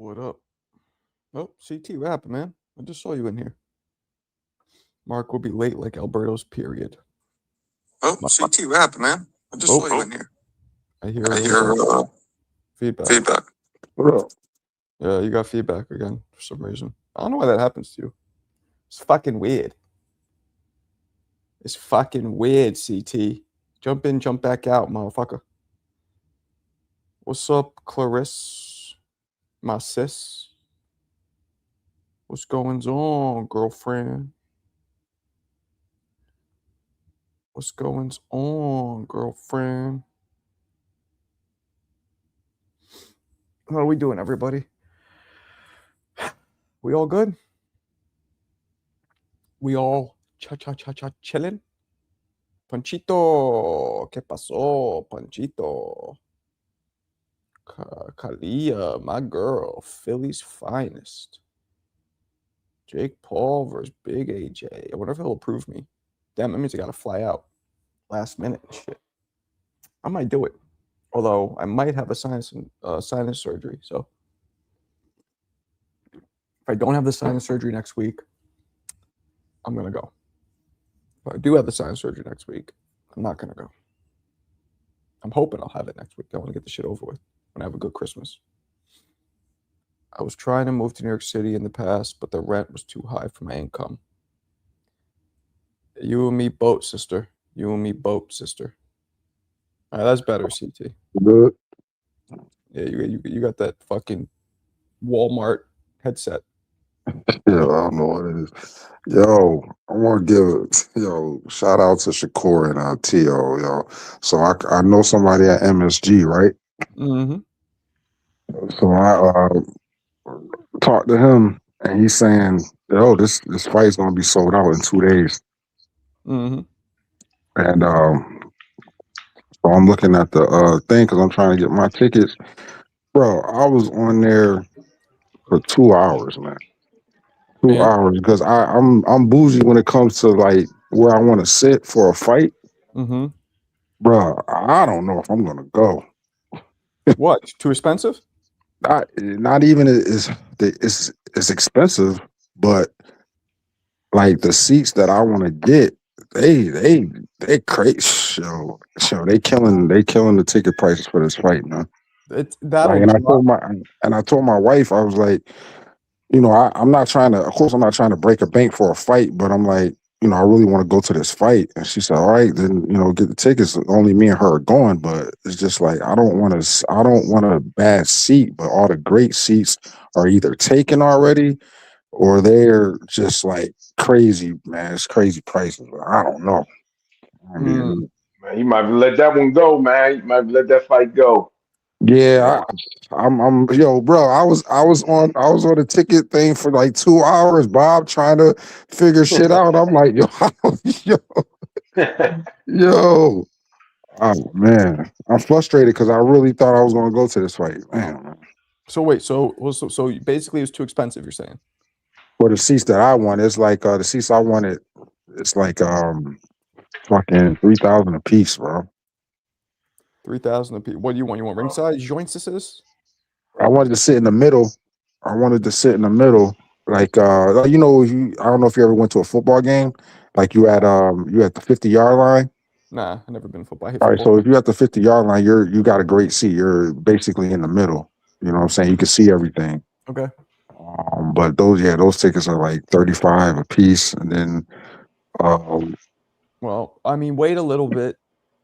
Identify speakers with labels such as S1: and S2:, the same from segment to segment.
S1: What up? Oh, CT, what happened, man? I just saw you in here. Mark will be late like Alberto's period.
S2: Oh, CT, what happened, man? I just saw you in here.
S1: I hear
S2: I hear
S1: feedback.
S2: feedback. What up?
S1: Yeah, you got feedback again for some reason. I don't know why that happens to you. It's fucking weird. It's fucking weird, CT. Jump in, jump back out, motherfucker. What's up, Clarisse? My sis? What's going on, girlfriend? What's going on, girlfriend? How are we doing, everybody? We all good? We all chilling? Panchito, ¿qué pasó, Panchito? Kalia, my girl, Philly's finest. Jake Paul versus Big AJ. I wonder if he'll approve me. Damn, that means I gotta fly out last minute and shit. I might do it. Although I might have a sinus surgery. So if I don't have the sinus surgery next week, I'm gonna go. If I do have the sinus surgery next week, I'm not gonna go. I'm hoping I'll have it next week. I want to get the shit over with. I want to have a good Christmas. I was trying to move to New York City in the past, but the rent was too high for my income. You and me both, sister. You and me both, sister. All right, that's better, CT.
S2: Good.
S1: Yeah, you got that fucking Walmart headset.
S2: Yeah, I don't know what it is. Yo, I want to give shout out to Shakur and T.O. Yo, so I know somebody at MSG, right?
S1: Mm-hmm.
S2: So I talked to him, and he's saying, "Yo, this fight's gonna be sold out in 2 days."
S1: Mm-hmm.
S2: And so I'm looking at the thing because I'm trying to get my tickets. Bro, I was on there for 2 hours, man. Two
S1: And
S2: hours because I'm bougie when it comes to like where I want to sit for a fight,
S1: mm-hmm.
S2: bro. I don't know if I'm gonna go.
S1: What? Too expensive?
S2: Not even it's expensive, but like the seats that I want to get, they crazy. They killing the ticket prices for this fight, man.
S1: That'll
S2: Like, and
S1: drop.
S2: I told my wife, I was like, I'm not trying to, of course, I'm not trying to break a bank for a fight, but I'm like, I really want to go to this fight. And she said, all right, then, get the tickets. Only me and her are going, but it's just like, I don't want a bad seat, but all the great seats are either taken already or they're just like crazy, man. It's crazy prices. I don't know. I mean,
S3: Man, you might let that one go, man. You might let that fight go.
S2: yeah, yo, bro. I was on a ticket thing for like 2 hours, Bob, trying to figure shit out. I'm like, yo, yo, yo. Oh man, I'm frustrated because I really thought I was gonna go to this fight, man.
S1: So wait, so basically it's too expensive, you're saying?
S2: For the seats that I want, it's like the seats I wanted. It's like fucking 3,000 a piece, bro.
S1: 3,000 a piece. What do you want? You want ringside joints? This is.
S2: I wanted to sit in the middle. I wanted to sit in the middle, like I don't know if you ever went to a football game, like you at the 50-yard line.
S1: Nah, I never been football. I hate
S2: All right,
S1: football.
S2: so if you're at the 50-yard line, you got a great seat. You're basically in the middle. You know what I'm saying? You can see everything.
S1: Okay.
S2: But those tickets are like 35 a piece, and then
S1: Well, I mean, wait a little bit.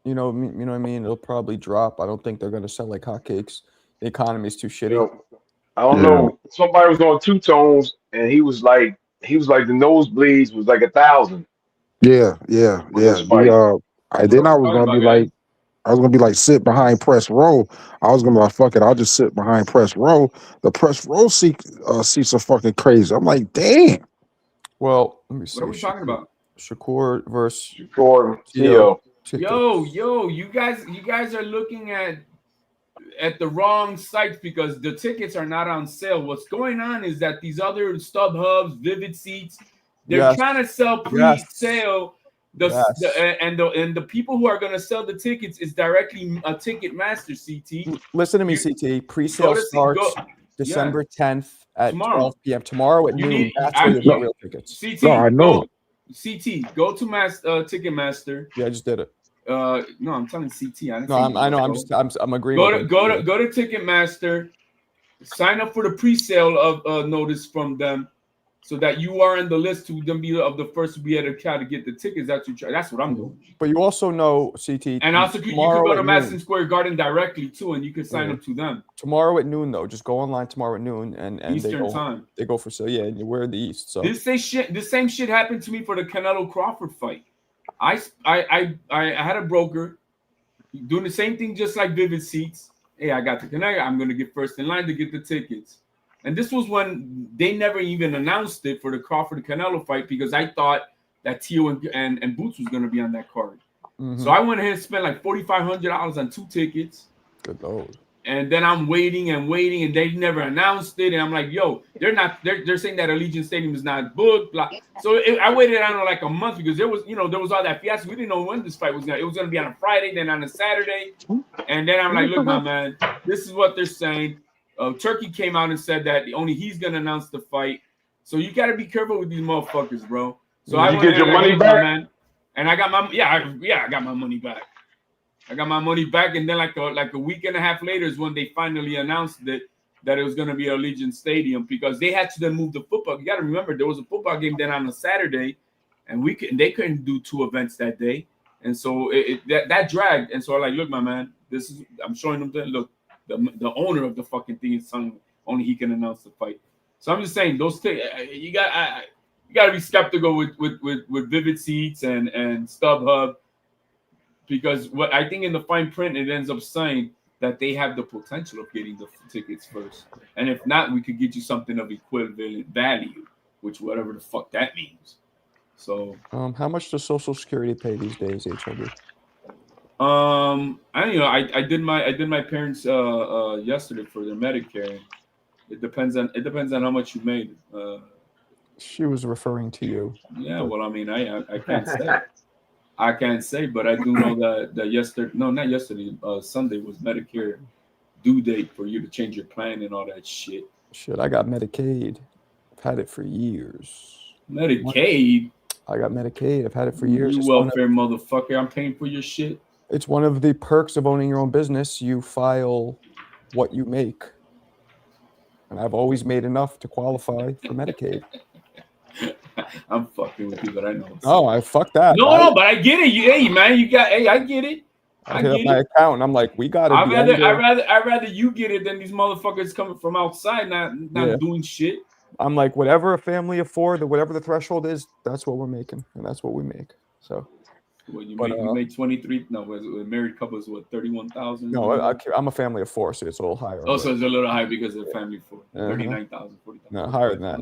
S1: You know what I mean? It'll probably drop. I don't think they're gonna sell like hotcakes. The economy's too
S3: You
S1: shitty.
S3: know, I don't
S2: yeah,
S3: know. Somebody was on two tones, and he was like the nosebleeds was like 1,000 for
S2: yeah.
S3: this fight.
S2: And then I was gonna be like sit behind press row. I was gonna be like, fuck it, I'll just sit behind press row. The press row seats are fucking crazy. I'm like, damn.
S1: Well, let me see.
S4: What are we talking about?
S1: Shakur versus
S3: Shakur
S1: Tio.
S3: Tio.
S4: Yo, you guys are looking at the wrong sites because the tickets are not on sale. What's going on is that these other StubHubs, Vivid Seats, they're trying to sell pre-sale. And the people who are going to sell the tickets is directly a Ticketmaster. CT.
S1: Listen to me, CT. Pre-sale starts. December 10th at
S4: Tomorrow.
S1: 12 p.m. Tomorrow at
S4: You
S1: noon.
S4: need-
S1: That's where you get real tickets.
S4: CT,
S2: No, I know.
S4: Go to Ticketmaster.
S1: Yeah, I just did it.
S4: No, I'm telling CT. I
S1: know. I'm agreeing.
S4: Go to Ticketmaster. Sign up for the pre-sale of notice from them, so that you are in the list to then be of the first to be able to get the tickets that you try. That's what I'm doing.
S1: But you also know, CT.
S4: And also, you can go to Madison Square Garden directly too, and you can sign up to them.
S1: Tomorrow at noon, though, just go online tomorrow at noon, and
S4: Eastern time.
S1: They go for sale. Yeah, and we're in the East. So
S4: this same shit happened to me for the Canelo Crawford fight. I had a broker doing the same thing, just like Vivid Seats. Hey, I got the Canelo. I'm gonna get first in line to get the tickets. And this was when they never even announced it for the Crawford Canelo fight, because I thought that Tio and Boots was going to be on that card. Mm-hmm. So I went ahead and spent like $4,500 on 2 tickets.
S1: Good Lord.
S4: And then I'm waiting, and they never announced it. And I'm like, yo, they're saying that Allegiant Stadium is not booked. Blah. So I waited on like a month, because there was all that fiasco. We didn't know when this fight was going to. It was going to be on a Friday, then on a Saturday. And then I'm like, look, my man, this is what they're saying. Turkey came out and said that only he's gonna announce the fight, so you gotta be careful with these motherfuckers, bro. So
S3: Did you get your money back?
S4: Man, and I got my I got my money back. I got my money back, and then like a week and a half later is when they finally announced that it was gonna be Allegiant Stadium, because they had to then move the football. You gotta remember there was a football game then on a Saturday, and they couldn't do 2 events that day, and so that dragged. And so I'm like, look, my man, I'm showing them that look. The owner of the fucking thing is telling only he can announce the fight. So I'm just saying, those things you got to be skeptical with Vivid Seats and StubHub, because what I think in the fine print it ends up saying that they have the potential of getting the tickets first, and if not, we could get you something of equivalent value, which whatever the fuck that means. So
S1: how much does Social Security pay these days, HLB?
S4: I did my parents yesterday for their Medicare. It depends on how much you made.
S1: She was referring to you.
S4: Yeah, well, I mean, I can't say. I can't say, but I do know that Sunday was Medicare due date for you to change your plan and all that shit.
S1: Shit, I got Medicaid. I've had it for years.
S4: Medicaid?
S1: I got Medicaid. I've had it for years.
S4: You welfare motherfucker. I'm paying for your shit.
S1: It's one of the perks of owning your own business. You file what you make. And I've always made enough to qualify for Medicaid.
S4: I'm fucking with you, but I know.
S1: Oh, I fuck that.
S4: No, but I get it. Hey, man, I get it.
S1: I hit up my account and I'm like, we got it.
S4: I'd rather you get it than these motherfuckers coming from outside not doing shit.
S1: I'm like, whatever a family afford, or whatever the threshold is, that's what we're making, and that's what we make. So.
S4: Well, you made 23. No, married couples what 31,000.
S1: No, I'm a family of 4, so it's a little higher.
S4: Oh, so it's a little high because of family of 4. 39,000, 40,000.
S1: No, higher than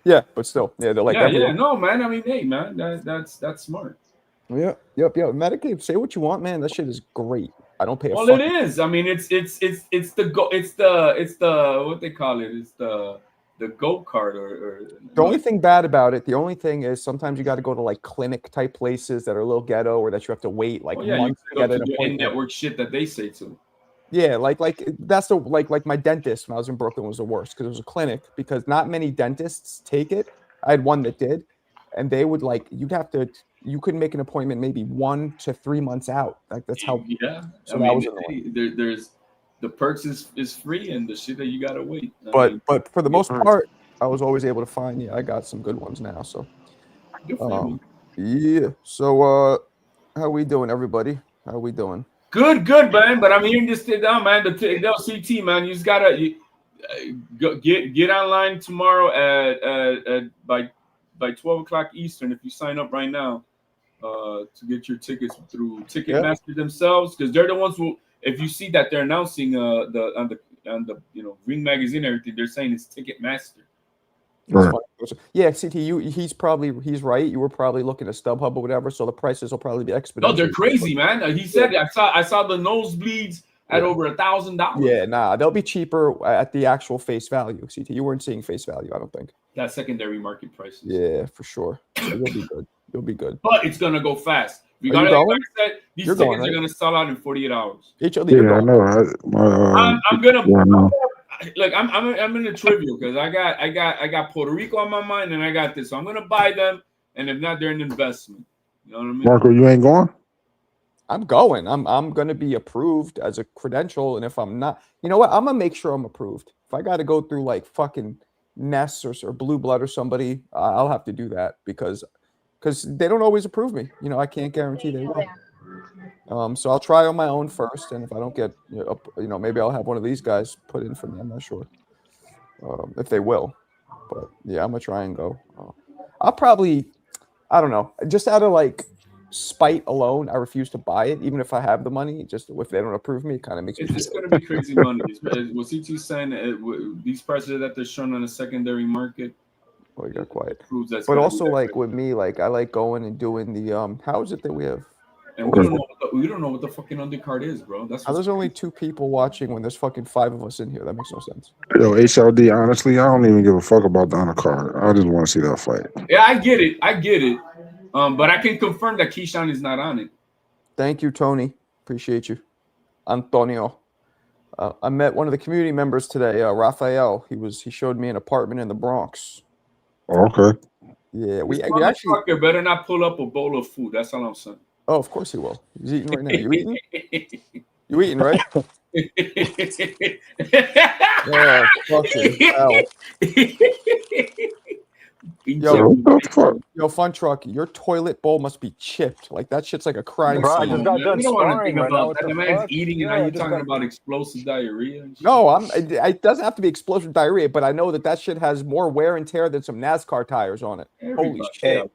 S1: that. But still, they're like.
S4: No, man. I mean, hey, man, that's smart.
S1: Yep. Medicaid. Say what you want, man. That shit is great. I don't pay.
S4: Well, it is. I mean, it's the what they call it. It's the GOAT card or
S1: the only thing bad about it, the only thing is sometimes you got to go to like clinic type places that are a little ghetto, or that you have to wait like months to get an appointment.
S4: In-network shit that they say to.
S1: Yeah, like that's the like my dentist when I was in Brooklyn was the worst, because it was a clinic, because not many dentists take it. I had one that did, and they would you couldn't make an appointment maybe 1 to 3 months out. Like that's how.
S4: Yeah.
S1: So that was annoying.
S4: There's the perks is free, and the shit that you gotta wait.
S1: But for the most part, I was always able to find. Yeah, I got some good ones now. So, yeah. So, how we doing, everybody? How we doing?
S4: Good, man. But I'm hearing this thing down, man. The CT, man. You just gotta get online tomorrow at by 12 o'clock Eastern if you sign up right now to get your tickets through Ticketmaster themselves, because they're the ones who. If you see that they're announcing on the Ring Magazine and everything, they're saying it's Ticketmaster.
S2: Right.
S1: Yeah, CT, he's right. You were probably looking at StubHub or whatever, so the prices will probably be exponential.
S4: No, they're crazy, man. He said I saw the nosebleeds at over $1,000.
S1: Yeah, nah, they'll be cheaper at the actual face value. CT, you weren't seeing face value, I don't think.
S4: That secondary market prices.
S1: Yeah, for sure. So you'll be good. You'll be good.
S4: But it's gonna go fast. These tickets are gonna sell out in 48 hours.
S1: HLD,
S2: I know.
S4: I'm gonna. Look, I'm in a trivial because I got Puerto Rico on my mind and I got this. So I'm gonna buy them, and if not, they're an investment. You know what I mean?
S2: Marco, you ain't going?
S1: I'm going. I'm gonna be approved as a credential, and if I'm not, you know what? I'm gonna make sure I'm approved. If I got to go through like fucking Ness or Blue Blood or somebody, I'll have to do that because they don't always approve me. You know, I can't guarantee they will. So I'll try on my own first, and if I don't get, maybe I'll have one of these guys put in for me. I'm not sure if they will, but yeah, I'm gonna try and go. I'll probably, I don't know, just out of like spite alone, I refuse to buy it, even if I have the money. Just if they don't approve me, it kind of makes me.
S4: It's going to be crazy money. Was CT saying these prices that they're showing on the secondary market?
S1: Well, you got quiet. But also, like with me, like I like going and doing the how is it that we have?
S4: And we don't know what the fucking undercard is, bro.
S1: There's only 2 people watching when there's fucking 5 of us in here. That makes no sense.
S2: Yo, HLD, honestly, I don't even give a fuck about the undercard. I just want to see that fight.
S4: Yeah, I get it. But I can confirm that Keyshawn is not on it.
S1: Thank you, Tony. Appreciate you. Antonio. I met one of the community members today, Raphael. He showed me an apartment in the Bronx.
S2: Okay.
S1: Yeah, we
S4: actually better not pull up a bowl of food. That's all I'm saying.
S1: Oh, of course he will. He's eating right now. You eating? You eating, right? Yeah, fucking hell. Yo, Fun Truck, your toilet bowl must be chipped. Like that shit's like a crime
S4: scene.
S1: I
S4: just got done sparring right now. The man's eating, and now you're talking about explosive diarrhea.
S1: No, it doesn't have to be explosive diarrhea, but I know that shit has more wear and tear than some NASCAR tires on it. Holy shit!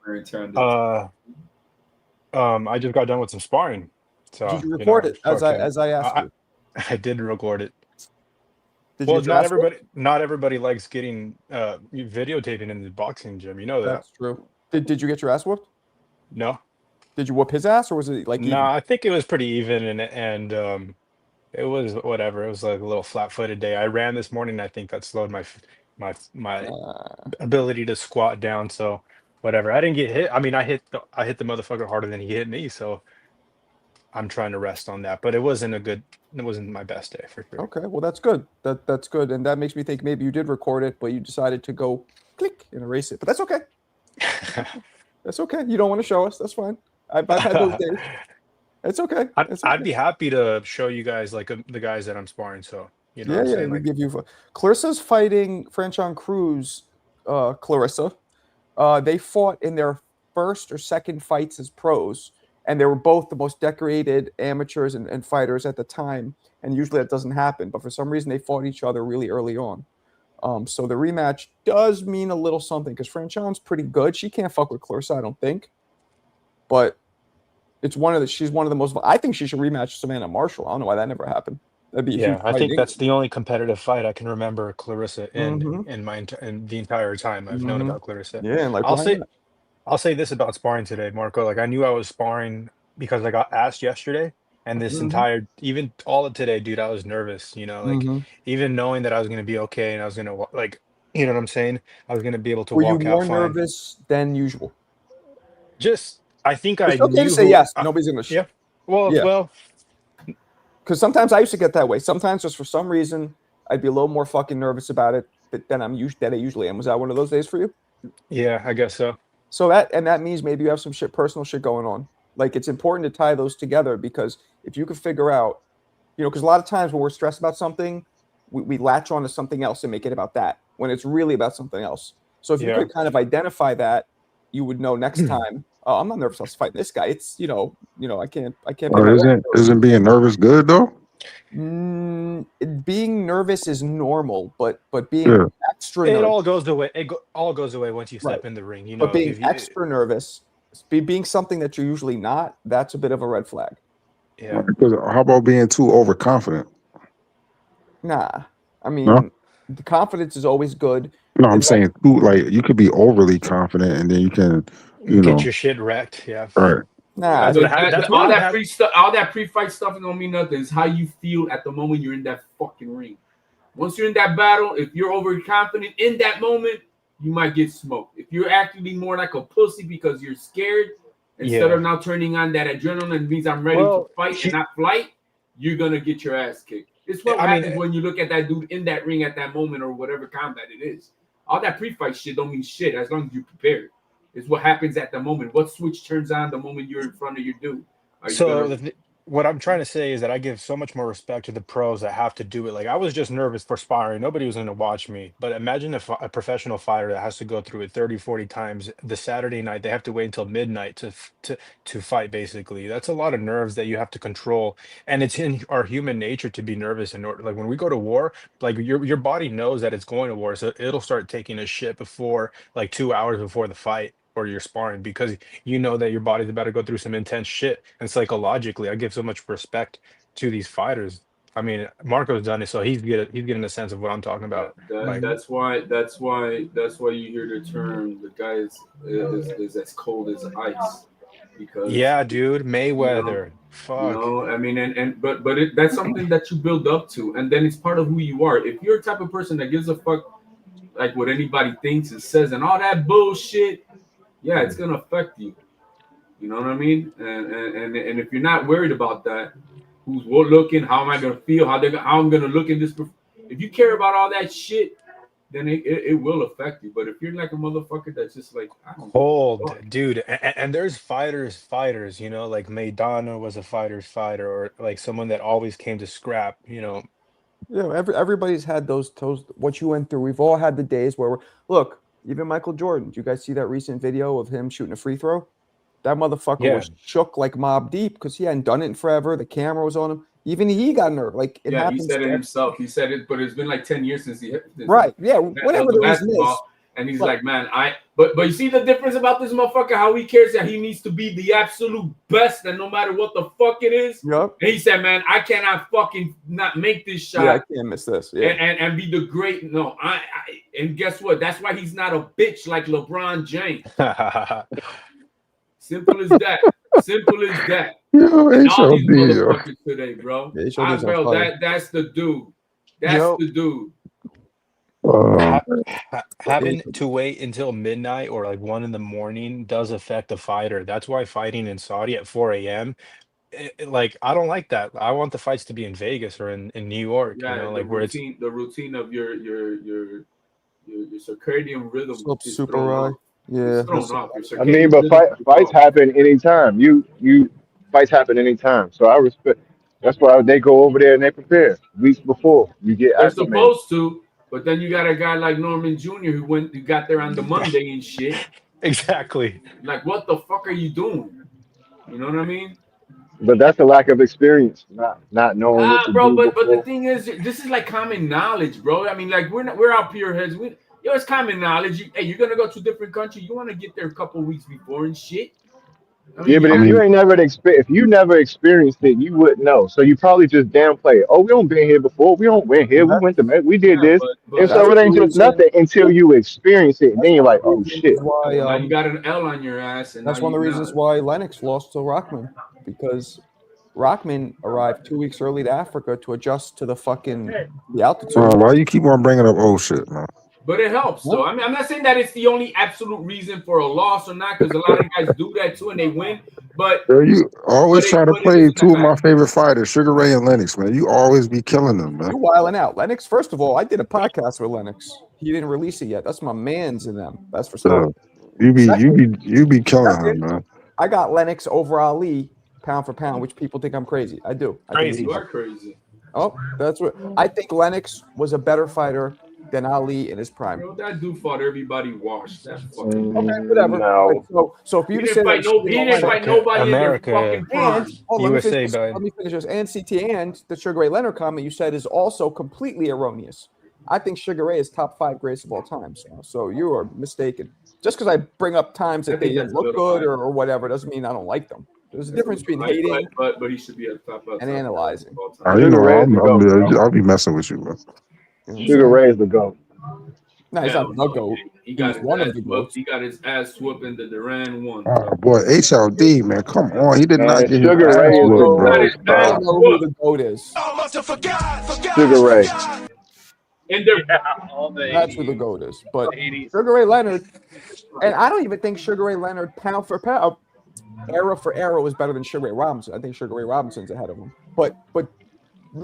S5: I just got done with some sparring. So
S1: did you record it as I asked you?
S5: I did record it. Well, not everybody likes getting videotaping in the boxing gym. You know that.
S1: That's true. Did you get your ass whooped?
S5: No.
S1: Did you whoop his ass, or was it like?
S5: No, I think it was pretty even, and it was whatever. It was like a little flat-footed day. I ran this morning. And I think that slowed my ability to squat down. So whatever. I didn't get hit. I mean, I hit the motherfucker harder than he hit me. So I'm trying to rest on that. But it wasn't my best day for sure.
S1: Okay, well that's good. That's good, and that makes me think maybe you did record it, but you decided to go click and erase it. But that's okay. That's okay. You don't want to show us. That's fine. I've had those days. It's okay.
S5: I'd be happy to show you guys like the guys that I'm sparring. So you know,
S1: yeah. We give you. Clarissa's fighting Franchon Cruz. Clarissa, they fought in their first or second fights as pros. And they were both the most decorated amateurs and fighters at the time. And usually that doesn't happen. But for some reason, they fought each other really early on. So the rematch does mean a little something because Franchon's pretty good. She can't fuck with Clarissa, I don't think. But she's one of the most. I think she should rematch Savannah Marshall. I don't know why that never happened. That'd be
S5: I think that's the only competitive fight I can remember Clarissa in the entire time I've known about Clarissa.
S1: Yeah, and like
S5: I'll say this about sparring today, Marco. Like I knew I was sparring because I got asked yesterday, and this even all of today, dude, I was nervous. You know, like even knowing that I was going to be okay and I was going to like, you know what I'm saying? I was going to be able to walk out fine.
S1: Were you more nervous than usual?
S5: I think
S1: it's okay to say yes. Nobody's going to.
S5: Yeah. Well.
S1: Because sometimes I used to get that way. Sometimes just for some reason I'd be a little more fucking nervous about it than I usually am. Was that one of those days for you?
S5: Yeah, I guess so.
S1: So that means maybe you have some personal shit going on. Like it's important to tie those together because if you can figure out, because a lot of times when we're stressed about something, we latch on to something else and make it about that when it's really about something else. So if you could kind of identify that, you would know next time. Oh, I'm not nervous. I was fighting this guy. It's I can't.
S2: Isn't being nervous good though?
S1: Being nervous is normal, but being extra nervous,
S5: it all goes away. All goes away once you step in the ring. You know,
S1: but being extra nervous, being something that you're usually not, that's a bit of a red flag.
S5: Yeah.
S2: Because how about being too overconfident?
S1: Nah, I mean, the confidence is always good.
S2: No, I'm saying too. Like you could be overly confident, and then you can,
S5: get your shit wrecked. Yeah.
S2: Right.
S1: Nah,
S4: all that pre-fight stuff don't mean nothing. It's how you feel at the moment you're in that fucking ring. Once you're in that battle, if you're overconfident in that moment, you might get smoked. If you're acting more like a pussy because you're scared, instead of now turning on that adrenaline, means I'm ready to fight and not flight, you're gonna get your ass kicked. It's what
S5: I
S4: happens
S5: mean,
S4: when you look at that dude in that ring at that moment or whatever combat it is. All that pre-fight shit don't mean shit as long as you're prepared. It's what happens at the moment. What switch turns on the moment you're in front of your dude? Are you
S5: so
S4: gonna?
S5: what I'm trying to say is that I give so much more respect to the pros that have to do it. Like I was just nervous for sparring. Nobody was going to watch me. But imagine if a professional fighter that has to go through it 30, 40 times the Saturday night, they have to wait until midnight to fight basically. That's a lot of nerves that you have to control. And it's in our human nature to be nervous in order like when we go to war, like your body knows that it's going to war. So it'll start taking a shit before like 2 hours before the fight or you're sparring because you know that your body's about to go through some intense shit. And psychologically, I give so much respect to these fighters. I mean, Marco's done it, so he's getting a sense of what I'm talking about. Like,
S4: That's why you hear the term the guy is as cold as ice because
S5: yeah, dude,
S4: you know
S5: Mayweather. Fuck.
S4: I mean but that's something that you build up to and then it's part of who you are. If you're a type of person that gives a fuck like what anybody thinks and says and all that bullshit, yeah, it's gonna affect you. You know what I mean? And if you're not worried about that, who's looking, how am I gonna feel, how I'm gonna look in this. If you care about all that shit, then it will affect you. But if you're like a motherfucker that's just like I don't give a
S5: Cold,
S4: fuck.
S5: dude. And there's fighters, like Maidana was a fighter, or like someone that always came to scrap,
S1: Yeah, everybody's had those what you went through. We've all had the days where look, even Michael Jordan. Did you guys see that recent video of him shooting a free throw? That motherfucker
S5: Yeah.
S1: was shook like Mob Deep because he hadn't done it in forever. The camera was on him. Even he got nerve. Like it
S4: Yeah,
S1: happens.
S4: he said it himself. He said it, but it's been like 10 years since he
S1: Right. Yeah.
S4: held
S1: Whatever
S4: the
S1: the reason is.
S4: basketball. And he's
S1: But-
S4: like, man, but you see the difference about this motherfucker, how he cares that he needs to be the absolute best and no matter what the fuck it is.
S1: Yep.
S4: And he said, man, I cannot fucking not make this shot.
S1: Yeah, I can't miss this. Yeah.
S4: And be the great. No, and guess what? That's why he's not a bitch like LeBron James. Simple as that. Simple as that.
S2: Yo,
S4: And all these
S2: HLD, yo.
S4: motherfuckers today, bro.
S1: Yeah, HLD's on
S4: Bro,
S1: fire.
S4: that's the dude. That's
S1: Yo.
S4: the dude.
S5: Having to wait until midnight or like 1 a.m. does affect a fighter. That's why fighting in Saudi at 4 a.m. Like I don't like that. I want the fights to be in Vegas or in New York.
S4: Yeah,
S5: Like where it's
S4: the routine of your circadian rhythm is
S1: Super
S4: thrown
S1: high.
S4: off.
S1: Yeah.
S4: It's thrown off. Your
S3: I mean,
S4: circadian
S3: but
S4: rhythm is
S3: fights
S4: off.
S3: happen anytime. Fights happen anytime. So I respect. That's why they go over there and they prepare weeks before you get
S4: They're
S3: acclimated.
S4: supposed to, but then you got a guy like Norman Jr. who got there on the Monday and shit.
S5: exactly.
S4: Like, what the fuck are you doing? You know what I mean?
S3: But that's a lack of experience, not knowing what to
S4: Bro,
S3: do.
S4: but the
S3: before.
S4: thing is, this is like common knowledge, bro. I mean, like we're out here heads. It's common knowledge. Hey, you're gonna go to a different country. You want to get there a couple weeks before and shit. I mean,
S3: Yeah, but if you ain't never if you never experienced it, you wouldn't know. So you probably just downplay it. Oh, we don't been here before. We don't went here. We went to we did this, and so it ain't just nothing until you experience it. And then you're like, oh shit.
S1: Why,
S4: now you got an L on your ass, and
S1: that's
S4: now
S1: one of the
S4: you
S1: reasons
S4: know.
S1: why Lennox lost to Rockman because Rockman arrived 2 weeks early to Africa to adjust to the altitude.
S2: Why you keep on bringing up old shit, man?
S4: But it helps, though. I mean, I'm not saying that it's the only absolute reason for a loss or not, because a lot of guys do that too and they win. But
S2: Yo, you always try to
S4: but it
S2: play
S4: isn't
S2: two of
S4: that
S2: my
S4: bad.
S2: favorite fighters, Sugar Ray and Lennox, man. You always be killing them, man.
S1: You're wilding out. Lennox, first of all, I did a podcast with Lennox. He didn't release it yet. That's my man's in them. That's for starters.
S2: You be killing him, man.
S1: I got Lennox over Ali pound for pound, which people think I'm crazy. I do. I think
S5: Crazy.
S4: You are crazy.
S1: Oh, that's what I think. Lennox was a better fighter than Ali in his prime.
S4: Bro, that dude fought everybody washed. That fucking
S1: Okay, whatever.
S3: No.
S1: So for you
S4: he
S1: to
S4: didn't
S1: say
S4: fight
S1: that,
S4: he didn't fight nobody
S5: America.
S4: in their fucking prime.
S1: and let me finish
S5: USA,
S1: this. Let me finish this. And CT and the Sugar Ray Leonard comment you said is also completely erroneous. I think Sugar Ray is top 5 greatest of all time. So you are mistaken. Just because I bring up times
S4: I
S1: that
S4: think
S1: they didn't
S4: that's
S1: look
S4: good.
S1: good or whatever doesn't mean I don't like them. There's a difference between
S4: Like,
S1: hating
S4: but he should be at top
S1: and analyzing.
S2: You know,
S3: Ray is the GOAT.
S2: I'll be messing with you, man.
S3: Sugar Ray is the GOAT.
S1: No, he's not the GOAT.
S4: He got
S1: He's one of the
S4: his ass
S1: GOATs.
S4: whooped. He got his ass whooped in the Duran one.
S2: Oh boy, HLD, man, come on. He did
S3: Man,
S2: not get his
S3: Sugar
S2: ass
S3: Ray is
S2: whooped,
S3: the
S2: bro.
S4: Got his
S1: I
S4: ass
S1: don't know who
S4: whooped.
S1: the GOAT is.
S3: Sugar Ray.
S4: In the
S1: That's who the GOAT is. But Sugar Ray Leonard, and I don't even think Sugar Ray Leonard pound for pound, era for era was better than Sugar Ray Robinson. I think Sugar Ray Robinson's ahead of him. But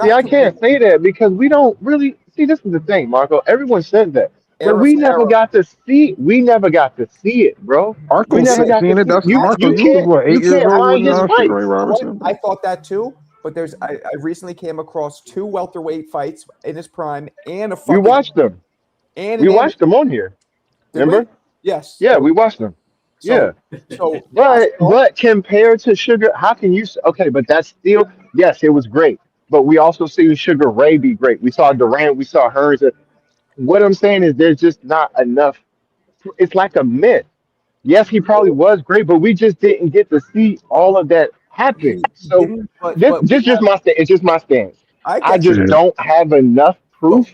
S3: See, I can't say that because we don't really see. This is the thing, Marco. Everyone says that, but
S1: Era
S3: we
S1: for
S3: never
S1: era.
S3: got to see. We never got to see it, bro. We
S2: Marco
S3: never got to
S2: seen it.
S3: see it.
S2: That's Marco. You was what, 8 years
S3: can't
S2: old
S3: find
S2: when
S3: his
S2: Sugar
S3: fight.
S2: Ray Robinson?
S1: I thought that too, but I recently came across 2 welterweight fights in his prime and a
S3: We
S1: fucking
S3: watched them.
S1: and
S3: We
S1: an
S3: watched them on here.
S1: Did we?
S3: Remember?
S1: Yes.
S3: Yeah, we watched them. Yeah.
S1: So
S3: But compared to Sugar, how can you? Okay, but that's still yes, it was great. But we also see Sugar Ray be great. We saw Durant. We saw hers. What I'm saying is, there's just not enough. It's like a myth. Yes, he probably was great, but we just didn't get to see all of that happen. So
S1: didn't, but
S3: this just my stand. It's just my stance.
S1: I
S3: I
S1: get
S3: just
S1: you.
S3: don't have enough proof.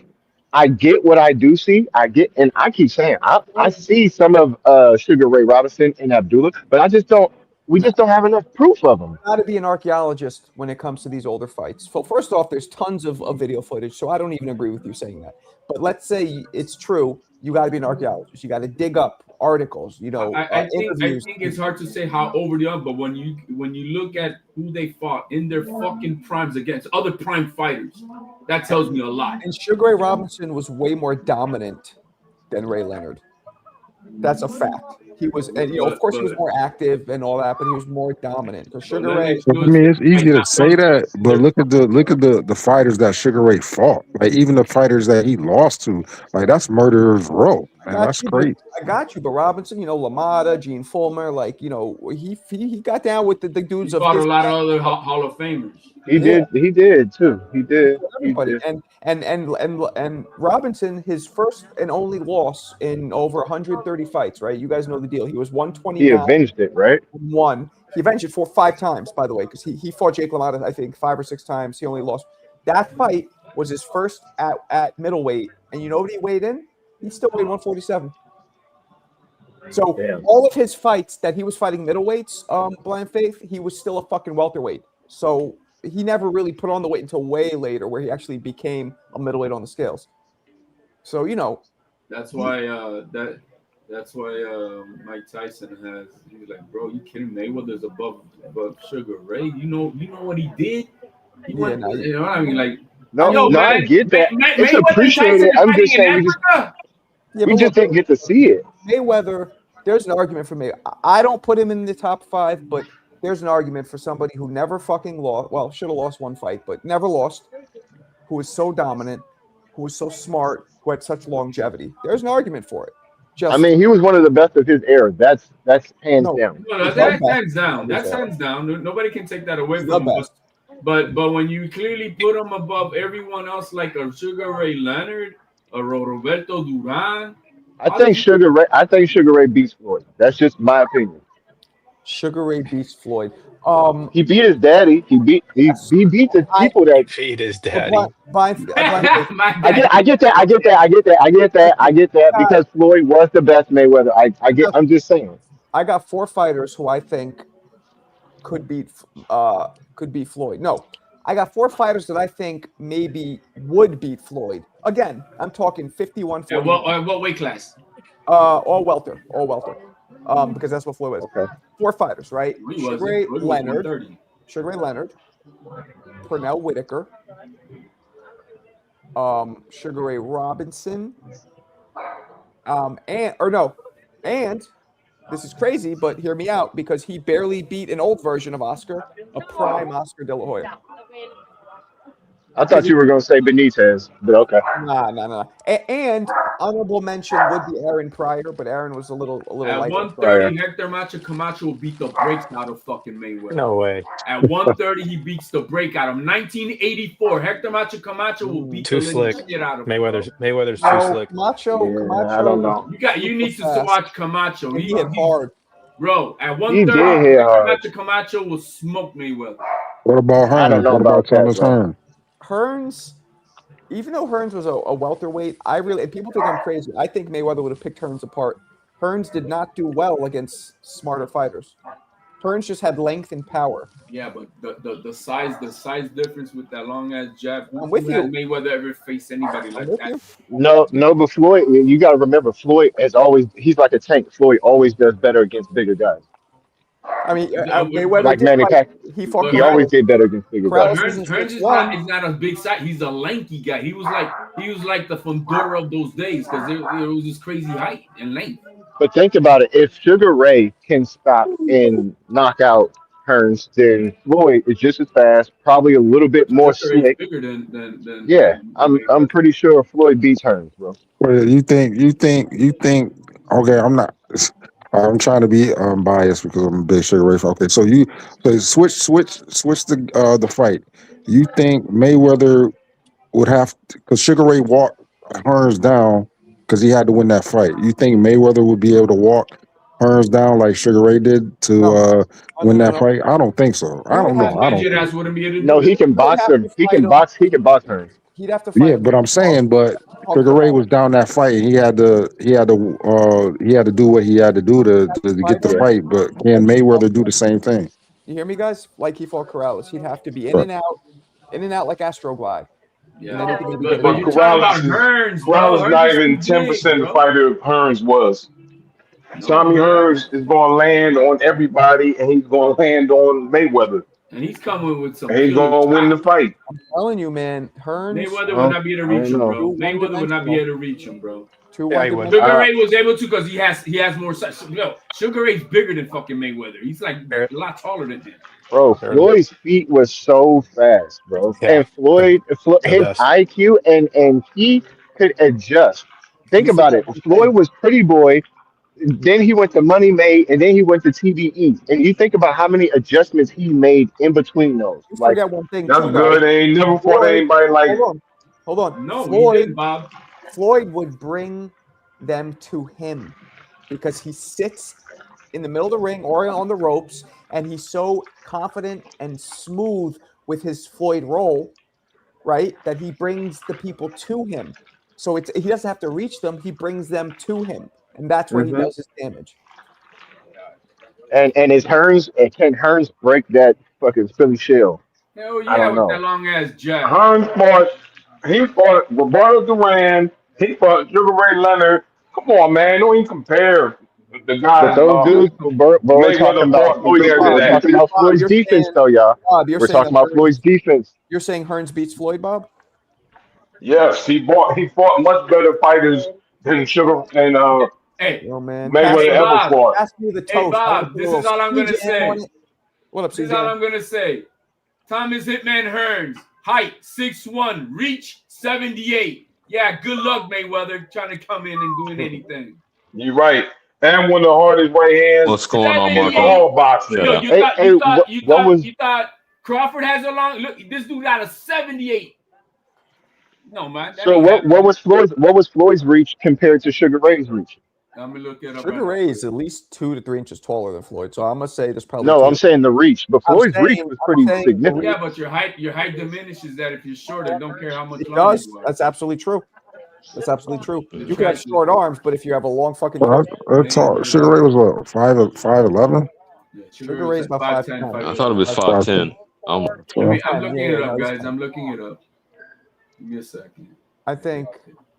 S3: I get what I do see. I get, and I keep saying I see some of Sugar Ray Robinson and Abdullah, but I just don't. We just don't have enough proof of them.
S1: Got to be an archaeologist when it comes to these older fights. So first off, there's tons of video footage, so I don't even agree with you saying that. But let's say it's true, you got to be an archaeologist. You got to dig up articles. You know,
S4: I think
S1: interviews.
S4: it's hard to say how over the but when you look at who they fought in their fucking primes against other prime fighters, that tells me a lot.
S1: And Sugar Ray Robinson was way more dominant than Ray Leonard. That's a fact. He was, and of course, he was more active and all that, but he was more dominant. So Sugar Ray.
S2: I mean, it's easy to say that, but look at the fighters that Sugar Ray fought. Like even the fighters that he lost to, like that's murderer's row, and that's crazy.
S1: I got you, but Robinson, LaMotta, Gene Fulmer, he got down with the dudes
S4: he
S1: of
S4: fought
S1: his
S4: a lot of other Hall of Famers.
S3: He did too. He did.
S1: Everybody. And Robinson, his first and only loss in over 130 fights, right? You guys know the deal. He was 129.
S3: He avenged it, right?
S1: Won. He avenged it 5 times, by the way, because he fought Jake LaMotta, I think, 5 or 6 times. He only lost. That fight was his first at middleweight, and you know what he weighed in? He still weighed 147. So all of his fights that he was fighting middleweights, Blind Faith, he was still a fucking welterweight. So he never really put on the weight until way later, where he actually became a middleweight on the scales. So
S4: that's why that's why Mike Tyson he was like, bro, you kidding me? Mayweather's above Sugar Ray. You know what he did? He went, you know what I mean? Like,
S3: I get that. It's appreciated. I'm just saying we just didn't get to see it.
S1: Mayweather, there's an argument for me. I don't put him in the top 5, but there's an argument for somebody who never fucking lost. Well, should have lost one fight, but never lost. Who was so dominant, who was so smart, who had such longevity. There's an argument for it.
S3: I mean, he was one of the best of his era. That's hands down.
S4: No, that's hands down. That's hands down. Nobody can take that away from him. But when you clearly put him above everyone else, like a Sugar Ray Leonard, a Roberto Duran.
S3: I think Sugar Ray beats Floyd. That's just my opinion.
S1: Sugar Ray beats Floyd.
S3: He beat his daddy. He beat the people that
S5: beat his daddy.
S3: I get that because Floyd was the best Mayweather. I'm just saying.
S1: I got 4 fighters who I think could beat Floyd. No, I got 4 fighters that I think maybe would beat Floyd. Again, I'm talking 51.
S4: What weight class?
S1: All welter. Because that's what Floyd was.
S3: Okay.
S1: 4 fighters, right? Sugar Ray Leonard, Pernell Whitaker, Sugar Ray Robinson, and this is crazy, but hear me out, because he barely beat an old version of Oscar, a prime Oscar De La Hoya.
S3: I thought you were going to say Benitez, but okay.
S1: Nah. And honorable mention would be Aaron Pryor, but Aaron was a little
S4: At
S1: lighter.
S4: 130, Hector Macho Camacho will beat the brakes out of fucking Mayweather.
S5: No way.
S4: At 130, he beats the brake out of him. 1984, Hector Macho Camacho will beat
S5: too
S4: the
S5: slick.
S4: shit out of him.
S5: Mayweather's too slick.
S1: Camacho,
S3: I don't know.
S4: You need to watch Camacho.
S1: He hit hard.
S4: Bro, at
S3: He did hit
S4: 130,
S3: hard.
S4: Camacho will smoke Mayweather.
S2: What about
S3: I don't
S2: Hearns?
S3: know
S2: What about
S3: about that,
S2: Thomas
S3: bro.
S2: Hearns?
S1: Hearns, even though Hearns was a welterweight, and people think I'm crazy. I think Mayweather would have picked Hearns apart. Hearns did not do well against smarter fighters. Hearns just had length and power.
S4: Yeah, but the size difference with that long ass jab.
S1: I'm with
S4: Had
S1: you.
S4: Mayweather ever face anybody like
S1: with
S4: that?
S1: you.
S3: No, but Floyd, you got to remember, Floyd is always, he's like a tank. Floyd always does better against bigger guys.
S1: I mean,
S4: but-
S1: Mayweather
S3: Like
S1: did
S3: Manny
S1: fight.
S3: Pacquiao.
S1: He fought
S3: He
S4: But-
S3: always
S1: Corrales.
S3: did that against Figueroa.
S1: Corrales
S4: Hearns,
S1: was in
S4: Hearns is
S1: 6'1".
S4: not a big size. He's a lanky guy. He was like the Fundora of those days because there was this crazy height and length.
S3: But think about it. If Sugar Ray can stop and knock out Hearns, then Floyd is just as fast, probably a little bit more
S4: Sugar Ray's
S3: slick.
S4: bigger than
S3: Yeah, I'm pretty sure Floyd beats Hearns, bro.
S2: Well, you think? Okay, I'm not. I'm trying to be biased because I'm a big Sugar Ray fan. Okay, so switch the fight. You think Mayweather would have because Sugar Ray walked Hearns down because he had to win that fight. You think Mayweather would be able to walk Hearns down like Sugar Ray did to
S1: No.
S2: win
S1: No.
S2: that fight? I don't think so. I don't know. I don't.
S4: Midget ass wouldn't be able to do
S3: No, he
S4: it.
S3: can box him. He can box. He can box Hearns.
S1: He'd have to fight.
S2: Yeah, but I'm saying, but Sugar Ray was down that fight, and he had to do what he had to do to get the fight. But can Mayweather do the same thing?
S1: You hear me, guys? Like he fought Corrales, he'd have to be in
S2: Right.
S1: and out like Astroglide.
S4: Yeah,
S1: And then he can maybe
S4: but,
S1: get
S4: but
S1: it
S4: you're
S1: in.
S4: talking about
S6: Corrales
S4: Hearns, bro.
S6: Hearns not
S4: is
S6: even
S4: too
S6: 10%
S4: big,
S6: the
S4: bro.
S6: fighter Hearns was.
S4: No,
S6: Tommy Hearns is going to land on everybody, and he's going to land on Mayweather,
S4: and he's coming with some.
S6: and he's
S4: killer
S6: going to win the
S4: chops.
S6: fight.
S1: I'm telling you, man, Hearns,
S4: Mayweather
S3: Well,
S4: would not be able
S3: I
S4: to reach
S3: don't
S4: him,
S3: know.
S4: bro.
S1: Too
S4: Mayweather would not be
S1: one-dimensional.
S4: able to reach him, bro.
S1: too
S5: Yeah, he
S1: one
S5: would.
S1: dimensional.
S4: Sugar Ray was able to because he has more size. Yo, Sugar Ray's bigger than fucking Mayweather. He's like a lot taller than him.
S3: Bro,
S5: Sure.
S3: Floyd's feet was so fast, bro.
S5: Yeah.
S3: And Floyd,
S5: The
S3: his
S5: best.
S3: IQ and he could adjust. Think
S1: He's
S3: about it.
S1: like-
S3: Floyd was Pretty Boy, then he went to Money Made, and then he went to TBE. And you think about how many adjustments he made in between those.
S1: You
S3: Like,
S1: forget one thing
S6: That's
S1: too,
S6: good.
S1: guys.
S6: They ain't never fought
S1: Floyd-
S6: anybody like
S1: Hold on.
S4: No, he
S1: Floyd,
S4: didn't, Bob.
S1: Floyd would bring them to him because he sits in the middle of the ring or on the ropes, and he's so confident and smooth with his Floyd roll, right? That he brings the people to him. So he doesn't have to reach them; he brings them to him, and that's where he does his damage.
S3: and can Hearns break that fucking Philly shell?
S4: Hell
S3: I
S4: yeah,
S3: don't
S4: with
S3: know.
S4: that long ass jab.
S6: He fought Roberto Duran. He fought Sugar Ray Leonard. Come on, man. Don't even compare the guys.
S3: But those dudes, bro, we're talking about Floyd's
S1: You're
S3: defense,
S1: saying-
S3: though, y'all.
S1: Bob, you're
S3: We're
S1: saying
S3: talking about
S1: that
S3: Floyd's defense.
S1: You're saying Hearns beats Floyd, Bob?
S6: Yes, he fought much better fighters than Sugar and
S4: Hey,
S1: Oh man,
S6: Mayweather ever
S4: Bob.
S6: fought.
S1: pass me the
S4: Hey,
S1: toast.
S4: Bob,
S1: I want to put a
S4: this is
S1: little
S4: all I'm gonna
S1: CJ
S4: say.
S1: on it. What up,
S4: this is all
S1: CJ?
S4: I'm gonna say. Thomas Hitman Hearns, height 6'1", reach 78. Yeah, good luck, Mayweather, trying to come in and doing anything.
S6: You're right. And one of the hardest right hands
S7: What's going on,
S6: in
S7: Marco?
S6: all boxing.
S7: Shut
S4: Yo,
S7: up.
S4: you
S3: Hey,
S4: thought,
S3: hey,
S4: you thought,
S3: what-
S4: you
S3: what
S4: thought,
S3: was-
S4: you thought Crawford has a long look. This dude got a 78. No man. that
S3: So
S4: ain't happening.
S3: what was Floyd's reach compared to Sugar Ray's reach?
S4: I'm gonna look it up.
S1: Sugar
S4: right
S1: Ray is at least 2 to 3 inches taller than Floyd, so I'm gonna say there's probably.
S3: No,
S1: two.
S3: I'm saying the reach, but
S1: I'm
S3: Floyd's reach
S1: saying-
S3: was
S1: I'm
S3: pretty
S1: saying-
S3: significant.
S4: now. Yeah, but your height diminishes that if you're shorter. Don't care how much
S1: It
S4: longer
S1: does.
S4: you are.
S1: That's absolutely true. That's absolutely true. You can
S4: Try
S1: have
S4: to-
S1: short arms, but if you have a long fucking
S2: Well,
S1: torso,
S2: Sugar Ray was what 5'11".
S4: Yeah,
S1: Sugar Ray's about 5'10".
S7: I thought it was 5'10".
S4: I'm
S2: Well,
S4: looking
S1: Yeah,
S4: it
S1: no,
S4: up,
S1: it's
S4: guys.
S1: fine.
S4: I'm looking it up. Give me a second.
S1: I think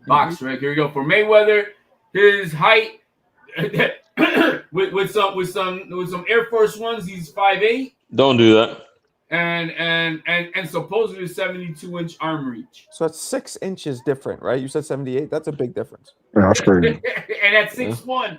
S4: Box right here we go for Mayweather. His height with some Air Force Ones, he's 5'8",
S7: Don't do that.
S4: and supposedly 72-inch arm reach.
S1: so. It's 6 inches different, right? You said 78. That's a big difference.
S2: yeah, that's crazy.
S4: And at 6'1".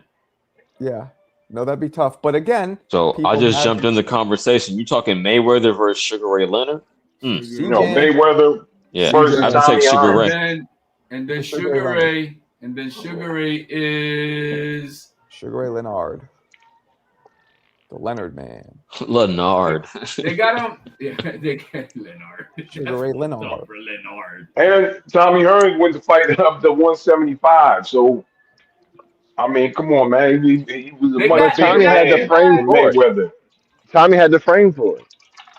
S1: Yeah. No, that'd be tough. But again,
S7: So I
S1: people
S7: just
S1: have-
S7: jumped in the conversation. You talking Mayweather versus Sugar Ray Leonard?
S6: You know, Mayweather.
S7: Yeah,
S6: Versus
S7: I have to take
S6: Tommy
S7: Sugar
S6: Hearns.
S7: Ray.
S4: And then
S1: Sugar
S4: Sugar
S1: Ray.
S4: Ray, and then Sugar Ray is
S1: Sugar Ray Leonard, the Leonard man.
S7: Leonard.
S4: they got him. Yeah, they got Leonard.
S1: Sugar Ray
S4: That's
S1: Leonard.
S4: dumb for Leonard.
S6: And Tommy Hearns went to fight up to 175. So, I mean, come on, man. He was a
S4: They
S6: much
S4: got-
S6: bigger
S3: Tommy had
S6: man
S3: the frame
S6: than
S3: for it.
S6: Mayweather.
S3: Tommy had the frame for it.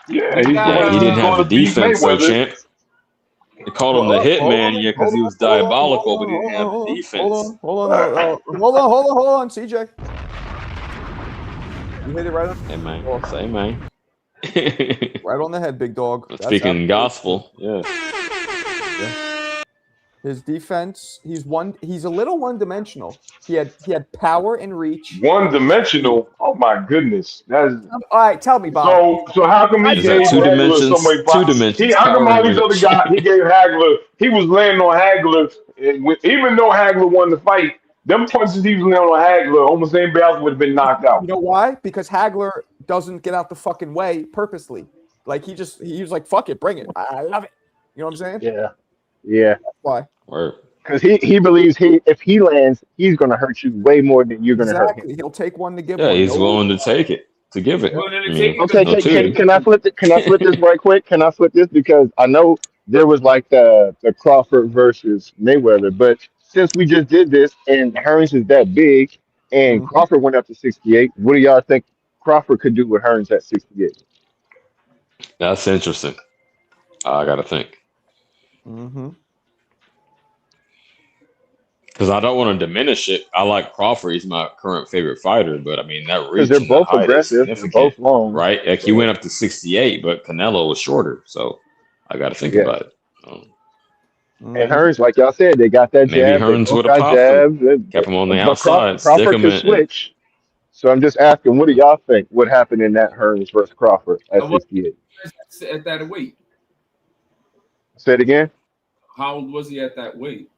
S6: Yeah,
S4: They
S6: he's
S4: got-
S7: Yeah, he didn't have the
S6: gonna beat
S7: defense, though,
S6: Mayweather.
S7: champ. They called him the hitman, yeah, because he was diabolical, but he didn't have the defense.
S1: Hold on, CJ. You hit it right on,
S7: Hey, man. Say, man.
S1: right on the head, big dog. That's
S7: Speaking
S1: absolutely
S7: gospel, yeah.
S1: His defense, he's a little one-dimensional. He had power and reach.
S6: One dimensional. Oh my goodness. That's
S1: All right, tell me, Bob.
S6: so how come he
S7: Is
S6: gave
S7: that two
S6: Hagler so
S7: dimensions?
S6: many
S7: Two
S6: problems?
S7: dimensions.
S6: How come
S7: Power
S6: all
S7: and
S6: these other
S7: reach.
S6: guys he gave Hagler, he was landing on Hagler, and even though Hagler won the fight, them punches he was landing on Hagler, almost anybody else would have been knocked out.
S1: You know why? Because Hagler doesn't get out the fucking way purposely. Like he was like, fuck it, bring it. I love it. You know what I'm saying?
S3: Yeah.
S1: That's why.
S7: Word.
S3: Because he believes if he lands, he's gonna hurt you way more than you're gonna hurt him.
S1: Exactly. He'll take one to give
S7: Yeah,
S1: one.
S7: he's willing to take it, to give it.
S4: Willing to
S7: I
S4: take
S7: mean,
S4: it.
S3: Okay,
S7: no two.
S3: can I flip it? Can I flip this right quick? Can I flip this because I know there was like the Crawford versus Mayweather, but since we just did this and Hearns is that big and
S1: Mhm.
S3: Crawford went up to 68, what do y'all think Crawford could do with Hearns at 68?
S7: That's interesting. I gotta think.
S1: Mm-hmm.
S7: Because I don't want to diminish it. I like Crawford. He's my current favorite fighter, but I mean that reach
S3: Because they're
S7: and the
S3: both
S7: height is
S3: aggressive, they're
S7: significant,
S3: both long,
S7: right? Like he went up to 68, but Canelo was shorter, so I got to think
S3: Yeah.
S7: about it.
S3: And Hearns, like y'all said, they got that
S7: Maybe
S3: jab. They
S7: Hearns
S3: both
S7: would have
S3: got
S7: popped him,
S3: jabs.
S7: kept him on the
S3: But
S7: outside, stick
S3: Crawford
S7: him
S3: can
S7: in.
S3: switch. So I'm just asking, what do y'all think would happen in that Hearns versus Crawford at
S4: What
S3: 68?
S4: at that weight?
S3: Say it again.
S4: How old was he at that weight?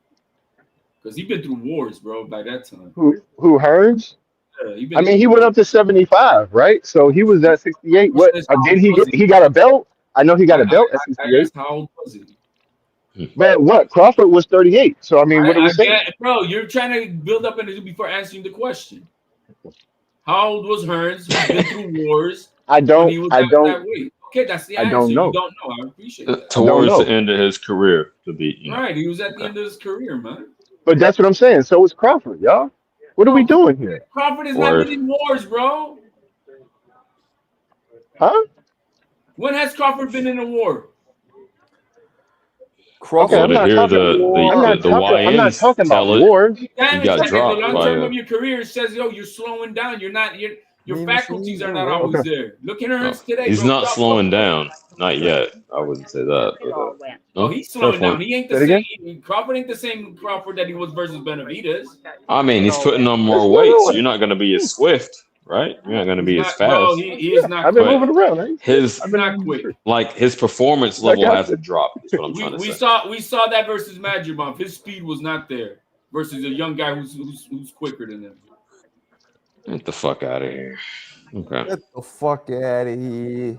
S4: Because he'd been through wars, bro. By that time,
S3: Who Hearns?
S4: yeah, he been
S3: I mean, he went up to 75, right? So he was at 68. What did he get? He got a belt. I know he got a belt at
S4: I
S3: 68.
S4: asked how old was he?
S3: Man, what? Crawford was 38. So I mean, what are we saying?
S4: Bro, you're trying to build up into before answering the question. How old was Hearns? Who's been through wars?
S3: I don't.
S4: When he was at that weight? Okay, that's the
S3: I
S4: answer.
S3: don't know.
S4: You don't know. I appreciate that.
S7: Towards the end of his career, to be, you know.
S4: Right, he was at the end of his career, man.
S3: But that's what I'm saying. So is Crawford, y'all. What are we doing here?
S4: Crawford has not been in wars, bro.
S3: Huh?
S4: When has Crawford been in a war?
S1: Crawford.
S3: Okay, I'm not talking about wars.
S4: You got dropped. The long term of your career says, yo, you're slowing down. You're not. Your faculties are not always there. Look at Hearns today.
S7: He's
S4: bro.
S7: not slowing down. Not yet. I wouldn't say that. But,
S4: no, he's slowing down. He ain't the same. Crawford ain't the same Crawford that he was versus Benavidez.
S7: I mean, he's putting on more weight, so you're not going to be as swift, right? You're not going to be as fast.
S4: No, he is not.
S3: I've been moving around.
S7: His
S4: not quick.
S7: Like his performance level hasn't dropped. Is what I'm trying to say.
S4: We saw that versus Madrimov. His speed was not there versus a young guy who's quicker than him.
S7: Get the fuck out of here. Okay.
S1: Get the fuck out of here.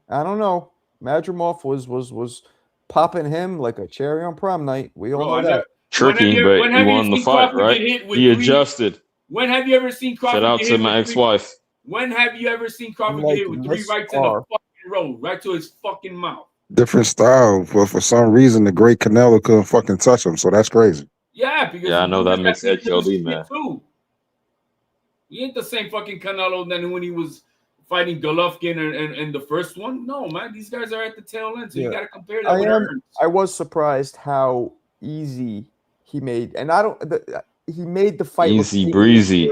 S1: I don't know. Madrimov was popping him like a cherry on prom night. We all know that.
S7: Tricky, but he won the fight, right? He adjusted.
S4: When have you ever seen Crawford?
S7: Shout out to my ex-wife.
S4: When have you ever seen Crawford get hit with 3 rights in the fucking row, right to his fucking mouth?
S2: Different style, but for some reason the great Canelo couldn't fucking touch him, so that's crazy.
S4: Yeah, because
S7: I know that makes HLD mad.
S4: He ain't the same fucking Canelo than when he was fighting Golovkin and the first one. No, man, these guys are at the tail end, so you got to compare that with Hearns.
S1: I was surprised how easy he made, and he made the fight
S7: easy breezy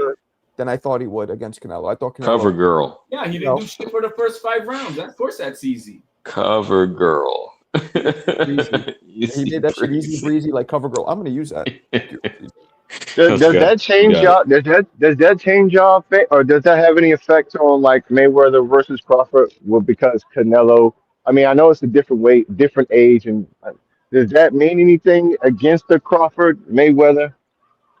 S1: than I thought he would against Canelo. I thought Canelo
S7: cover girl.
S4: Yeah, he didn't do shit for the first 5 rounds. Of course, that's easy.
S7: Cover girl.
S1: He made that shit easy breezy like cover girl. I'm gonna use that.
S3: Does that change y'all? Does that change y'all, or does that have any effect on like Mayweather versus Crawford? Well, because Canelo, I mean, I know it's a different weight, different age, and does that mean anything against the Crawford Mayweather?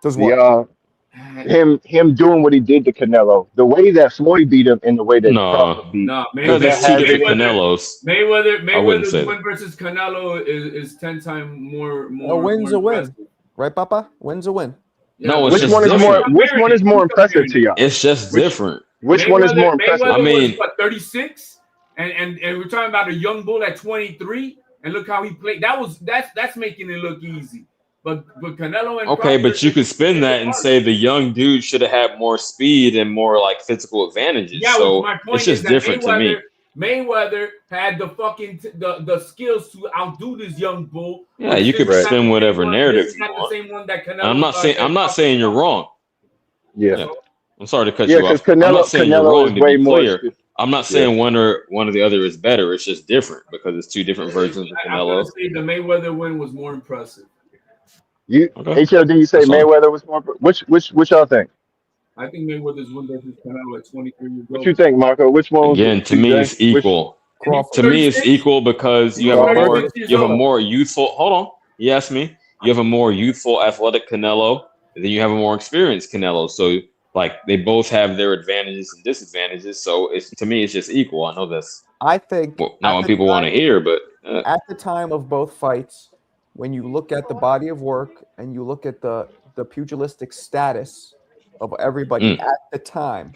S1: Does what?
S3: Him doing what he did to Canelo, the way that Floyd beat him, and the way that Crawford beat.
S4: No,
S7: there's 2 different Canelos.
S4: Mayweather's win versus Canelo is 10 times more.
S1: A win's a win, right, Papa? Win's a win.
S7: Yeah, no, it's
S3: which one is more impressive to y'all?
S7: It's just different.
S3: Which one is more impressive?
S4: I mean, was, 36, and we're talking about a young bull at 23, and look how he played. That's making it look easy. But Canelo and
S7: Crawford, but you could spin that and say the young dude should have had more speed and more like physical advantages.
S4: Yeah,
S7: so
S4: my point
S7: it's just different to me.
S4: Mayweather had the fucking the skills to outdo this young bull.
S7: Yeah, you could spin whatever narrative you want.
S4: The same one that Canelo
S7: I'm not saying you're wrong.
S3: Yeah.
S7: I'm sorry to cut you off. I'm not saying you're wrong, to be clear. I'm not saying one or the other is better. It's just different because it's 2 different versions of Canelo.
S4: I'm say the Mayweather win was more impressive.
S3: You
S7: Okay,
S3: HLD, you say
S7: that's fine.
S3: Mayweather was more. Which y'all think?
S4: I think Mayweather's won versus Canelo at 23 years
S3: What you
S4: old.
S3: think, Marco? Which one?
S7: Again, to me,
S3: CJ?
S7: it's equal.
S4: And he's
S1: Crawford.
S7: To me, it's
S4: 36.
S7: equal because
S4: He's
S7: you have a more
S4: 36 years
S7: you have a
S4: old.
S7: more youthful. Hold on, you asked me. You have a more youthful, athletic Canelo, and then you have a more experienced Canelo. So, like, they both have their advantages and disadvantages. So, it's to me, it's just equal. I know that's
S1: I think
S7: not what people want to hear, but
S1: at the time of both fights, when you look at the body of work and you look at the pugilistic status of everybody at the time,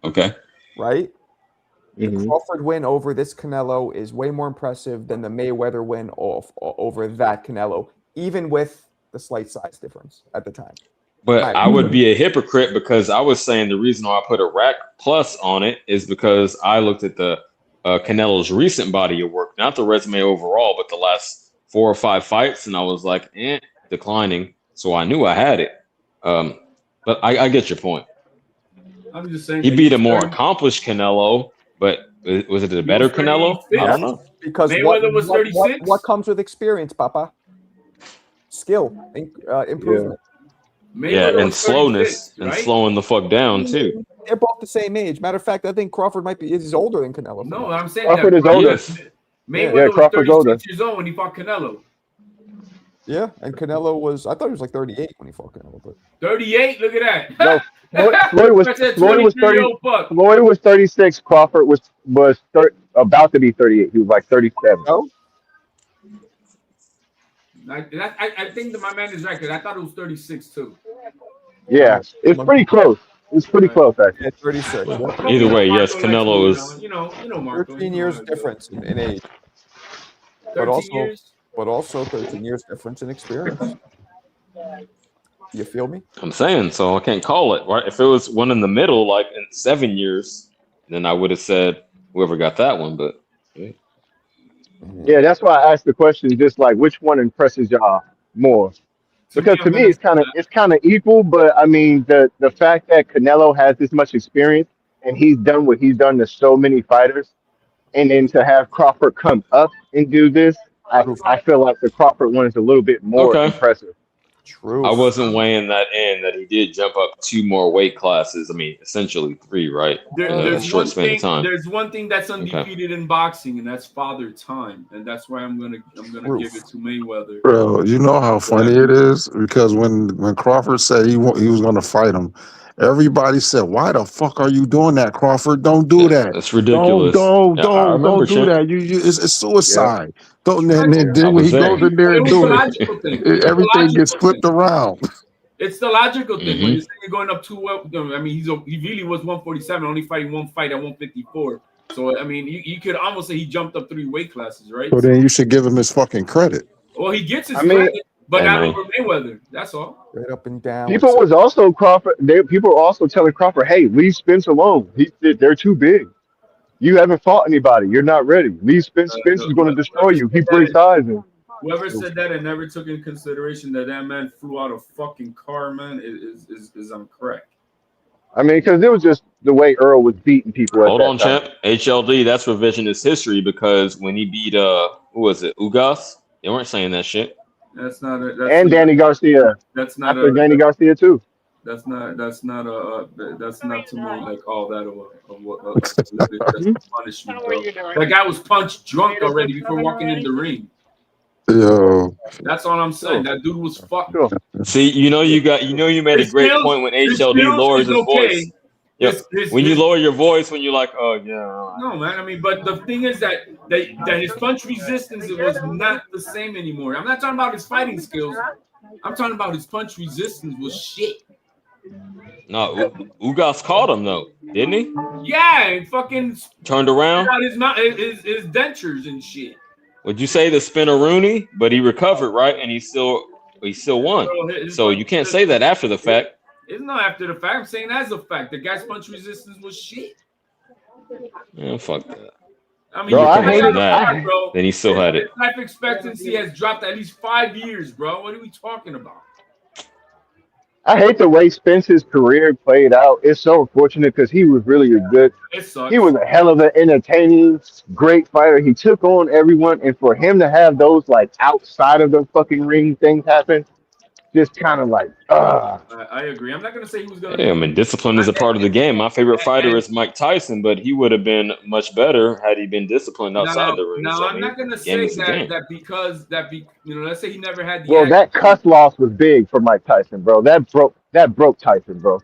S7: okay.
S1: right? The
S3: Mhm.
S1: Crawford win over this Canelo is way more impressive than the Mayweather win over that Canelo, even with the slight size difference at the time.
S7: But
S1: Right.
S7: I would be a hypocrite because I was saying the reason why I put a rack plus on it is because I looked at the Canelo's recent body of work, not the resume overall, but the last 4 or 5 fights, and I was like, declining. So I knew I had it. But I get your point.
S4: I'm just saying.
S7: He
S4: that
S7: beat a
S4: was
S7: more
S4: 30
S7: accomplished Canelo, but was it a
S4: He
S7: better
S4: was 38
S7: Canelo? I don't know.
S1: Because
S4: Mayweather was 36.
S1: what comes with experience, Papa? Skill, improvement.
S4: Mayweather
S7: Yeah, and
S4: was
S7: slowness
S4: 36,
S7: and
S4: right?
S7: slowing the fuck down too.
S1: They're both the same age. Matter of fact, I think Crawford is older than Canelo.
S4: No, I'm saying
S3: Crawford
S4: that
S3: is older.
S7: Yes.
S4: Mayweather
S3: Yeah,
S4: was
S3: Crawford's
S4: 36
S3: older.
S4: years old when he fought Canelo.
S1: Yeah, and Canelo was, I thought he was like 38 when he fought Canelo. But
S4: 38. Look at
S3: No,
S4: that.
S3: Floyd was
S4: That's a
S3: Floyd was 30.
S4: 23-year-old buck.
S3: Floyd was 36. Crawford was about to be 38. He was like 37.
S1: no,
S4: I think that my man is right because I thought it was 36 too.
S3: Yeah, it's pretty close. It's pretty close, actually.
S1: yeah, 36. Yeah.
S7: Either way, yes,
S4: Marco
S7: Canelo
S4: likes
S7: is.
S4: to, you know, Marco.
S1: 13 years difference in age,
S4: 13 years.
S1: but also 13 years difference in experience. You feel me?
S7: I'm saying so. I can't call it right. If it was one in the middle, like in 7 years, then I would have said whoever got that one. But
S3: Yeah, that's why I asked the question. Just like, which one impresses y'all more? Because to me, it's kind of equal. But I mean, the fact that Canelo has this much experience and he's done what he's done to so many fighters, and then to have Crawford come up and do this, I feel like the Crawford one is a little bit more
S7: Okay.
S3: impressive.
S1: True.
S7: I wasn't weighing that in that he did jump up 2 more weight classes. I mean, essentially 3, right? In a
S4: There's
S7: short
S4: one
S7: span of
S4: thing.
S7: time.
S4: There's one thing that's undefeated in boxing, and that's father time, and that's why I'm gonna give it to Mayweather.
S2: Bro, you know how funny it is because when Crawford said he was going to fight him, everybody said, "Why the fuck are you doing that, Crawford? Don't do that.
S7: That's ridiculous.
S2: Don't
S7: I remember,
S2: do
S7: Chimp.
S2: that. It's suicide." Don't
S7: I
S2: then when
S7: was
S2: he
S7: there.
S2: goes in there
S4: It
S2: and
S4: was
S2: do
S4: the
S2: it,
S4: logical thing. It's the
S2: everything gets
S4: logical
S2: flipped
S4: thing.
S2: around.
S4: It's the logical thing.
S7: Mhm.
S4: When you're saying you're going up too well, I mean, he really was 147, only fighting one fight at 154. So I mean, you could almost say he jumped up 3 weight classes, right?
S2: So then you should give him his fucking credit.
S4: Well, he gets his
S3: I mean-
S4: credit, but
S7: Hey,
S4: not
S7: man.
S4: over Mayweather. That's all.
S1: Straight up and down.
S3: People was also Crawford. People were also telling Crawford, "Hey, leave Spence alone. They're too big. You haven't fought anybody. You're not ready. Leave Spence. Spence is going to destroy you. He breaks eyes."
S4: Whoever said that and never took into consideration that man flew out a fucking car, man, is incorrect.
S3: I mean, because it was just the way Earl was beating people.
S7: Hold
S3: at
S7: on,
S3: that time.
S7: champ. HLD, that's revisionist history because when he beat who was it, Ugas? They weren't saying that shit.
S4: That's not a.
S3: And Danny Garcia.
S4: That's not
S3: After
S4: a.
S3: Danny Garcia too.
S4: That's not to me like all that that's a punishment, bro. That guy was punched drunk already before walking in the ring.
S2: Yo,
S4: That's all I'm saying. That dude was fucked.
S3: Sure.
S7: See, you made a
S4: His
S7: great
S4: skills-
S7: point when
S4: his
S7: HLD
S4: skills
S7: lowers
S4: is
S7: his
S4: okay.
S7: voice. Yep.
S4: His-
S7: When you
S4: his-
S7: lower your voice, when you're like, oh yeah.
S4: No, man. I mean, but the thing is that his punch resistance was not the same anymore. I'm not talking about his fighting skills. I'm talking about his punch resistance was shit.
S7: No, Ugas caught him though, didn't he?
S4: Yeah, and fucking
S7: Turned around.
S4: got his dentures and shit.
S7: Would you say the Spinaroonie? But he recovered, right? And he still won.
S4: Bro, his
S7: So
S4: punch
S7: you can't say that after the fact.
S4: It's not after the fact. I'm saying as a fact. The guy's punch resistance was shit.
S7: Yeah, fuck that.
S4: I mean,
S3: Bro,
S4: you
S3: I
S4: can
S3: hate
S4: say
S3: it.
S4: that, bro.
S7: Then he still had it.
S4: His life expectancy has dropped at least 5 years, bro. What are we talking about?
S3: I hate the way Spence's career played out. It's so unfortunate because he was really a good.
S4: It sucks.
S3: He was a hell of an entertaining, great fighter. He took on everyone, and for him to have those like outside of the fucking ring things happen, just kind of like,
S4: I agree. I'm not gonna say he was gonna.
S7: Yeah, I mean, discipline is a part of the game. My favorite fighter is Mike Tyson, but he would have been much better had he been disciplined outside the ring.
S4: No,
S7: So, I
S4: I'm
S7: mean,
S4: not gonna
S7: game
S4: say
S7: is the game.
S4: that because let's say he never had the.
S3: well, that
S4: accent,
S3: cuss loss was big for Mike Tyson, bro. That broke Tyson, bro.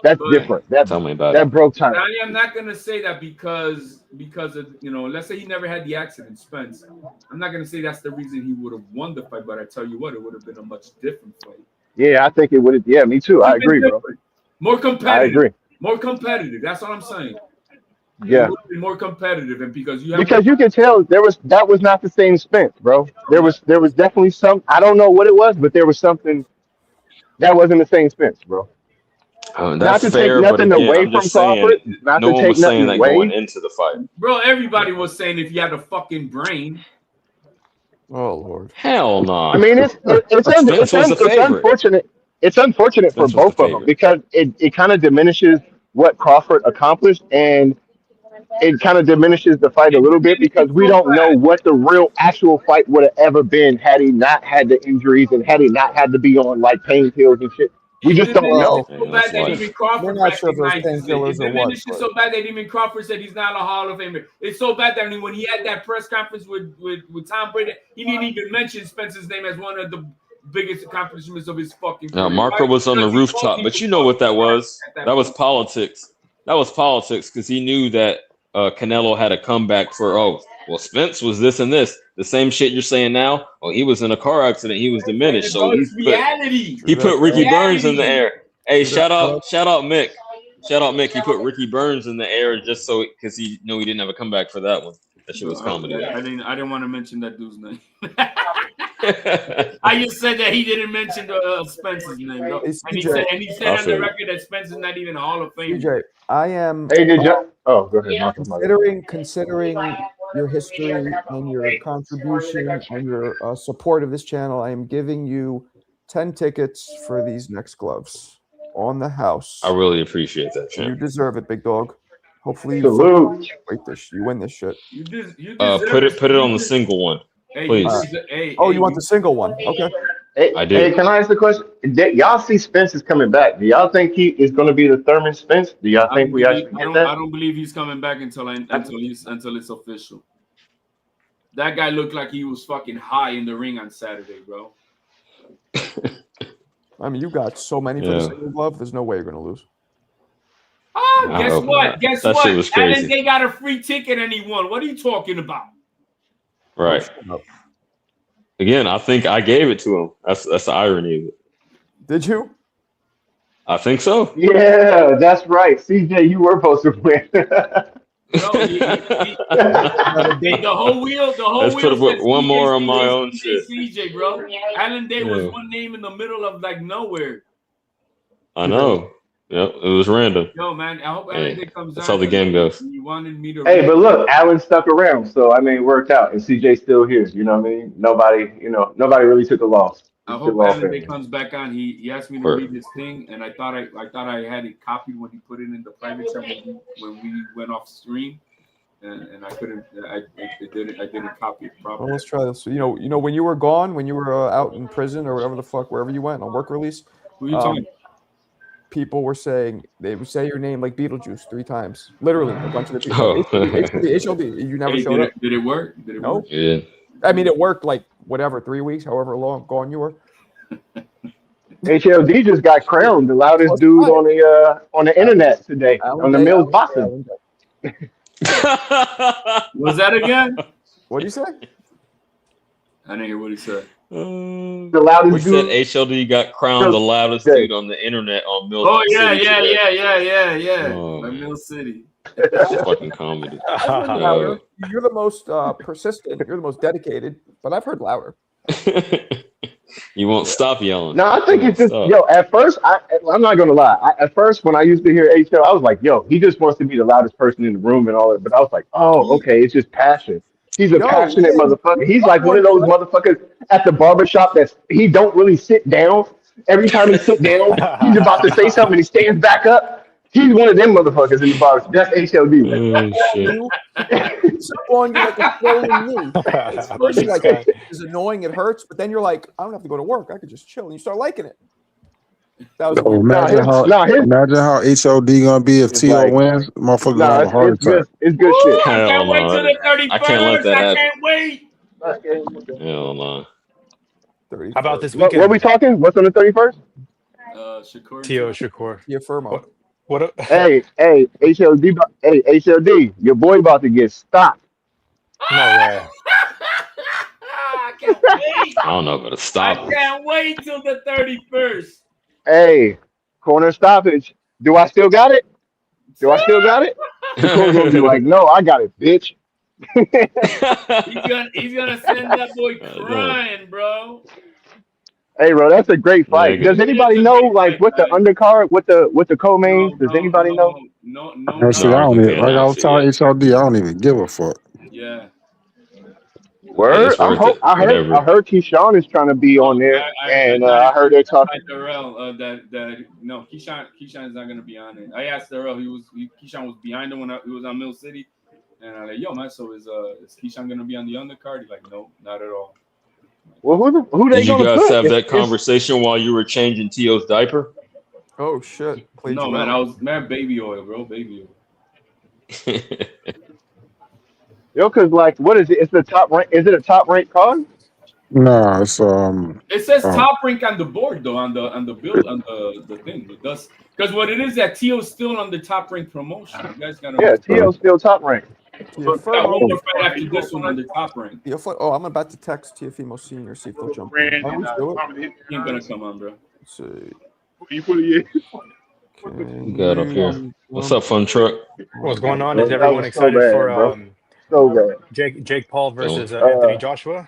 S3: That's
S4: but
S3: different.
S7: Tell me about
S3: That
S7: it.
S3: broke Tyson.
S4: I am not gonna say that because of let's say he never had the accident, Spence. I'm not gonna say that's the reason he would have won the fight, but I tell you what, it would have been a much different fight.
S3: Yeah, I think it would have. Yeah, me too. I agree, bro.
S4: More
S3: I
S4: competitive.
S3: agree.
S4: More competitive. That's what I'm saying.
S3: Yeah.
S4: It would be more competitive, and because you have
S3: Because you can tell that was not the same Spence, bro. There was definitely some. I don't know what it was, but there was something that wasn't the same Spence, bro. Not
S7: That's
S3: to
S7: fair,
S3: take
S7: but
S3: nothing
S7: again,
S3: away
S7: I'm
S3: from
S7: just saying,
S3: Crawford. Not
S7: no
S3: to
S7: one
S3: take
S7: was saying
S3: nothing
S7: that
S3: away.
S7: going into the fight.
S4: bro, everybody was saying if you had a fucking brain.
S1: Oh Lord.
S7: Hell no.
S3: I mean, it's unfortunate. It's unfortunate for
S7: Spence was
S3: both
S7: the
S3: of them
S7: favorite.
S3: because it kind of diminishes what Crawford accomplished, and it kind of diminishes the fight a little bit because we don't know what the real actual fight would have ever been had he not had the injuries and had he not had to be on like pain pills and shit. We just don't know.
S4: So bad that even Crawford
S1: We're not sure if those
S4: recognizes it.
S1: painkillers
S4: It
S1: or what,
S4: diminishes
S1: but-
S4: so bad that even Crawford said he's not a Hall of Famer. It's so bad that when he had that press conference with Tom Brady, he didn't even mention Spencer's name as one of the biggest accomplishments of his fucking career.
S7: Now, Marco was on the rooftop, but you know what that was? That was politics. That was politics because he knew that Canelo had a comeback for, Spence was this and this. The same shit you're saying now. Oh, he was in a car accident. He was diminished. So
S4: it's reality.
S7: he put Ricky Burns in the air. Hey,
S1: True
S7: shout
S1: that.
S7: out Mick. Shout out Mick. He put Ricky Burns in the air just so because he knew he didn't have a comeback for that one. That shit was comedy.
S4: I didn't want to mention that dude's name. I just said that he didn't mention Spence's name, though.
S1: Hey,
S4: And he
S1: CJ.
S4: said on the record that Spence is not even a Hall of Fame.
S1: CJ, I am
S3: Hey, did you? Oh, go ahead, Marcus.
S1: considering your history and your contribution and your support of this channel. I am giving you 10 tickets for these next gloves on the house.
S7: I really appreciate that,
S1: You
S7: champ.
S1: deserve it, big dog. Hopefully you
S3: Salute.
S1: you win this shit.
S4: You deserve
S7: Put it on the single one.
S4: Hey,
S7: please.
S1: Oh, you want the single one? Okay.
S3: Hey,
S7: I do.
S3: Hey, can I ask the question? Y'all see Spence is coming back. Do y'all think he is going to be the Thurman Spence? Do y'all think we actually get
S4: I
S3: that?
S4: don't believe he's coming back until it's official. That guy looked like he was fucking high in the ring on Saturday, bro.
S1: I mean, you got so many for the single glove. There's no way you're gonna lose.
S4: Oh,
S7: I
S4: guess
S7: hope
S4: what?
S7: not.
S4: Guess
S7: That
S4: what?
S7: shit was crazy.
S4: Alan, they got a free ticket and he won. What are you talking about?
S7: Right.
S1: Shut up.
S7: Again, I think I gave it to him. That's the irony of it.
S1: Did you?
S7: I think so.
S3: Yeah, that's right. CJ, you were supposed to win.
S4: No, the whole wheel.
S7: Let's put
S4: says
S7: one
S4: CJ,
S7: more on
S4: CJ,
S7: my own
S4: CJ,
S7: shit.
S4: CJ, bro. Alan Day was
S7: Yeah.
S4: one name in the middle of like nowhere.
S7: I know. Yep, it was random.
S4: Yo, man, I hope
S7: Hey,
S4: Alan Day comes
S7: that's
S4: out.
S7: how the game goes.
S4: He wanted me to.
S3: Hey, but look, Alan stuck around, so I mean, it worked out, and CJ's still here. You know what I mean? Nobody really took a loss.
S4: I
S3: It's
S4: hope
S3: still all
S4: Alan Day
S3: fair.
S4: comes back on. He asked me to
S7: Word.
S4: read this thing, and I thought I had it copied when he put it in the private chat when we went off stream, and I couldn't. I didn't copy it
S1: Well,
S4: properly.
S1: let's try this. You know, when you were gone, when you were out in prison or whatever the fuck, wherever you went on work release,
S4: Who are you talking?
S1: people were saying they would say your name like Beetlejuice 3 times. Literally, a bunch of the people.
S7: Oh.
S1: HLD, you never
S4: Hey,
S1: showed up.
S4: did it work? Did it
S1: No.
S4: work?
S7: Yeah.
S1: I mean, it worked like whatever 3 weeks, however long gone you were.
S3: HLD just got crowned the loudest dude on the internet today on the Mills Boxing.
S4: Was that again?
S1: What do you say?
S4: I didn't hear what he said.
S3: The loudest
S7: We said
S3: dude.
S7: HLD got crowned the loudest dude on the internet on Mill
S4: Oh yeah,
S7: City today.
S4: yeah.
S7: Oh,
S4: By
S7: man.
S4: Mill City.
S7: Fucking comedy.
S1: Louder. You're the most persistent. You're the most dedicated. But I've heard louder.
S7: You won't stop yelling.
S3: No, I think
S7: You
S3: it's just
S7: won't stop.
S3: at first I'm not gonna lie. At first when I used to hear HL, I was like, yo, he just wants to be the loudest person in the room and all that. But I was like, oh, okay, it's just passion. He's a passionate motherfucker. He's like one of those motherfuckers at the barbershop he don't really sit down. Every time he sits down, he's about to say something and he stands back up. He's one of them motherfuckers in the box. That's HLD.
S7: Oh shit.
S1: You it's on you like a swollen knee. It's first you're like,
S5: This guy.
S1: this is annoying, it hurts, but then you're like, I don't have to go to work. I could just chill. And you start liking it. That was
S2: Yo,
S1: weird.
S2: imagine how HOD gonna be if
S3: It's
S2: T.O.
S3: like-
S2: wins. Motherfucker gonna have a heart
S3: it's
S2: attack.
S3: good. It's good shit.
S4: I
S7: Hell
S4: can't wait
S7: no.
S4: till the 31st.
S7: I can't let that happen.
S4: can't wait.
S7: Hell no.
S1: 30.
S5: How about this
S3: What
S5: weekend?
S3: are we talking? What's on the 31st?
S4: Shakur.
S5: T.O. Shakur.
S1: Yeah, Furmo.
S5: What?
S3: Hey, HLD. Hey, HLD. Your boy about to get stopped.
S5: No way.
S4: I can't wait.
S7: I don't know, but
S4: I
S7: stop.
S4: can't wait till the 31st.
S3: Hey, corner stoppage. Do I still got it? Do I still got it? Shakur's gonna be like, no, I got it, bitch.
S4: He's gonna send that boy crying, bro.
S3: Hey, bro, that's a great fight.
S7: Nigga.
S3: Does anybody know, like, what the undercard, what the co-mains? Does anybody know?
S4: No.
S2: Actually, I don't even. Like I was telling HOD, I don't even give a fuck.
S4: Yeah.
S3: Word.
S7: It's worth it.
S3: I
S7: Whatever.
S3: heard Keyshawn is trying to be on there, and I heard they're talking.
S4: Darrell, no, Keyshawn is not gonna be on it. I asked Darrell, Keyshawn was behind him when he was on Mill City, and I'm like, yo, man, so is Keyshawn gonna be on the undercard? He's like, no, not at all.
S3: Well, who they
S7: Did you
S3: gonna
S7: guys
S3: put?
S7: have that
S3: It's-
S7: conversation while you were changing T.O.'s diaper?
S1: Oh shit. Played
S4: No,
S1: you
S4: man,
S1: out.
S4: baby oil, bro, baby oil.
S3: Yo, cause like, what is it? It's the top rank. Is it a top rank card?
S2: Nah, it's
S4: It says
S2: Oh.
S4: top rank on the board though, on the build on the thing. It does because what it is that Tio's still on the top rank promotion. You guys gotta
S3: Yeah, T.O. still top rank.
S1: Yeah,
S4: got one
S1: Furmo.
S4: more fight after this one on the top rank.
S1: Yeah, oh, I'm about to text Tiafimo Senior, see if they'll jump in. Always do it.
S4: He ain't gonna come on, bro.
S1: Let's see.
S7: Got up here. What's up, fun truck?
S5: What's going on? Is
S3: That
S5: everyone
S3: was so
S5: excited
S3: bad,
S5: for
S3: bro. So bad.
S5: Jake Paul versus
S3: Uh,
S5: Anthony Joshua?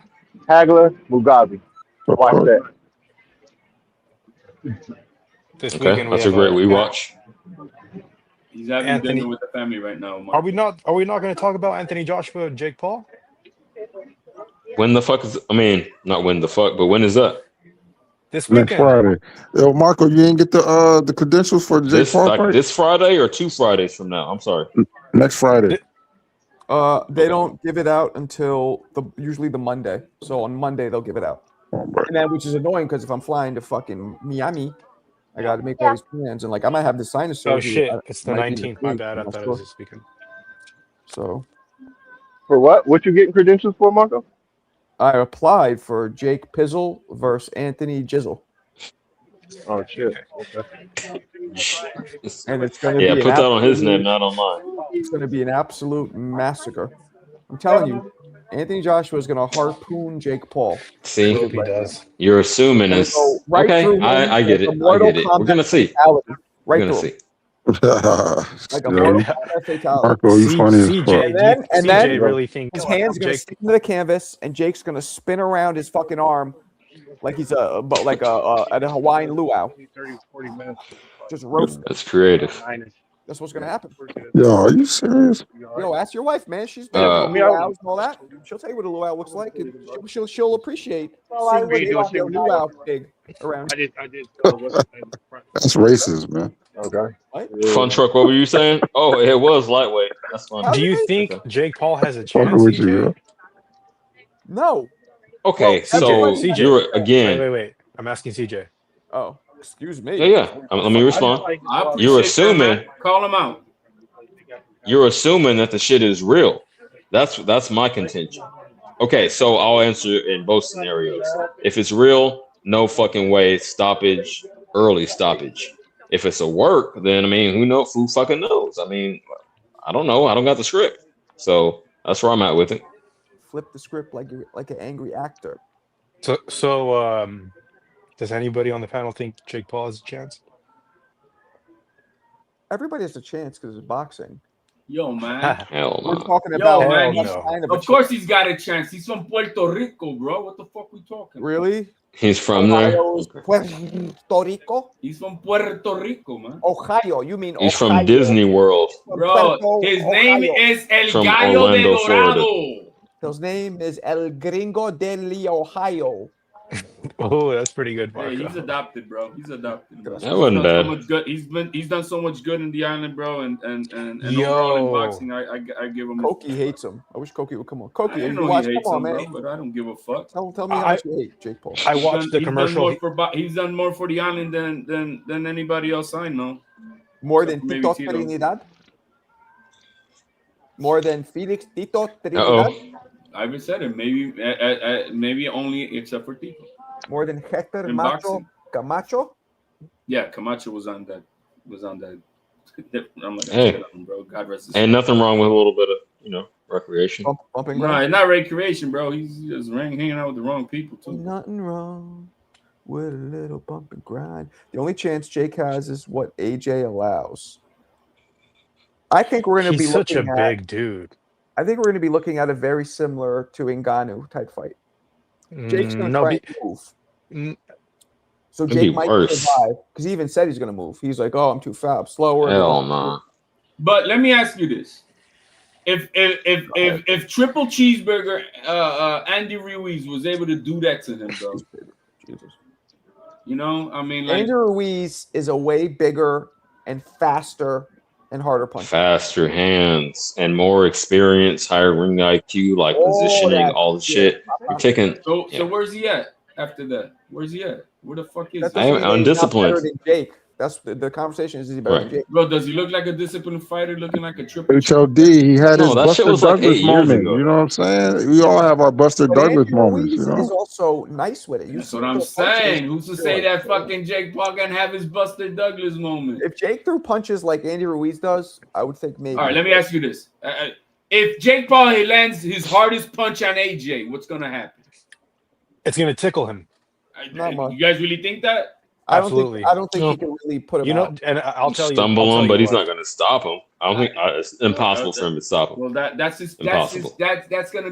S3: Hagler, Mugabe. Watch that.
S5: This
S7: Okay,
S5: weekend
S7: that's
S5: we
S7: a
S5: have
S7: great rewatch.
S4: He's having
S5: Anthony-
S4: dinner with the family right now. Mark.
S5: Are we not going to talk about Anthony Joshua and Jake Paul?
S7: When the fuck is? I mean, not when the fuck, but when is that?
S5: This
S2: next
S5: weekend.
S2: Friday. Yo, Marco, you ain't get the credentials for Jake
S7: This
S2: Paul
S7: like
S2: fight?
S7: this Friday or 2 Fridays from now? I'm sorry.
S2: Next Friday.
S1: They don't give it out until usually the Monday. So on Monday they'll give it out.
S2: Oh, bro.
S1: And then which is annoying because if I'm flying to fucking Miami, I got to make all these plans and like I might have the sinus
S5: Oh
S1: surgery.
S5: shit!
S1: I-
S5: It's the
S1: might be
S5: 19th.
S1: this
S5: My
S1: week,
S5: bad. I
S1: I'm not
S5: thought it
S1: sure.
S5: was this weekend.
S1: So
S3: For what? What you getting credentials for, Marco?
S1: I applied for Jake Pizzle versus Anthony Jizzle,
S3: Oh shit.
S1: and it's going to
S7: Yeah,
S1: be
S7: put
S1: an
S7: that on his
S1: absolute-
S7: name, not on mine.
S1: It's going to be an absolute massacre. I'm telling you, Anthony Joshua is going to harpoon Jake Paul.
S7: See,
S5: Hope he does.
S7: you're assuming it's
S1: Go right
S7: okay.
S1: through him
S7: I get
S1: like
S7: it.
S1: a Mortal
S7: I get it. We're
S1: Kombat
S7: gonna see.
S1: fatality.
S7: We're
S1: Right
S7: gonna
S1: through him.
S7: see.
S1: Like a
S2: Yo,
S1: Mortal Kombat fatality.
S2: Marco, you funny as
S5: CJ,
S2: fuck.
S1: And then- and then-
S5: CJ really think
S1: His hand's gonna
S5: Jake?
S1: stick to the canvas, and Jake's gonna spin around his fucking arm like he's a Hawaiian luau. Just roast.
S7: That's creative.
S1: That's what's gonna happen.
S2: Yo, are you serious?
S1: Yo, ask your wife, man. She's been
S7: Uh,
S1: in luau's and all that. She'll tell you what a luau looks like, and she'll appreciate seeing a luau pig around.
S2: That's racist, man.
S3: Okay.
S7: Fun truck. What were you saying? Oh, it was lightweight. That's fun.
S5: Do you think Jake Paul has a
S2: Fucking
S5: chance?
S2: with you,
S5: CJ?
S2: yo.
S1: No.
S7: Okay,
S1: Well,
S7: so
S5: CJ.
S7: you're again.
S5: Wait. I'm asking CJ.
S1: Oh, excuse me.
S7: Yeah. Let me respond.
S4: I appreciate
S7: You're
S4: that,
S7: assuming.
S4: man. Call him out.
S7: You're assuming that the shit is real. That's my contention. Okay, so I'll answer in both scenarios. If it's real, no fucking way. Stoppage, early stoppage. If it's a work, then I mean, who fucking knows? I mean, I don't know. I don't got the script, so that's where I'm at with it.
S1: Flip the script like an angry actor.
S5: So does anybody on the panel think Jake Paul has a chance?
S1: Everybody has a chance because it's boxing.
S4: Yo, man.
S7: Hell
S1: We're
S7: no.
S1: talking
S4: Yo,
S1: about
S4: man,
S1: what
S5: no.
S1: kind of a
S4: Of course he's got a chance. He's from Puerto Rico, bro. What the fuck we talking?
S1: Really?
S7: He's from there.
S1: Ohio, Puerto Rico?
S4: He's from Puerto Rico, man.
S1: Ohio. You mean
S7: He's
S1: Ohio?
S7: from Disney World.
S4: Bro,
S1: Puerto,
S4: his name
S1: Ohio.
S4: is El
S7: From
S4: Gallo de
S7: Orlando, Florida.
S4: Dorado.
S1: His name is El Gringo de Ohio.
S5: Oh, that's pretty good,
S4: Hey, he's
S5: Marco.
S4: adopted, bro. He's adopted. Bro.
S7: That wasn't
S4: done
S7: bad.
S4: So much good. He's done so much good in the island, bro, and overall in
S5: Yo.
S4: boxing, I give him.
S1: Koki hates him. I wish Koki would come on. Koki,
S4: I
S1: if
S4: didn't
S1: you
S4: know
S1: watch,
S4: he hates
S1: come
S4: him,
S1: on,
S4: bro,
S1: man.
S4: but I don't give a fuck.
S1: Tell me how much you hate Jake Paul.
S5: I watched the commercial.
S4: He's done more for the island than anybody else I know.
S1: More than
S4: Maybe
S1: Tito
S4: Tito.
S1: Trinidad? More than Felix Tito Trinidad?
S7: Uh-oh.
S4: I even said it. Maybe only except for Tito.
S1: More than Hector
S4: In
S1: Macho
S4: boxing.
S1: Camacho?
S4: Yeah, Camacho was on that. I'm not gonna
S7: Hey.
S4: say that, bro. God rest his
S7: Ain't nothing wrong with a little bit of recreation.
S1: Bumping
S4: No,
S1: ground?
S4: it's not recreation, bro. He's just hanging out with the wrong people too.
S1: Nothing wrong with a little bump and grind. The only chance Jake has is what AJ allows. I think we're going to be
S5: He's such a
S1: looking at.
S5: big dude.
S1: I think we're going to be looking at a very similar to Ngannou type fight. Jake's going to
S5: No,
S1: try and move.
S5: Mm,
S1: So
S7: It'd
S1: Jake
S7: be
S1: might
S7: worse.
S1: survive because he even said he's going to move. He's like, "Oh, I'm too fast, slower."
S7: Hell no.
S4: But let me ask you this: if Triple Cheeseburger Andy Ruiz was able to do that to him, bro,
S1: Jesus.
S4: you know, I mean, like,
S1: Andy Ruiz is a way bigger and faster and harder puncher.
S7: Faster hands and more experience, higher ring IQ, like positioning,
S1: that
S7: all the
S1: shit.
S7: shit. You're taking.
S4: so
S7: Yeah.
S4: where's he at after that? Where's he at? Where the fuck is
S1: That
S4: he?
S7: I am
S1: doesn't mean he's not
S7: undisciplined.
S1: better than Jake. That's the conversation. Is he better than
S7: Right.
S1: Jake?
S4: Bro, does he look like a disciplined fighter, looking like a triple?
S2: HLD, he had
S7: No,
S2: his
S7: that shit
S2: Buster
S7: was like
S2: Douglas
S7: 8 years
S2: moment.
S7: ago.
S2: You know what I'm saying? We all have our Buster
S1: But
S2: Douglas
S1: Andy
S2: moments.
S1: Ruiz
S2: You know.
S1: is also nice with it. You
S4: That's
S1: see
S4: what I'm
S1: the punches.
S4: saying. Who's to say that fucking Jake Paul can have his Buster Douglas moment?
S1: If Jake threw punches like Andy Ruiz does, I would think maybe.
S4: All right, let me ask you this: if Jake Paul lands his hardest punch on AJ, what's gonna happen?
S5: it's gonna tickle him.
S1: Not much.
S4: You guys really think that?
S5: Absolutely.
S1: I don't think
S7: No.
S1: he can really put him
S5: You know,
S1: out.
S5: and I'll tell you.
S7: Stumble
S5: I'll
S7: him,
S5: tell
S7: but
S5: you
S7: he's
S5: what.
S7: not going to stop him. I don't think it's impossible for him to stop him.
S4: Well, that's
S7: Impossible.
S4: that's gonna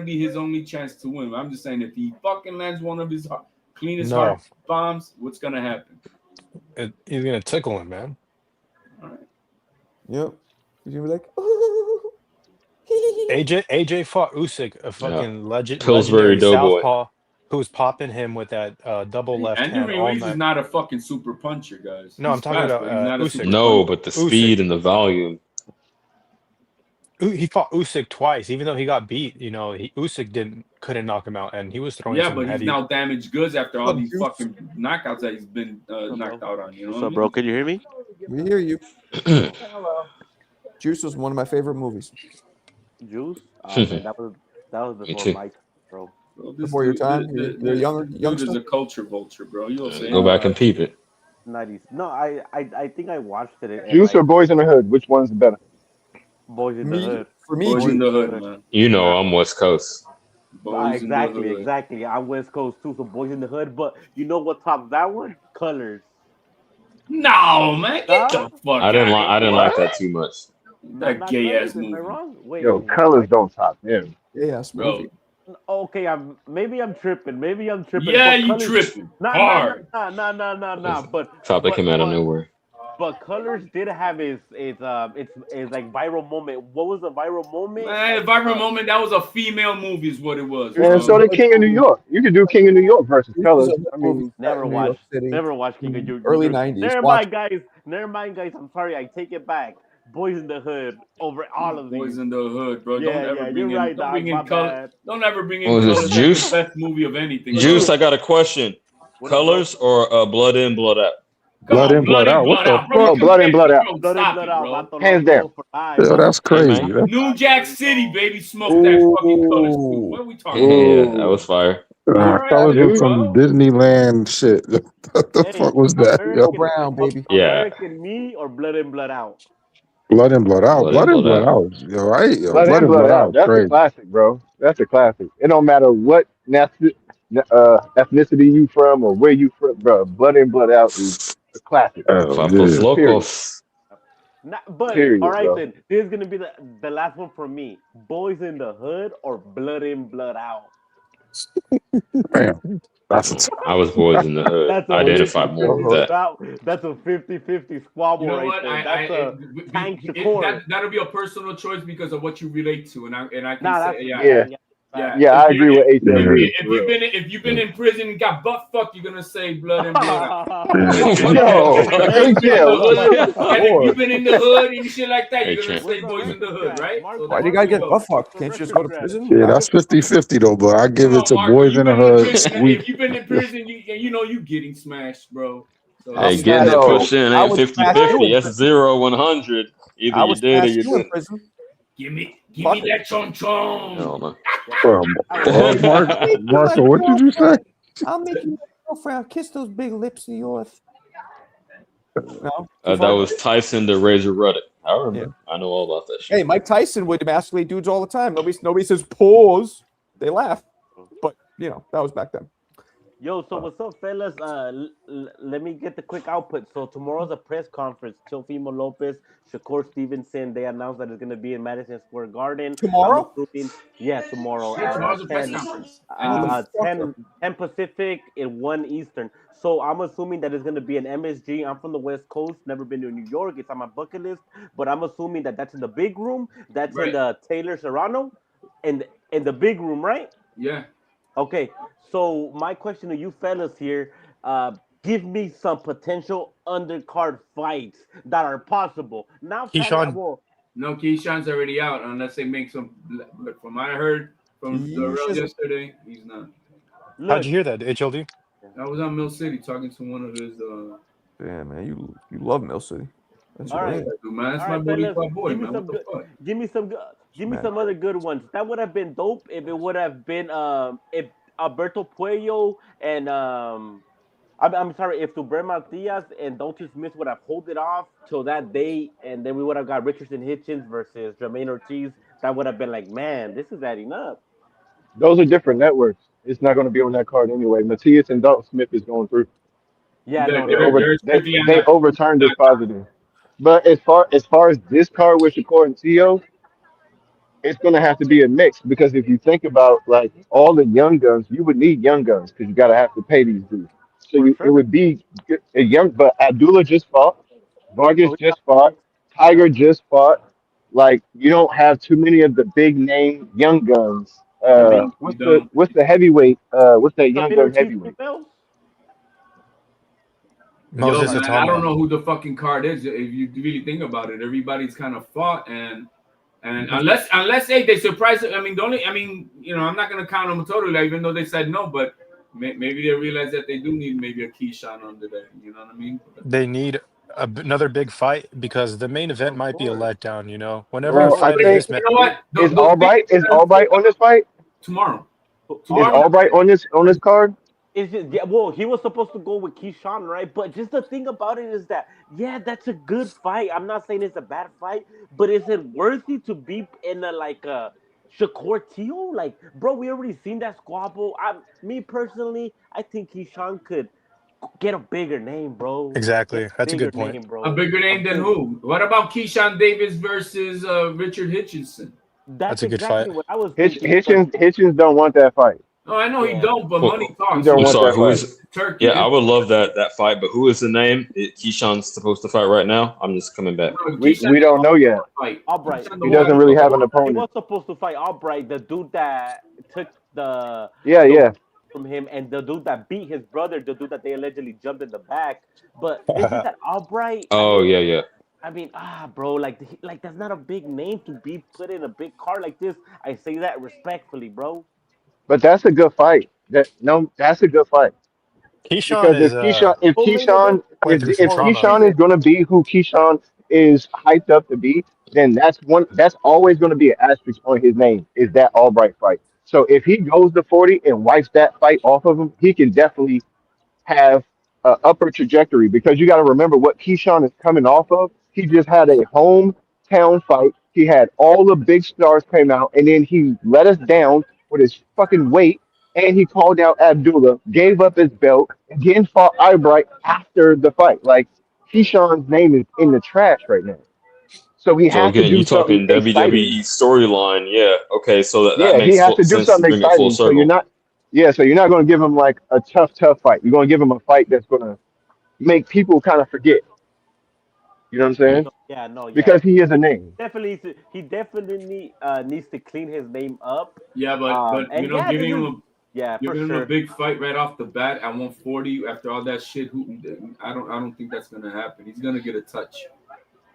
S4: be his only chance to win. I'm just saying, if he fucking lands one of his cleanest
S5: No.
S4: hard bombs, what's gonna happen?
S5: He's gonna tickle him, man.
S4: All right.
S1: Yep. He's gonna be like, "Ooh."
S5: AJ fought Usyk, a fucking
S7: Pillsbury
S5: legendary
S7: Doughboy.
S5: southpaw, who was popping him with that double left
S4: Andy
S5: hand all
S4: Ruiz is
S5: night.
S4: not a fucking super puncher, guys.
S5: No, I'm
S4: He's
S5: talking
S4: fast,
S5: about,
S4: but he's not a
S5: Usyk.
S4: super
S7: No,
S4: puncher.
S7: but the speed and the volume.
S5: He fought Usyk twice, even though he got beat. You know, Usyk couldn't knock him out, and he was throwing
S4: Yeah,
S5: some
S4: but
S5: heavy.
S4: he's now damaged goods after all these
S1: Juice.
S4: fucking knockouts that he's been knocked out on. You know
S8: What's
S4: what I
S8: up, bro?
S4: mean?
S8: Can you hear me?
S1: We hear you. Juice was one of my favorite movies.
S8: Juice? Man, that was
S7: Me
S8: before
S7: too.
S8: my time, bro.
S4: Bro, this
S1: Before your
S4: dude-
S1: time,
S4: the-
S1: you're younger,
S4: Dude is
S1: youngster.
S4: a culture vulture, bro. You'll say
S7: Go back and peep it.
S8: 90s. No, I think I watched it. And
S3: Juice or
S8: like,
S3: Boys in the Hood? Which one's better?
S8: Boys in the
S1: Me,
S8: Hood.
S1: for me,
S4: Boys in
S1: Juice.
S4: the hood, man.
S7: You know I'm West Coast.
S4: Boys in the
S8: Exactly,
S4: hood.
S8: exactly. I'm West Coast too, so Boys in the Hood. But you know what tops that one? Colors.
S4: No, man, get the fuck
S7: I didn't
S4: out of
S7: like
S4: here.
S7: that too much.
S4: That
S8: Not
S4: gay
S8: Colors,
S4: ass
S8: am I
S4: movie.
S8: wrong? Wait,
S3: Yo,
S8: wait,
S3: colors don't top him.
S1: Yes,
S4: Bro.
S1: movie.
S8: Okay, maybe I'm tripping.
S4: Yeah,
S8: but
S4: you
S8: Colors,
S4: tripping
S8: Nah.
S7: Topic came out of nowhere.
S8: But Colors did have its like viral moment. What was the viral moment?
S4: Man, the viral moment, that was a female movie is what it was.
S3: And
S4: bro.
S3: so did King of New York. You could do King of New York versus Colors. I mean,
S8: Never
S1: New York
S8: watched.
S1: City.
S8: Never watched King of New York.
S1: Early 90s.
S8: Never
S1: Watch-
S8: mind, guys. I'm sorry. I take it back. Boys in the Hood over all of
S4: Boys
S8: these.
S4: in the hood, bro.
S8: Yeah,
S4: Don't ever
S8: yeah,
S4: bring
S8: you're
S4: in,
S8: right,
S4: don't
S8: dog.
S4: bring
S8: My
S4: in color.
S8: bad.
S4: Don't ever bring in
S7: What was this,
S4: colors. That's
S7: Juice?
S4: the best movie of anything.
S7: Juice,
S4: bro.
S7: I got a question.
S8: What
S7: Colors or Blood In, Blood Out?
S4: Come
S2: Blood
S4: on,
S2: in, blood out. What the
S4: out, bro.
S3: fuck? Blood in, blood out.
S4: Bro,
S8: Blood in,
S4: stop
S8: blood
S4: it,
S8: out.
S4: bro.
S8: Vato
S3: Hands
S8: Loco
S3: down.
S8: for life,
S2: Yo,
S8: bro.
S2: that's crazy.
S7: man.
S2: That's-
S4: New Jack City, baby. Smoke that fucking colors too. What are we talking about?
S7: Yeah, that was fire.
S4: Alright,
S2: Colors
S4: dude,
S2: was some
S4: bro.
S2: Disneyland shit. What the
S8: Hey,
S2: fuck was that?
S8: American-
S2: Yo?
S1: Brown, baby.
S7: Yeah.
S8: American Me or Blood in, Blood out?
S2: Blood in, blood out.
S7: Blood
S2: Blood
S7: in,
S2: in,
S7: blood
S2: blood out. Yo, right? Yo,
S3: Blood in, blood out.
S2: is
S3: That's a
S2: crazy.
S3: classic, bro. That's a classic. It don't matter what ethnicity you from or where you from, bro. Blood in, blood out is a classic.
S2: Oh,
S7: Fafos
S2: yeah.
S7: Locos.
S8: But
S3: Period,
S8: all right
S3: bro.
S8: then. This is gonna be the last one for me. Boys in the Hood or Blood in, Blood out?
S2: Damn. That's a
S7: I was Boys in the Hood.
S8: That's a
S7: Identify
S8: 50-50
S7: more with that.
S8: That's a 50-50 squabble
S4: You know
S8: right
S4: what?
S8: there. That's Tank Shakur.
S4: That'll be a personal choice because of what you relate to, and I can
S8: Nah,
S4: say,
S8: that's
S4: yeah.
S3: Yeah.
S4: Yeah,
S3: Yeah, I agree with
S4: if,
S3: HLD.
S4: if you've been in prison and got butt fucked, you're gonna say blood and blood.
S3: Yo,
S4: And if you've been in the hood and shit like that,
S7: Hey,
S4: you're gonna
S7: champ.
S4: say boys in the hood, right? So
S1: Why do you
S4: there
S1: gotta get
S4: go.
S1: butt fucked? Can't you just go to prison?
S2: Yeah, that's 50-50 though, but I give
S4: Come
S2: it to
S4: on, Marco,
S2: boys
S4: you've
S2: in the
S4: been in
S2: hood.
S4: prison. If you've been in prison, you know you getting smashed, bro. So
S1: I'll
S7: Hey, getting it
S3: Yo,
S7: pushed in
S1: I
S7: ain't
S1: would
S7: 50
S1: smash you
S7: 50.
S1: in
S7: That's
S1: prison.
S7: 0-100. Either
S1: I
S7: you
S1: would
S7: did or
S1: smash
S7: you
S1: you in
S7: didn't.
S1: prison.
S4: give me
S1: Fuck it.
S4: that chon chon.
S7: No, man.
S2: Marco, what did you say?
S1: I'll make you my girlfriend. I'll kiss those big lips of yours. No,
S7: That was Tyson the Razor Ruddock. I remember.
S1: Yeah.
S7: I know all about that shit.
S1: Hey, Mike Tyson would emasculate dudes all the time. Nobody says pause. They laugh. But that was back then.
S8: Yo, so what's up, fellas? Let me get the quick output. So tomorrow's a press conference. Teofimo Lopez, Shakur Stevenson. They announced that it's going to be in Madison Square Garden.
S1: Tomorrow?
S8: I'm assuming, tomorrow
S4: Yeah,
S8: at
S4: tomorrow's a press
S8: 10,
S4: conference.
S8: 10 Pacific and 1 Eastern. So I'm assuming that it's going to be an MSG. I'm from the West Coast, never been to New York. It's on my bucket list, but I'm assuming that that's in the big room. That's in the Taylor Serrano, in the big room, right?
S4: Yeah.
S8: Okay, so my question to you fellas here, give me some potential undercard fights that are possible. Now,
S5: Keyshawn.
S4: No, Keyshawn's already out unless they make some. But from what I heard from the rail yesterday, he's not.
S5: How'd you hear that, HLD?
S4: I was on Mill City talking to one of his.
S1: Yeah, man, you love Mill City. That's
S8: all right,
S4: man. That's
S8: all
S4: my
S8: right,
S4: Boricua
S8: fellas,
S4: boy,
S8: give me
S4: man.
S8: some
S4: What the fuck?
S8: give me some other good ones. That would have been dope if it would have been if Alberto Puello and I'm sorry, if Tuberman Diaz and Dalton Smith would have held it off till that day, and then we would have got Richardson Hitchens versus Jermaine Ortiz. That would have been like, man, this is adding up.
S3: those are different networks. It's not going to be on that card anyway. Matthias and Dalton Smith is going through.
S8: Yeah,
S3: They overturned this positive. But as far as this card with Shakur and Tio, it's going to have to be a mix because if you think about like all the young guns, you would need young guns because you got to have to pay these dudes. So it would be a young. But Abdullah just fought, Vargas just fought, Tiger just fought. Like you don't have too many of the big name young guns. What's the heavyweight? What's that young gun heavyweight?
S5: Moses
S4: man,
S5: Atama.
S4: I don't know who the fucking card is. If you really think about it, everybody's kind of fought and unless they surprise. I mean, I'm not gonna count them totally, even though they said no. But maybe they realize that they do need maybe a Keyshawn under there. You know what I mean?
S5: They need another big fight because the main event might be a letdown. Whenever
S3: Well, I think
S4: you know what?
S3: Is Albright on this fight?
S4: Tomorrow.
S3: Is Albright on this card?
S8: Well, he was supposed to go with Keyshawn, right? But just the thing about it is that, that's a good fight. I'm not saying it's a bad fight, but is it worthy to be in a Shakur Tio? Like, bro, we already seen that squabble. Me personally, I think Keyshawn could get a bigger name, bro.
S5: Exactly. That's a good point.
S8: Name, bro.
S4: A bigger name than who? What about Keyshawn Davis versus Richard Hitchinson?
S5: That's a good fight.
S8: What I was
S3: Hitchens don't want that fight.
S4: No, I know he don't, but money talks.
S3: I'm
S7: sorry, who is
S4: Turkey?
S7: Yeah, I would love that fight, but who is the name Keyshawn's supposed to fight right now? I'm just coming back.
S3: We don't know yet.
S8: Albright.
S3: He doesn't really have an
S8: He
S3: opponent.
S8: was supposed to fight Albright, the dude that took the from him, and the dude that beat his brother, the dude that they allegedly jumped in the back. But this is that Albright.
S7: Oh, yeah.
S8: I mean, bro, like that's not a big name to be put in a big card like this. I say that respectfully, bro.
S3: But that's a good fight. That's a good fight.
S5: Keyshawn
S3: Because if Keyshawn is going to be who Keyshawn is hyped up to be, then that's always going to be an asterisk on his name. Is that Albright fight? So if he goes to 40 and wipes that fight off of him, he can definitely have an upper trajectory. Because you got to remember what Keyshawn is coming off of. He just had a hometown fight. He had all the big stars came out, and then he let us down with his fucking weight, and he called out Abdullah, gave up his belt, and then fought Albright after the fight. Like Keyshawn's name is in the trash right now. So he has to do
S7: you
S3: something
S7: talking
S3: exciting.
S7: WWE storyline, yeah. Okay, so that makes
S3: he has to do
S7: sense
S3: something
S7: to bring it full
S3: exciting. So
S7: circle.
S3: you're not going to give him like a tough fight. You're going to give him a fight that's going to make people kind of forget. You know what I'm saying?
S8: Yeah, no, yeah.
S3: because he is a name.
S8: He definitely needs to clean his name up.
S4: Yeah, but
S8: And
S4: you know,
S8: yeah,
S4: giving him a
S8: yeah, for
S4: giving him a
S8: sure.
S4: big fight right off the bat at 140 after all that shit. I don't think that's gonna happen. He's gonna get a touch.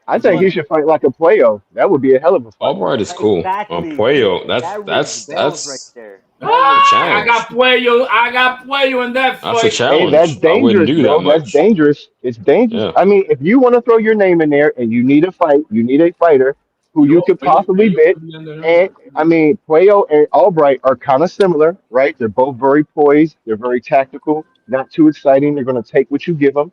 S3: I think he should fight like a Puello. That would be a hell of a fight.
S7: Albright is cool.
S8: Exactly.
S7: Puello,
S8: That rings bells right there.
S4: I got Puello in that fight.
S7: That's a
S3: Hey,
S7: challenge.
S3: that's
S7: I wouldn't
S3: dangerous,
S7: do
S3: bro.
S7: that much.
S3: That's dangerous. It's dangerous.
S7: Yeah.
S3: I mean, if you want to throw your name in there and you need a fight, you need a fighter who you could possibly beat. And I mean, Puello and Albright are kind of similar, right? They're both very poised. They're very tactical, not too exciting. They're going to take what you give them,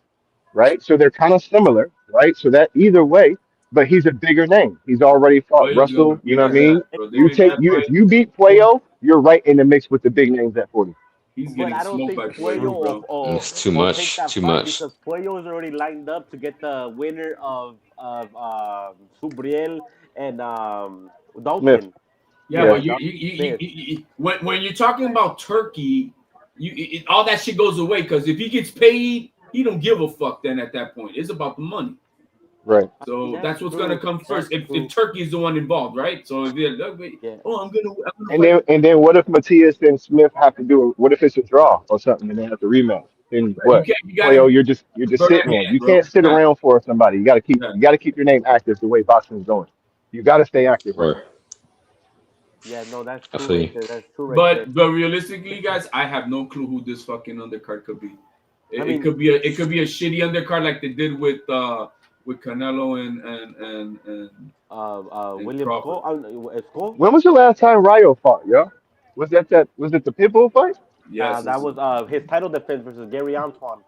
S3: right? So they're kind of similar, right? So that either way, but he's a bigger name. He's already fought
S4: Puello's
S3: Russell.
S4: gonna
S3: You know what I
S4: beat
S3: mean?
S4: his ass, bro.
S3: You
S4: During
S3: take
S4: that
S3: you
S4: fight,
S3: if you beat Puello, you're right in the mix with the big names at 40.
S4: He's
S8: But
S4: getting
S8: I don't
S4: smoked
S8: think
S4: by
S8: Puello
S4: Puello, bro.
S7: It's too
S8: will
S7: much,
S8: take that
S7: too
S8: fight
S7: much.
S8: because Puello is already lined up to get the winner of Subriel and Dalton.
S3: Smith.
S4: Yeah,
S3: Yeah.
S4: but when you're talking about Turkey, all that shit goes away because if he gets paid, he don't give a fuck. Then at that point, it's about the money.
S3: Right.
S4: So that's what's
S8: true.
S4: gonna come first.
S8: That's
S4: If Turkey is the one involved, right? So if you're
S8: Yeah.
S4: I'm gonna
S3: And then what if Matias and Smith have to do it? What if it's a draw or something and they have to rematch? Then what?
S4: you gotta
S3: Puello, you're just
S4: burn
S3: sitting
S4: that
S3: there.
S4: hand,
S3: You
S4: bro.
S3: can't sit
S4: Yeah.
S3: around for somebody. You gotta keep your name active the way boxing is going. You gotta stay active, right?
S7: Or
S8: Yeah, no, that's true
S7: Definitely.
S8: right there. That's true right there.
S4: But realistically, guys, I have no clue who this fucking undercard could be.
S8: I mean-
S4: It could be a shitty undercard like they did with Canelo and
S8: William
S4: Crawford.
S8: Esco?
S3: When was the last time Ryo fought, yo? Was it the Pitbull fight?
S4: yes,
S8: That was his title defense versus Gary Antoine.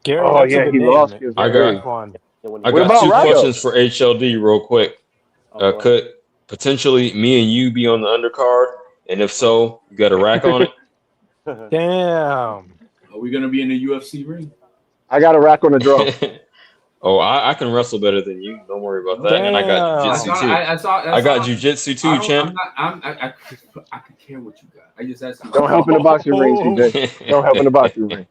S5: Gary,
S3: Oh
S5: that's a
S3: yeah,
S5: good
S3: he
S5: name.
S3: lost his
S7: I
S3: Gary.
S7: got-
S5: One.
S8: Yeah, when
S7: I
S8: he-
S3: What
S7: got
S3: about
S7: two
S3: Ryo?
S7: questions for HLD real quick.
S8: Oh,
S7: Could potentially me and you be on the undercard? And if so, you got a rack on it?
S5: Damn.
S4: Are we gonna be in the UFC ring?
S3: I got a rack on the draw.
S7: Oh, I can wrestle better than you. Don't worry about that. And I got
S5: Damn.
S7: jujitsu too. I got jujitsu too, champ.
S4: I could care what you got. I just asked you.
S3: Don't help in the boxing ring, CJ. Don't help in the boxing ring.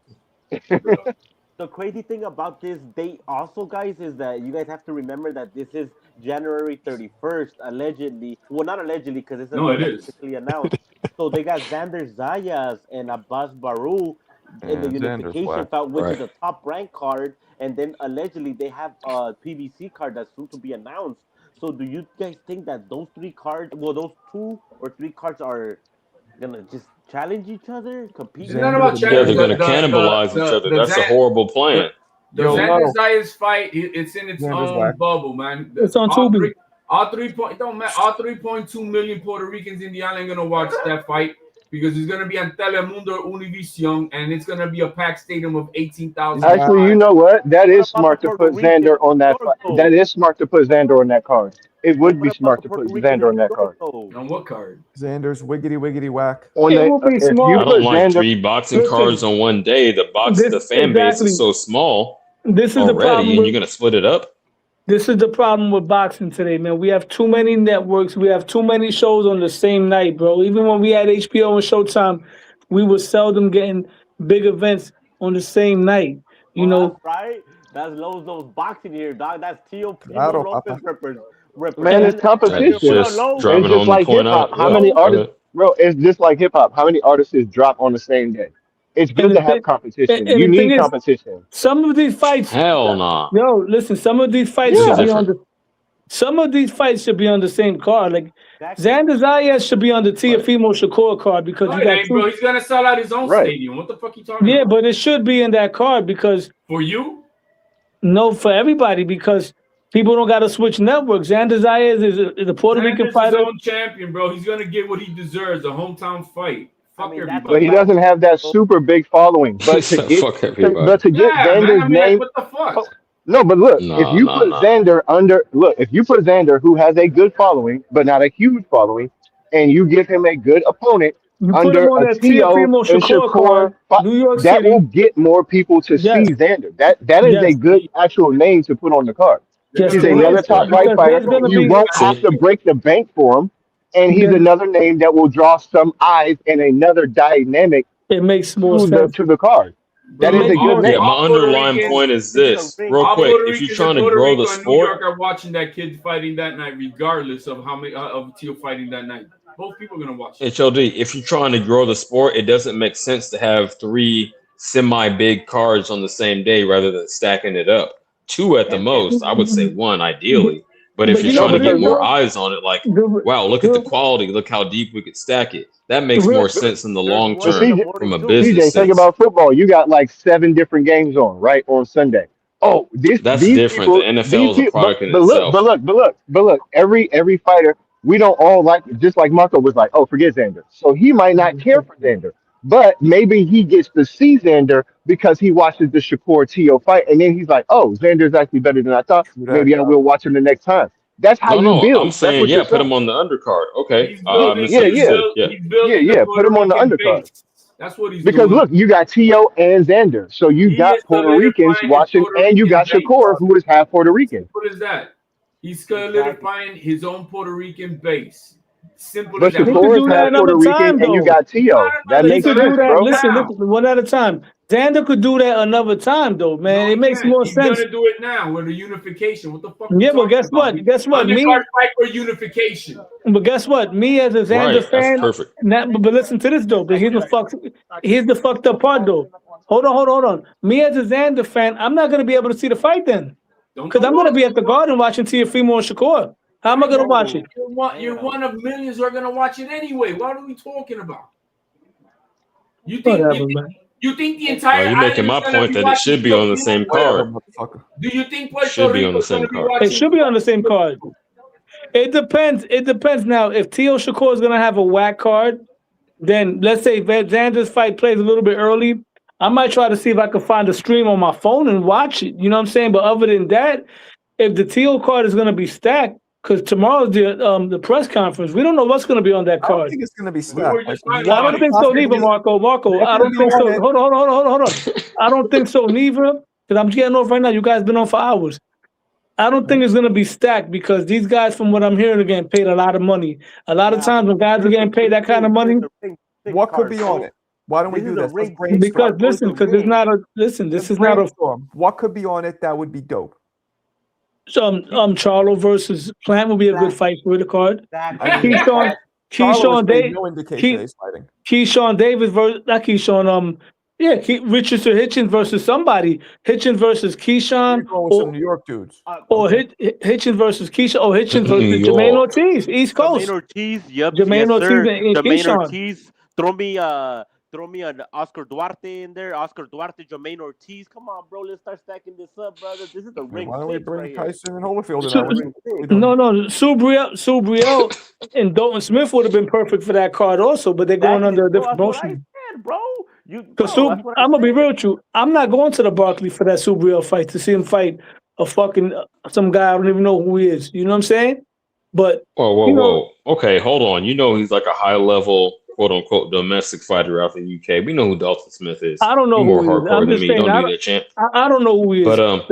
S8: The crazy thing about this date also, guys, is that you guys have to remember that this is January 31st, allegedly. Well, not allegedly, because it's
S4: No, it is.
S8: officially announced. So they got Xander Zayas and Abbas Baru in the
S1: Yeah, Xander's
S8: unification
S1: whack.
S8: bout, which is
S7: Right.
S8: a top rank card. And then allegedly they have a PBC card that's soon to be announced. So do you guys think that those three cards, well, those 2 or 3 cards are gonna just challenge each other, compete?
S4: It's not about
S1: Yeah,
S7: Yeah, they're
S4: challenging.
S7: going to cannibalize each other. That's a horrible plan.
S4: The
S1: Yo,
S4: Xander Zayas fight, it's in its
S1: Xander's
S4: own
S1: whack.
S4: bubble, man.
S9: It's on
S4: all
S9: Tubi.
S4: three, all 3.2 million Puerto Ricans in the island gonna watch that fight because it's gonna be on Telemundo Univision and it's gonna be a packed stadium of 18,000.
S3: Actually, you know what? That is
S8: What about
S3: smart
S8: the
S3: to
S8: Puerto
S3: put Xander on that
S8: Rican
S3: fight. That is smart to put Xander on that card. It would be smart to put Xander on that card.
S4: On what card?
S1: Xander's wiggity whack.
S3: On
S9: It
S3: the,
S9: would be
S3: if
S9: smart.
S3: you
S7: I
S3: put
S7: don't like
S3: Xander,
S7: 3 boxing
S9: Listen.
S7: cards on one day. The fan base
S9: Exactly.
S7: is so small
S9: This is the
S7: already,
S9: problem.
S7: and you're
S9: With,
S7: going to split it up?
S9: this is the problem with boxing today, man. We have too many networks. We have too many shows on the same night, bro. Even when we had HBO and Showtime, we were seldom getting big events on the same night. You know,
S8: That's right. That's those boxing here, dog. That's Tio
S1: Claro,
S8: Primo Lopez
S3: man, it's
S7: That's
S3: competition.
S7: just
S3: It's
S7: driving
S3: just
S7: home the
S3: like hip
S7: point
S3: hop.
S7: out.
S3: How
S7: Yeah,
S3: many
S7: go
S3: artists,
S7: ahead.
S3: bro? It's just like hip hop. How many artists drop on the same day? It's good
S9: And
S3: to
S9: the
S3: have
S9: thing-
S3: competition.
S9: and
S3: You
S9: the thing
S3: need
S9: is-
S3: competition.
S9: some of these fights.
S7: Hell nah.
S9: Yo, listen. Some of these fights
S3: Yeah.
S9: should be on the. Some of these fights should be on the same card. Like
S8: Exactly.
S9: Xander Zayas should be on the Teofimo Shakur card because
S4: No,
S9: you
S4: it
S9: got
S4: ain't, bro. He's gonna sell out his own
S3: Right.
S4: stadium. What the fuck you talking
S9: Yeah,
S4: about?
S9: but it should be in that card because
S4: For you?
S9: no, for everybody because people don't got to switch networks. Xander Zayas is a Puerto Rican
S4: Xander's his
S9: fighter.
S4: own champion, bro. He's gonna get what he deserves, a hometown fight. Fuck
S8: mean, that's
S4: everybody.
S3: But he doesn't have that super big following. But to get,
S7: Fuck everybody.
S3: but to get
S4: Yeah, man.
S3: Xander's
S4: I mean,
S3: name,
S4: like, what the fuck?
S3: no. But look,
S7: Nah,
S3: if you
S7: nah,
S3: put
S7: nah.
S3: Xander under, if you put Xander, who has a good following but not a huge following, and you give him a good opponent
S9: You put
S3: under
S9: him on
S3: a
S9: that
S3: Tio
S9: Teofimo
S3: and
S9: Shakur card, New York
S3: that
S9: City.
S3: will get more people to
S9: Yes.
S3: see Xander. That is a
S9: Yes.
S3: good actual name to put on the card.
S9: Yes,
S3: He's
S9: it
S3: another
S9: is,
S3: top
S9: because
S3: right fighter.
S9: there's gonna
S3: You
S9: be-
S3: won't have to break the bank for him, and he's
S9: Yeah.
S3: another name that will draw some eyes and another dynamic
S9: It makes more
S3: to
S9: sense.
S3: the card. That is a good
S7: Yeah,
S3: name.
S7: my underlying point is this, real
S4: All
S7: quick.
S4: Puerto
S7: If you're
S4: Ricans
S7: trying
S4: in
S7: to
S4: Puerto
S7: grow the
S4: Rico and New York
S7: sport,
S4: are watching that kid fighting that night, regardless of how many of Teal fighting that night. Both people are gonna watch it.
S7: HLD, if you're trying to grow the sport, it doesn't make sense to have 3 semi-big cards on the same day rather than stacking it up. 2 at the most. I would say 1 ideally. But if
S9: But
S7: you're
S9: you know
S7: trying to
S9: what it
S7: get
S9: is,
S7: more
S9: though?
S7: eyes on it, like,
S9: The-
S7: wow, look at the quality, look how deep we could stack it. That makes more sense in the long
S3: But
S7: term
S3: CJ,
S7: from a business
S3: CJ, think
S7: sense.
S3: about football. You got like 7 different games on, right, on Sunday. Oh,
S7: That's
S3: these
S7: different. The
S3: people,
S7: NFL is a product in
S3: but look,
S7: itself.
S3: every fighter, we don't all like, just like Marco was like, oh, forget Xander. So he might not care for Xander, but maybe he gets to see Xander because he watches the Shakur Teo fight, and then he's like, oh, Xander's actually better than I thought. Maybe I will watch him the next time. That's how you
S7: No, I'm
S3: build. That's
S7: saying,
S3: what
S7: yeah,
S3: you're
S7: put
S3: saying.
S7: him on the undercard. Okay,
S4: He's
S7: I
S4: building,
S7: misunderstood. Yeah,
S4: he's building the
S3: Put
S4: Puerto
S3: him on the
S4: Rican
S3: undercard.
S4: base. That's what he's
S3: Because
S4: doing.
S3: look, you got Teo and Xander, so you
S4: He
S3: got
S4: is
S3: Puerto Ricans
S4: solidifying his
S3: watching,
S4: Puerto
S3: and you
S4: Rican
S3: got
S4: base.
S3: Shakur, who is half Puerto Rican.
S4: What is that? He's solidifying his own Puerto Rican base. Simple
S3: But
S4: as that.
S9: He could
S3: Shakur is
S9: do that
S3: half Puerto
S9: another
S3: Rican,
S9: time,
S3: and you
S9: though.
S3: got Teo. That
S9: He
S3: makes
S9: could
S3: sense,
S9: do that.
S3: bro.
S9: Listen, one at a time. Xander could do that another time, though, man.
S4: No,
S9: It makes
S4: can't.
S9: more
S4: He's
S9: sense.
S4: gonna do it now with the unification. What the fuck?
S9: Yeah,
S4: are you
S9: but guess
S4: talking about?
S9: what? Guess what? Me,
S4: Undercard fight for unification.
S9: but guess what? Me as a Xander
S7: right.
S9: fan.
S7: That's perfect.
S9: But listen to this though. But here's the fucked up part though. Hold on. Me as a Xander fan, I'm not gonna be able to see the fight then, because I'm gonna be at the Garden watching Teofimo and Shakur. How am I gonna watch it?
S4: You're one of millions who are gonna watch it anyway. What are we talking about? You think
S9: Whatever, man.
S4: you think the entire
S7: You're making my point that it should be on the same card.
S4: Do you think Puerto
S7: Should be on the
S4: Rico's
S7: same
S4: gonna be
S7: card.
S4: watching?
S9: It should be on the same card. It depends. It depends. Now, if Teo Shakur is gonna have a whack card, then let's say Xander's fight plays a little bit early. I might try to see if I can find a stream on my phone and watch it. You know what I'm saying? But other than that, if the Teo card is gonna be stacked, because tomorrow's the press conference, we don't know what's gonna be on that
S1: I don't
S9: card.
S1: think it's going to be
S4: We
S1: stacked.
S4: were just
S1: Like,
S4: talking
S9: I don't think so neither, Marco. I don't think so. Hold on. I don't think so neither, because I'm getting off right now. You guys been on for hours. I don't think it's gonna be stacked because these guys, from what I'm hearing, are getting paid a lot of money. A lot of times when guys are getting paid that kind of money,
S1: what could be on it? Why don't we do this? Let's brainstorm.
S9: because because it's not a this
S1: Let's
S9: is not a
S1: brainstorm. What could be on it that would be dope?
S9: Charlo versus Plant will be a good fight for the card.
S1: I mean,
S9: Keyshawn
S1: Charlo
S9: Davis,
S1: has no indication that he's fighting.
S9: Keyshawn Davis versus not Keyshawn. Richardson Hitchens versus somebody. Hitchens versus Keyshawn.
S1: You're going with some New York dudes.
S9: Or Hitchens versus Keyshawn. Or Hitchens
S7: New
S9: versus
S7: York.
S9: Jermaine Ortiz, East Coast.
S8: Jermaine Ortiz, yep.
S9: Jermaine
S8: yes,
S9: Ortiz
S8: sir.
S9: and
S8: Jermaine
S9: Keyshawn.
S8: Ortiz. Throw me an Oscar Duarte in there. Oscar Duarte, Jermaine Ortiz. Come on, bro. Let's start stacking this up, brother. This is the ring.
S1: Why don't we
S8: six
S1: bring
S8: right here.
S1: Tyson and Holyfield in
S9: So-
S1: that?
S9: No, Subriel and Dalton Smith would have been perfect for that card also, but they're going under a different
S8: That's what I
S9: motion.
S8: said, bro.
S9: Because
S8: Bro, that's what I
S9: I'm gonna be
S8: said.
S9: real with you. I'm not going to the Barkley for that Subriel fight to see him fight a fucking some guy I don't even know who he is. You know what I'm saying? But
S7: Whoa. Okay, hold on. You know he's like a high level, quote unquote, domestic fighter out in the UK. We know who Dalton Smith is.
S9: I don't know
S7: You're more
S9: who he is.
S7: hardcore
S9: I'm
S7: than
S9: just
S7: me.
S9: saying,
S7: Don't do that, champ.
S9: I don't know who he is.
S7: But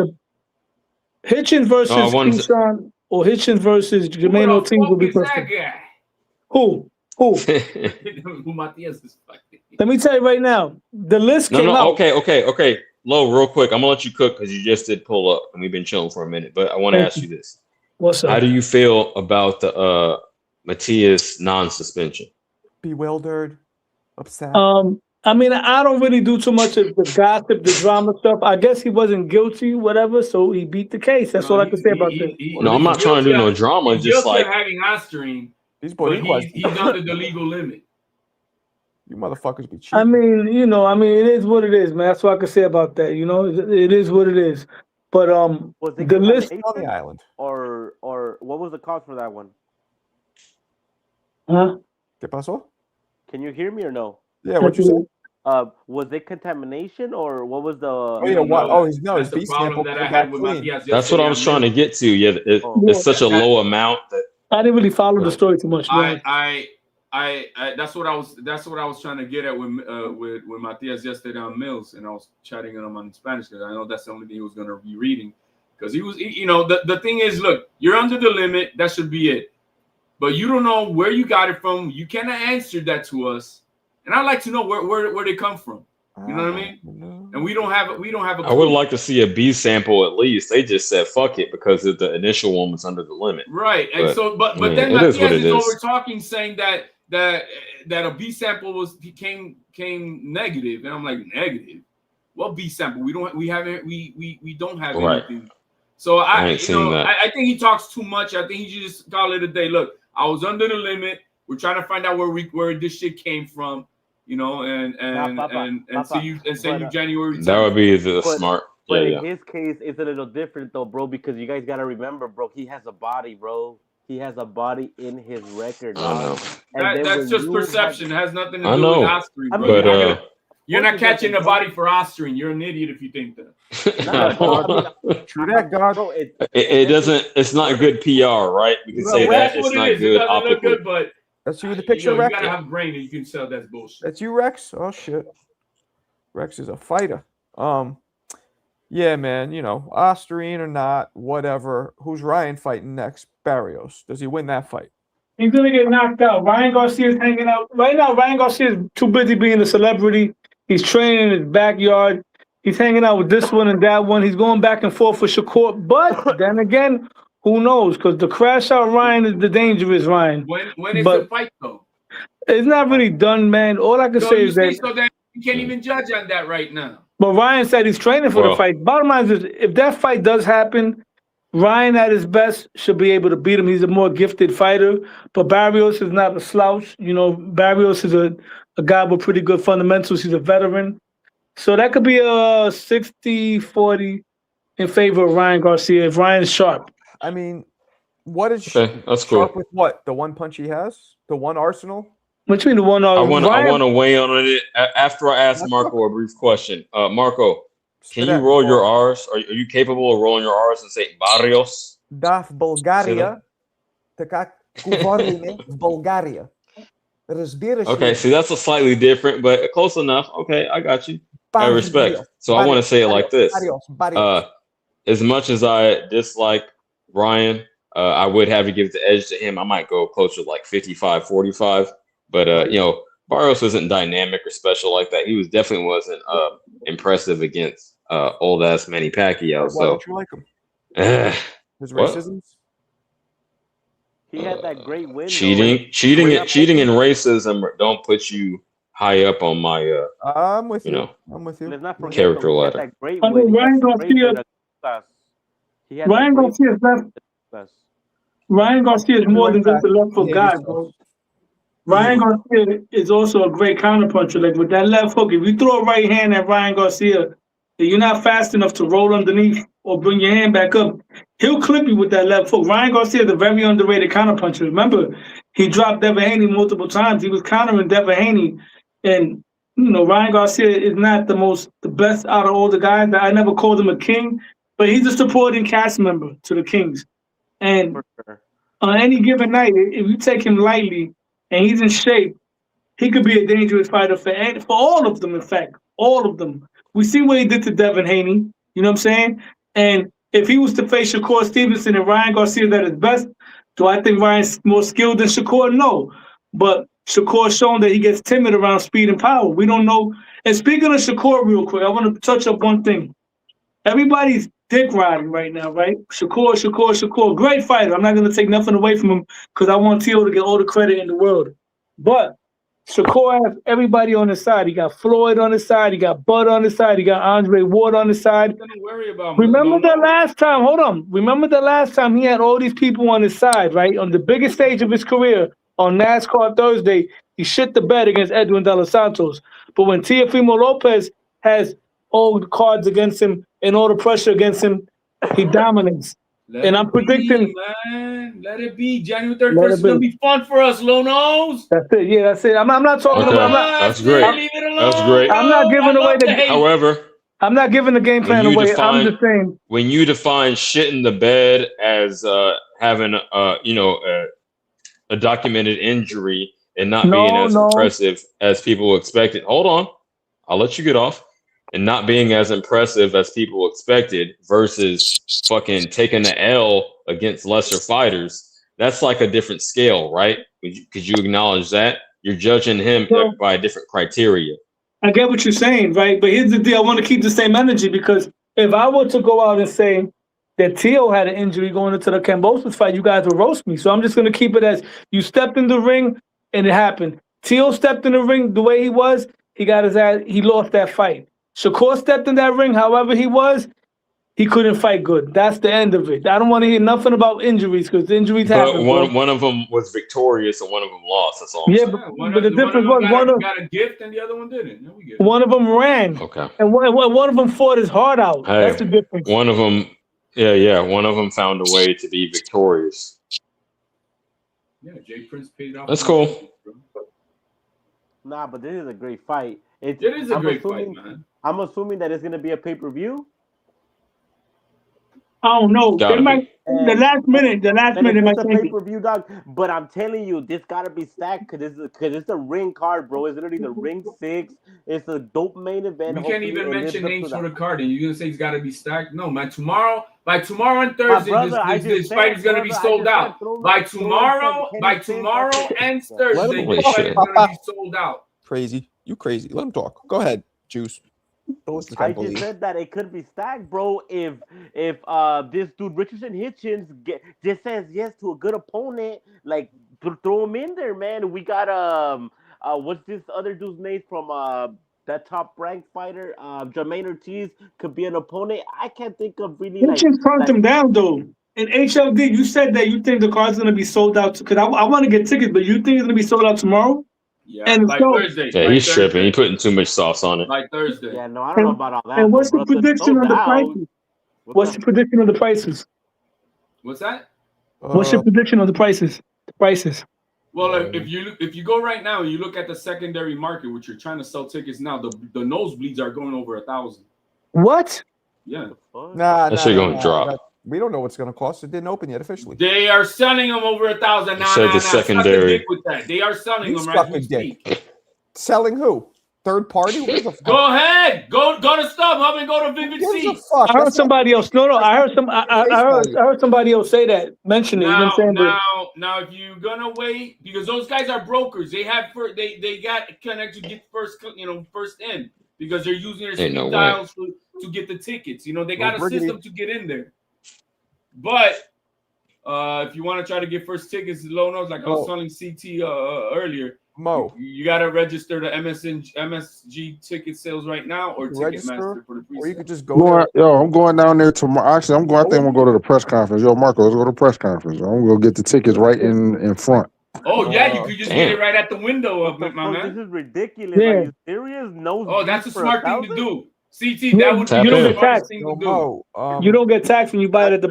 S9: Hitchens versus
S7: I wanted to-
S9: Keyshawn or Hitchens versus Jermaine
S4: Who
S9: Ortiz
S4: the
S9: would be
S4: fuck is that
S9: perfect.
S4: guy?
S9: Who?
S4: Who Matias is fighting?
S9: Let me tell you right now. The list came out.
S7: Okay. Lo, real quick, I'm gonna let you cook because you just did pull up and we've been chilling for a minute. But I want to
S9: Thank
S7: ask you this:
S9: What's up?
S7: how do you feel about the Matias non-suspension?
S1: Bewildered, upset.
S9: I mean, I don't really do too much of the gossip, the drama stuff. I guess he wasn't guilty, whatever, so he beat the case. That's all I can say about this.
S7: No, I'm not trying to do no drama.
S4: He's
S7: Just
S4: guilty
S7: like
S4: of having Ostarine,
S1: These
S4: but
S1: Boricuas,
S4: he's under the legal limit.
S1: you motherfuckers be cheating.
S9: I mean, it is what it is, man. That's what I can say about that. It is what it is. But
S8: Was it
S9: the list,
S1: on the island.
S8: or what was the cause for that one?
S9: huh?
S1: ¿Qué pasó?
S8: Can you hear me or no?
S1: Yeah, what you said?
S8: Was it contamination or what was the?
S1: Oh, yeah, what? Oh, his
S4: That's the
S1: B
S4: problem
S1: sample
S4: that
S1: came
S4: I had
S1: back
S4: with
S1: clean.
S4: Matias.
S7: that's what I was trying to get to. Yeah, it's such a low amount that
S9: I didn't really follow the story too much, man.
S4: I that's what I was trying to get at with Matias yesterday on Mills, and I was chatting with him in Spanish because I know that's the only thing he was going to be reading. Because the thing is, look, you're under the limit. That should be it. But you don't know where you got it from. You cannot answer that to us. And I'd like to know where they come from. You know what I mean? And we don't have a
S7: I would
S4: clue.
S7: like to see a B sample at least. They just said fuck it because the initial one was under the limit.
S4: Right. And
S7: But,
S4: so but
S7: I mean,
S4: then
S7: it is what
S4: Matias
S7: it
S4: is
S7: is.
S4: over talking saying that a B sample came negative. And I'm like, negative? What B sample? We don't have
S7: Right.
S4: anything. So
S7: I ain't seen that.
S4: I think he talks too much. I think he should just call it a day. Look, I was under the limit. We're trying to find out where this shit came from, you know, and see you January 10th.
S7: That would be the
S8: But-
S7: smart.
S8: But
S7: Yeah,
S8: in his case, it's a little different though, bro, because you guys gotta remember, bro, he has a body, bro. He has a body in his record.
S7: I know.
S8: And then
S4: That's
S8: when
S4: just
S8: you
S4: perception. It has nothing to
S7: I
S4: do
S7: know.
S4: with Osterine,
S8: I
S4: bro.
S8: mean,
S7: But
S4: You're not
S8: Of course
S4: catching
S8: it
S4: a body for Osterine. You're an idiot if you think that.
S1: True that, God.
S8: Bro,
S7: it doesn't. It's not good PR, right? We can say
S4: That's
S7: that
S4: what
S7: it's
S4: it
S7: not
S4: is. It
S7: good
S4: doesn't look
S7: optically.
S4: good, but
S1: That's you with the picture,
S4: you
S1: Rex.
S4: gotta have brain and you can sell that bullshit.
S1: That's you, Rex. Oh shit. Rex is a fighter. Yeah, man. You know, Osterine or not, whatever. Who's Ryan fighting next? Barrios. Does he win that fight?
S9: He's gonna get knocked out. Ryan Garcia's hanging out right now. Ryan Garcia is too busy being a celebrity. He's training in his backyard. He's hanging out with this one and that one. He's going back and forth with Shakur. But then again, who knows? Because the crash out Ryan is the dangerous Ryan.
S4: When is
S9: But-
S4: the fight though?
S9: It's not really done, man. All I can
S4: So
S9: say
S4: you
S9: is
S4: see,
S9: that.
S4: so then you can't even judge on that right now.
S9: But Ryan said he's training for the
S7: Well-
S9: fight. Bottom line is, if that fight does happen, Ryan at his best should be able to beat him. He's a more gifted fighter. But Barrios is not a slouch. You know, Barrios is a guy with pretty good fundamentals. He's a veteran. So that could be a 60-40 in favor of Ryan Garcia if Ryan's sharp.
S1: I mean, what is
S7: Okay, that's cool.
S1: sharp with what? The one punch he has? The one arsenal?
S9: Between the one,
S7: I want
S9: Ryan,
S7: to weigh on it after I ask Marco a brief question. Marco, can you
S1: Spit
S7: roll
S1: out.
S7: your R's? Are you capable of rolling your R's and say Barrios?
S1: Da в Bulgaria. Така говорим в Bulgaria. Разбираш ли?
S7: Okay, see that's a slightly different, but close enough. Okay, I got you. I respect. So I want to say it like this.
S1: Barrios.
S7: As much as I dislike Ryan, I would have to give the edge to him. I might go closer to like 55-45. But you know, Barrios isn't dynamic or special like that. He was definitely wasn't impressive against old ass Manny Pacquiao.
S1: Why
S7: So
S1: don't you like him? His
S7: What?
S1: racisms?
S8: he had that great win. though,
S7: cheating, and racism don't put you high up on my
S1: I'm with
S7: you
S1: you.
S7: know.
S1: I'm with
S8: and
S1: you.
S8: let's not forget
S7: Character
S8: though, he had
S7: ladder.
S8: that great
S9: I mean,
S8: win. He had
S9: Ryan
S8: that great
S9: Garcia-
S8: win against us. He had
S9: Ryan
S8: that great
S9: Garcia's left.
S8: win against us.
S9: Ryan Garcia is more than just a left foot guy, bro. Ryan Garcia is also a great counterpuncher. Like with that left hook, if you throw a right hand at Ryan Garcia, and you're not fast enough to roll underneath or bring your hand back up, he'll clip you with that left hook. Ryan Garcia is a very underrated counterpuncher. Remember, he dropped Devin Haney multiple times. He was countering Devin Haney, and you know Ryan Garcia is not the best out of all the guys. I never called him a king, but he's a supporting cast member to the Kings. And
S8: For sure.
S9: on any given night, if you take him lightly and he's in shape, he could be a dangerous fighter for all of them, in fact. All of them. We see what he did to Devin Haney. You know what I'm saying? And if he was to face Shakur Stevenson and Ryan Garcia at his best, do I think Ryan's more skilled than Shakur? No. But Shakur's shown that he gets timid around speed and power. We don't know. And speaking of Shakur real quick, I want to touch up one thing. Everybody's dick riding right now, right? Shakur. Great fighter. I'm not going to take nothing away from him because I want Tio to get all the credit in the world. But Shakur has everybody on his side. He got Floyd on his side. He got Bud on his side. He got Andre Ward on his side.
S4: Don't worry about me.
S9: Remember the last time, hold on. Remember the last time he had all these people on his side, right? On the biggest stage of his career on NASCAR Thursday, he shit the bed against Edwin De Los Santos. But when Teofimo Lopez has all the cards against him and all the pressure against him, he dominates.
S4: Let
S9: And
S4: it
S9: I'm predicting-
S4: be, man. Let it be. January
S9: Let
S4: 31st
S9: it
S4: is gonna
S9: be.
S4: be fun for us, Lonos.
S9: That's it. Yeah, that's it. I'm not talking
S7: Okay.
S9: about.
S7: That's great.
S4: Leave it alone.
S7: That's great.
S9: I'm not giving
S4: I
S9: away
S4: love
S9: the-
S4: hate.
S7: However,
S9: I'm not giving the game plan
S7: When you
S9: away.
S7: define-
S9: I'm just saying.
S7: when you define shit in the bed as having a documented injury and not being as impressive as people expected. Hold on, I'll let you get off. And not being as impressive as people expected versus fucking taking the L against lesser fighters. That's like a different scale, right? Could you acknowledge that? You're judging him by a different criteria.
S9: I get what you're saying, right? But here's the deal: I want to keep the same energy because if I were to go out and say that Tio had an injury going into the Kambosos fight, you guys would roast me. So I'm just going to keep it as you stepped in the ring and it happened. Tio stepped in the ring the way he was. He got his ass. He lost that fight. Shakur stepped in that ring, however he was. He couldn't fight good. That's the end of it. I don't want to hear nothing about injuries because injuries happen.
S7: But one of them was victorious and one of them lost. That's all. I'm
S9: Yeah,
S7: saying.
S9: but the difference was one of
S4: got a gift and the other one didn't. No, we get it.
S9: one of them ran,
S7: Okay.
S9: and one of them fought his heart out.
S7: Hey,
S9: That's the difference.
S7: one of them, yeah, one of them found a way to be victorious.
S4: Yeah, Jay Prince paid off.
S7: That's cool.
S8: Nah, but this is a great fight.
S4: It is a great fight, man.
S8: I'm assuming that it's gonna be a pay-per-view.
S9: I don't know.
S7: Gotta
S9: They might the last minute might
S8: it's a
S9: change it.
S8: pay-per-view, dog. But I'm telling you, this gotta be stacked because it's a ring card, bro. It's literally the ring 6. It's a dope main event.
S4: We can't
S8: hopefully
S4: even
S8: it lives
S4: mention
S8: up
S4: names
S8: to
S4: for
S8: that.
S4: the card, and you're gonna say he's got to be stacked. No, man. By tomorrow and Thursday, this fight is gonna be sold out. By tomorrow and Thursday, this fight is gonna be sold out.
S1: Crazy. You crazy. Let him talk. Go ahead, Juice.
S8: I just said that it could be stacked, bro. If this dude Richardson Hitchens just says yes to a good opponent, like throw him in there, man. We got what's this other dude's name from that top ranked fighter? Jermaine Ortiz could be an opponent. I can't think of really like.
S9: Hitchens turned him down though. In HLD, you said that you think the card's gonna be sold out because I want to get tickets, but you think it's gonna be sold out tomorrow?
S4: Yeah,
S9: and
S4: by
S9: so,
S4: Thursday.
S7: Yeah, he's tripping. He's putting too much sauce on it.
S4: By Thursday.
S8: Yeah, no, I don't know about all that.
S9: And what's
S8: bro,
S9: the prediction on the prices? What's
S8: the
S9: your prediction on the prices?
S4: What's that?
S9: What's your prediction on the prices? The prices.
S4: Well, if you go right now and you look at the secondary market, which you're trying to sell tickets now, the nosebleeds are going over 1,000.
S9: What?
S4: Yeah.
S1: Nah,
S7: That shit gonna drop.
S1: We don't know what's going to cost. It didn't open yet officially.
S4: They are selling them over 1,000.
S7: Said the secondary.
S4: Suck the dick with that. They are selling them right as we speak.
S1: Selling who? Third party?
S4: Go ahead. Go to StubHub and go to Vivid Seats.
S9: I heard somebody else. No, I heard I heard somebody else say that. Mention it.
S4: Now, if you're gonna wait, because those guys are brokers, they have they got connected to get first in because they're using their speed dials to get the tickets. They got a system to get in there. But if you want to try to get first tickets, low notes like I was telling CT earlier.
S1: Mo,
S4: you got to register to MSG ticket sales right now or Ticketmaster for the pre-sale.
S1: Or you could just go.
S2: I'm going down there tomorrow. Actually, I think I'm going to go to the press conference. Yo, Marco, let's go to the press conference. I'm going to get the tickets right in front.
S4: Oh yeah, you could just get it right at the window of it, my man.
S8: This is ridiculous.
S9: Yeah.
S8: Are you serious? No.
S4: Oh, that's a smart thing to do. CT,
S9: You don't get taxed. You don't get taxed when you buy it at the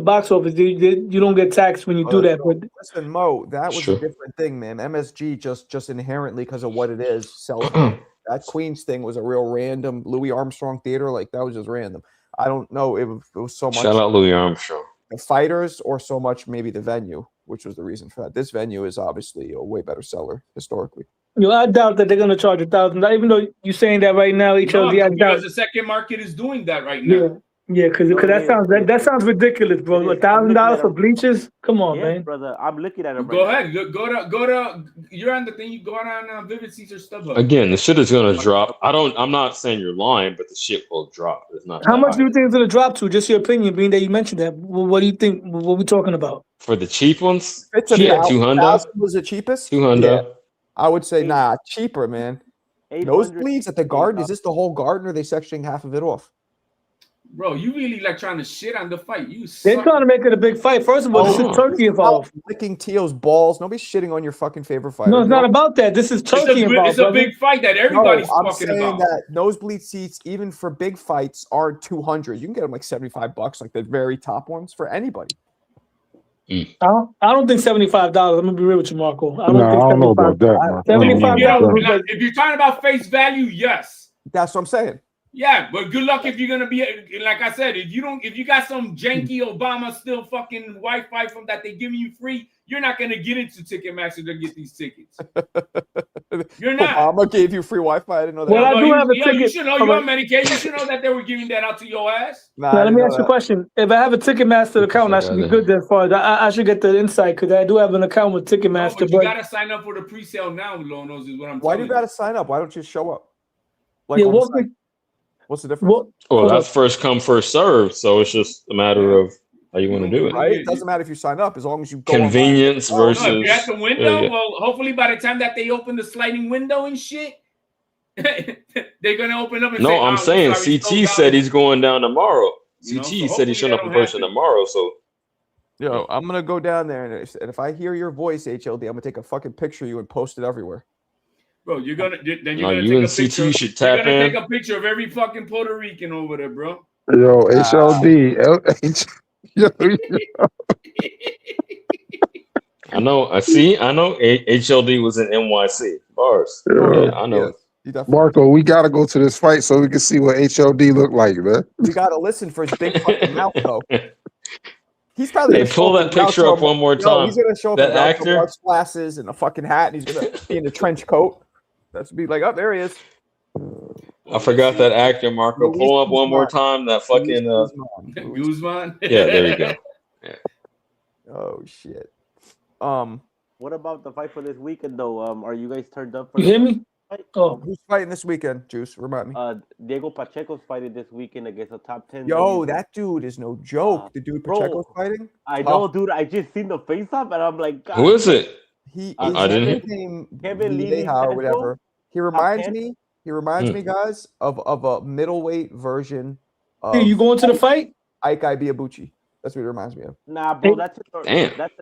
S9: box office. You don't get taxed when you do that. But
S1: listen, Mo, that was a different thing, man. MSG just inherently because of what it is sells. That Queens thing was a real random Louis Armstrong theater. Like that was just random. I don't know. It was so much.
S7: Shout out Louis Armstrong.
S1: The fighters, or so much maybe the venue, which was the reason for that. This venue is obviously a way better seller historically.
S9: I doubt that they're going to charge $1,000. Even though you're saying that right now, HLD, I doubt.
S4: Because the second market is doing that right now.
S9: Yeah, because that sounds ridiculous, bro. $1,000 for bleachers? Come on, man.
S8: Brother, I'm looking at it.
S4: Go ahead, go to. You're on the thing. You go on Vivid Seats or StubHub.
S7: Again, the shit is gonna drop. I'm not saying you're lying, but the shit will drop. It's not.
S9: How much do you think it's gonna drop to? Just your opinion, being that you mentioned that. What do you think? What are we talking about?
S7: For the cheap ones,
S1: It's
S7: 200
S1: was the cheapest.
S7: 200.
S1: Yeah. I would say cheaper, man. Nosebleeds at the Garden. Is this the whole Garden, or are they sectioning half of it off?
S4: Bro, you really like trying to shit on the fight.
S9: They're trying to make it a big fight. First of all, this is Turkey involved.
S1: Licking Tio's balls. Nobody's shitting on your fucking favorite fighter.
S9: No, it's not about that. This is Turkey involved.
S4: It's a big fight that everybody's
S1: I'm
S4: talking
S1: saying
S4: about.
S1: that nosebleed seats, even for big fights, are $200. You can get them like $75, like the very top ones for anybody.
S9: I don't think $75. I'm gonna be real with you, Marco. I
S2: don't know about that, Marco.
S9: $75.
S4: If you're talking about face value, yes.
S1: That's what I'm saying.
S4: Yeah, but good luck if you're gonna be like I said. If you got some janky Obama still fucking Wi-Fi from that they giving you free, you're not gonna get into Ticketmaster to get these tickets. You're not.
S1: Obama gave you free Wi-Fi. I didn't know that.
S9: Well, I do have a
S4: You
S9: ticket.
S4: should know you're on Medicaid. You should know that they were giving that out to your ass.
S1: Nah,
S9: Now,
S1: I
S9: let
S1: didn't
S9: me
S1: know
S9: ask you a
S1: that.
S9: question. If I have a Ticketmaster account, I should be good as far as I should get the insight because I do have an account with
S4: No,
S9: Ticketmaster.
S4: but you gotta sign up for the pre-sale now, Lonos, is what I'm
S1: Why
S4: telling
S1: do you gotta sign up? Why don't you show up? Like
S9: yeah,
S1: on the
S9: walk
S1: site?
S9: me.
S1: What's the difference?
S7: Well, that's first come, first served. So it's just a matter of how you want to do it.
S1: Right? It doesn't matter if you sign up as long as you go
S7: Convenience
S1: online.
S7: versus.
S4: No, if you're at the window,
S7: yeah.
S4: well, hopefully by the time that they open the sliding window and shit, they're gonna open up and say,
S7: No, I'm saying
S4: sorry,
S7: CT
S4: sold
S7: said
S4: out.
S7: he's going down tomorrow.
S4: You know,
S7: CT
S4: so
S7: said
S4: hopefully
S7: he's showing
S4: that
S7: up in
S4: don't
S7: person
S4: happen.
S7: tomorrow. So
S1: Yo, I'm gonna go down there and if I hear your voice, HLD, I'm gonna take a fucking picture of you and post it everywhere.
S4: Bro, you're gonna
S7: No,
S4: take
S7: you and
S4: a picture.
S7: CT should tap
S4: You're gonna
S7: in.
S4: take a picture of every fucking Puerto Rican over there, bro.
S2: Yo, HLD. Yo,
S7: I know. I know. HLD was in NYC. Bars.
S2: Yeah.
S7: Yeah, I know.
S1: Yes, you definitely.
S2: Marco, we gotta go to this fight so we can see what HLD look like, man.
S1: You gotta listen for his big fucking mouth though. He's probably
S7: Hey,
S1: gonna
S7: pull
S1: show
S7: that
S1: up in
S7: picture
S1: Groucho
S7: up one more
S1: He's
S7: time.
S1: gonna show up
S7: That
S1: in Groucho
S7: actor?
S1: Marx glasses and a fucking hat, and he's gonna be in a trench coat. That's be like, oh, there he is.
S7: I forgot that actor, Marco.
S1: Luis
S7: Pull up one more
S1: Guzman.
S7: time. That fucking.
S1: Luis
S4: Guzman.
S7: Yeah, there you go.
S1: Oh shit.
S8: What about the fight for this weekend, though? Are you guys turned up for
S9: You
S8: the
S9: hear me?
S8: fight?
S9: Oh,
S1: Who's fighting this weekend? Juice, remind me.
S8: Diego Pacheco's fighting this weekend against a top 10.
S1: Yo, that dude is no joke. The dude
S8: bro,
S1: Pacheco's fighting.
S8: I
S1: Tough.
S8: know, dude. I just seen the face off, and I'm like, God,
S7: Who is it?
S1: He
S7: I didn't.
S8: Kevin
S1: Leha
S8: Lee
S1: or whatever. He reminds
S8: 10?
S1: me. He reminds me, guys, of a middleweight version of
S9: hey, you going to the fight?
S1: Ike Ibiabuchi. That's what he reminds me of.
S8: Nah, bro.
S7: Damn.
S8: That's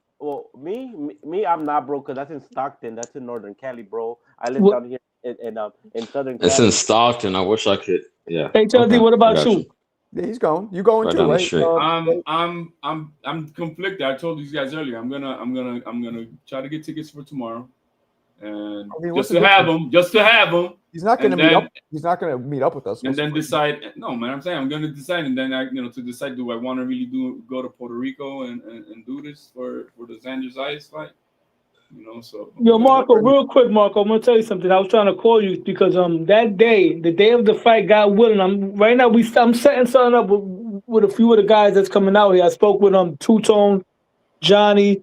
S8: me. I'm not, bro, because that's in Stockton. That's in Northern Cali, bro. I live
S9: What-
S8: down here in Southern Cali.
S7: It's in Stockton. I wish I could. Yeah.
S9: HLD,
S7: Okay,
S9: what about
S7: got
S9: you?
S1: Yeah, he's going. You going
S7: Right
S1: too,
S7: down the
S1: right?
S7: street.
S4: I'm conflicted. I told these guys earlier. I'm gonna try to get tickets for tomorrow, and
S1: I mean, what's
S4: just
S1: the
S4: to have
S1: difference?
S4: them, just to have them.
S1: He's not going to
S4: And
S1: meet
S4: then-
S1: up. He's not going to meet up with us.
S4: And then decide. No, man, I'm saying I'm gonna decide, and then to decide, do I want to really go to Puerto Rico and do this for the Xander Zayas fight? So.
S9: Yo, Marco, real quick, Marco, I'm gonna tell you something. I was trying to call you because that day, the day of the fight, God willing, I'm setting something up with a few of the guys that's coming out here. I spoke with Two Tone, Johnny,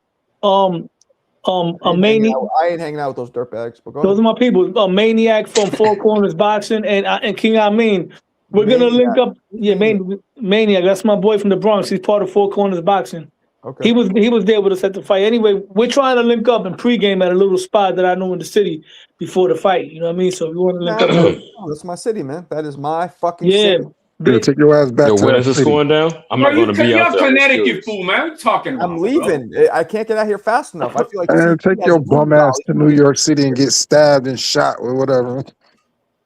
S9: Maniac.
S1: I ain't hanging out with those dirtbags. But go
S9: Those are
S1: ahead.
S9: my people. Maniac from Four Corners Boxing and King Amin. We're gonna link up. Yeah, Maniac. That's my boy from the Bronx. He's part of Four Corners Boxing.
S1: Okay.
S9: He was there with us at the fight. Anyway, we're trying to link up and pregame at a little spot that I know in the city before the fight. You know what I mean? So if you want to link up,
S1: That's my city, man. That is my fucking
S9: yeah.
S1: city.
S2: Yeah, take your ass back
S7: Yo,
S2: to
S7: when
S2: that
S7: is this
S2: city.
S7: going down? I'm not going to be
S4: You're
S7: out there. I'm
S4: Connecticut
S7: serious.
S4: fool, man. What are you talking about?
S1: I'm leaving. I can't get out here fast enough. I feel like
S2: And take
S1: CT
S2: your
S1: has a
S2: bum
S1: $2.
S2: ass to New York City and get stabbed and shot or whatever.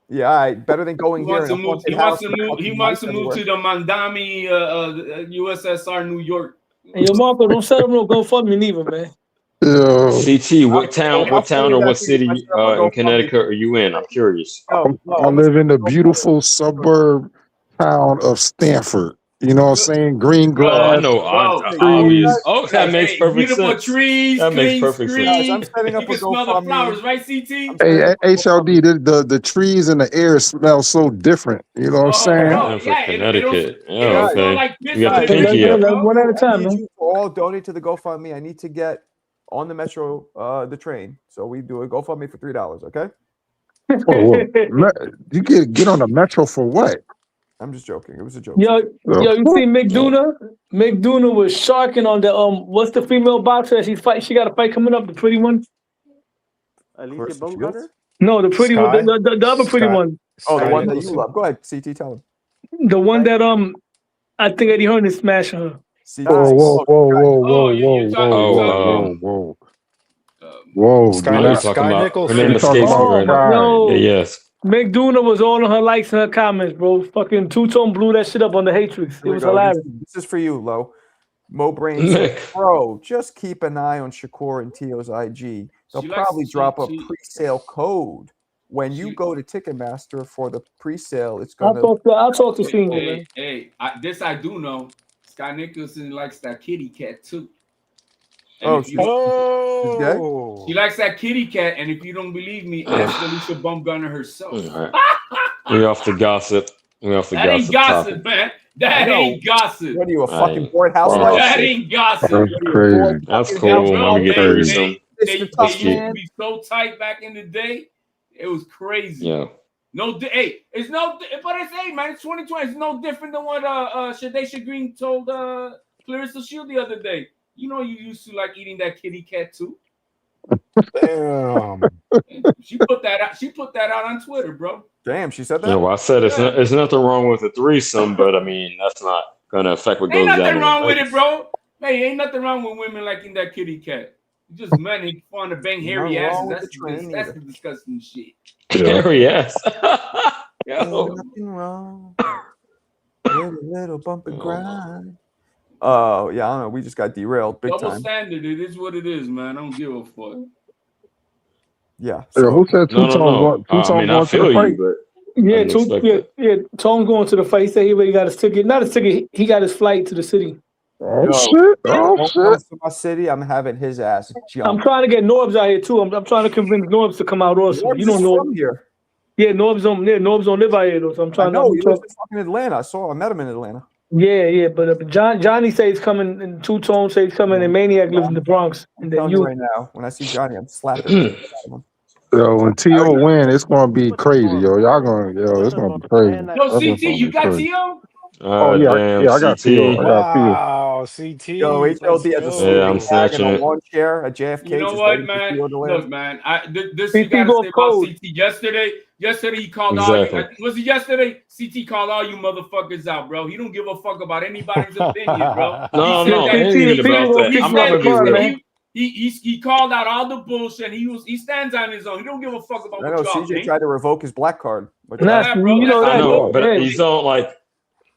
S1: Yeah, all right. Better than going
S4: He
S1: here.
S4: wants to move. He wants to move to the Mandami, USSR, New York.
S9: And yo, Marco, don't set up no GoFundMe neither, man.
S2: Yo,
S7: CT, what town or what city
S1: I'll
S7: in Connecticut are you in? I'm curious.
S2: I live in the beautiful suburb town of Stanford. You know what I'm saying? Green
S7: Oh,
S2: grass.
S7: I know. Obvious. Oh, that makes perfect
S4: Beautiful
S7: sense.
S4: trees.
S7: That makes
S4: green
S7: perfect sense.
S1: Guys, I'm
S4: screen.
S1: setting up
S4: You can
S1: a
S4: smell the
S1: GoFundMe.
S4: flowers, right, CT?
S2: Hey, HLD, the trees and the air smell so different. You know what I'm saying?
S4: bro.
S7: Man, for
S4: Yeah,
S7: Connecticut.
S4: It'll
S7: Yeah,
S4: smell
S7: okay.
S4: like this
S7: You got the
S4: out
S7: pinky
S4: here,
S7: up.
S4: bro.
S9: One at a
S1: I
S9: time,
S1: need
S9: man.
S1: you to all donate to the GoFundMe. I need to get on the metro, the train. So we do a GoFundMe for $3. Okay.
S2: Whoa. You get on the metro for what?
S1: I'm just joking. It was a joke.
S9: Yo, you see McDuna? McDuna was sharking on the what's the female boxer that she got a fight coming up, the pretty one?
S8: Alicia Baumgartner?
S9: No, the pretty
S1: Sky?
S9: one, the other pretty
S1: Sky.
S9: one.
S1: Oh, the
S9: Sky
S1: one that
S9: Nicholson.
S1: you love. Go ahead, CT. Tell him.
S9: The one that I think Eddie Hearn is smashing her.
S1: CT.
S2: Whoa.
S7: I know you're talking about her name escapes me right now.
S9: Yo,
S7: Yeah, yes.
S9: McDuna was all on her likes and her comments, bro. Fucking Two-Tone blew that shit up on the Hatrix. It
S1: Here we
S9: was
S1: go.
S9: hilarious.
S1: This is for you, Lo. Mo Brain said, bro, just keep an eye on Shakur and Tio's IG. They'll probably drop a pre-sale code. When you go to Ticketmaster for the pre-sale, it's
S9: I'll
S1: going to...
S9: talk to Senior, man.
S4: Hey, this I do know. Sky Nicholson likes that kitty cat too. And
S1: Oh,
S4: if you
S1: she's
S4: don't-
S1: gay?
S5: Oh,
S4: she likes that kitty cat, and if you don't believe me, ask Alicia Bumgarner herself.
S7: All right. We off the gossip. We off the
S4: That ain't
S7: gossip
S4: gossip,
S7: topic.
S4: man. That
S1: No.
S4: ain't gossip.
S1: What are you, a
S7: Right.
S1: fucking bored
S7: Wow.
S1: housewife?
S4: That ain't gossip.
S2: That's
S1: What are you,
S2: crazy.
S1: bored
S7: That's
S1: fucking
S7: cool
S1: housewife?
S7: when we get the
S4: Bro,
S7: threesome.
S4: they
S1: Mr. Tough
S4: used to
S1: Man.
S4: be so tight back in the day. It was crazy.
S7: Yeah.
S4: No, hey, it's no, but it's hey, man, it's 2020. It's no different than what Shadesha Green told Clarissa Shield the other day. You know, you used to like eating that kitty cat too.
S5: damn.
S4: She put that out. She put that out on Twitter, bro.
S1: Damn, she said that?
S7: Yeah, well, I said it's nothing wrong with a threesome, but I mean that's not gonna affect what
S4: Ain't
S7: goes down.
S4: nothing
S7: in
S4: wrong
S7: the
S4: with
S7: night.
S4: it, bro. Hey, ain't nothing wrong with women liking that kitty cat. It's just men ain't fun to bang hairy
S1: Nothing wrong
S4: asses.
S1: with
S4: That's
S1: the train
S4: that's
S1: either.
S4: the disgusting shit.
S7: Hairy ass.
S1: Ain't
S7: Yo.
S1: nothing wrong with a little bump and
S7: Oh,
S1: grind. Oh, yeah, I don't know. We just got derailed big
S4: Double
S1: time.
S4: standard. It is what it is, man. I don't give a fuck.
S1: Yeah.
S2: Yeah,
S1: So,
S2: who said
S7: No,
S2: two tone
S7: I mean, I
S2: going to the
S7: feel
S2: fight?
S7: you, but
S9: Yeah,
S7: didn't expect that.
S9: Tone's going to the fight. He said he already got his ticket. Not his ticket. He got his flight to the city.
S2: Oh
S1: Yo,
S2: shit! Oh
S1: Don't
S2: shit!
S1: comes to my city, I'm having his ass
S9: I'm
S1: jump.
S9: trying to get Norbs out here too. I'm trying to convince Norbs to come out also.
S1: Norbs
S9: You know
S1: is
S9: Norbs.
S1: from here.
S9: Yeah, Norbs don't live out here though. So I'm
S1: I
S9: trying
S1: know,
S9: to
S1: he lives in fucking Atlanta. I met him in Atlanta.
S9: Yeah, but Johnny says he's coming, and Two Tone says he's coming, and Maniac lives in the Bronx.
S1: I'm
S9: And then
S1: telling you
S9: you,
S1: right now, when I see Johnny, I'm slapping the shit out of him.
S2: Yo, when T.O. win, it's gonna be crazy, yo. Y'all gonna, it's gonna be crazy.
S4: Yo,
S2: That's
S4: CT,
S2: what's gonna
S4: you
S2: be
S4: got
S2: crazy.
S4: T.O.?
S2: Oh yeah,
S7: damn,
S2: I got T.O. I
S7: CT.
S2: got T.O.
S5: Wow, CT.
S1: Yo,
S5: let's
S1: HLD has a
S5: go.
S7: Yeah, I'm
S1: sleeping bag and
S7: snatching
S1: a
S7: it.
S1: lawn chair at JFK.
S4: You know
S1: just
S4: what,
S1: waiting for
S4: man?
S1: Theo to land.
S4: Look, man. This you
S9: CT
S4: gotta
S9: go
S4: say about
S9: cold.
S4: CT. Yesterday he called all you.
S7: Exactly.
S4: Was it yesterday? CT called all you motherfuckers out, bro. He don't give a fuck about anybody's opinion, bro.
S7: No,
S4: He said
S7: no,
S4: that-
S7: it ain't even
S9: CT
S7: about
S9: will
S7: that.
S9: kick
S7: I'm
S9: you out
S7: gonna
S9: the
S7: be
S9: car,
S7: real.
S9: man.
S4: He called out all the bullshit. He stands on his own. He don't give a fuck about
S1: I
S4: what
S1: know
S4: y'all
S1: CJ
S4: think.
S1: tried to revoke his black card. But
S9: Nah,
S4: Yeah, bro,
S9: you know
S4: that's
S7: I
S9: that.
S7: know,
S4: bullshit.
S7: but
S9: Yeah,
S7: he's on like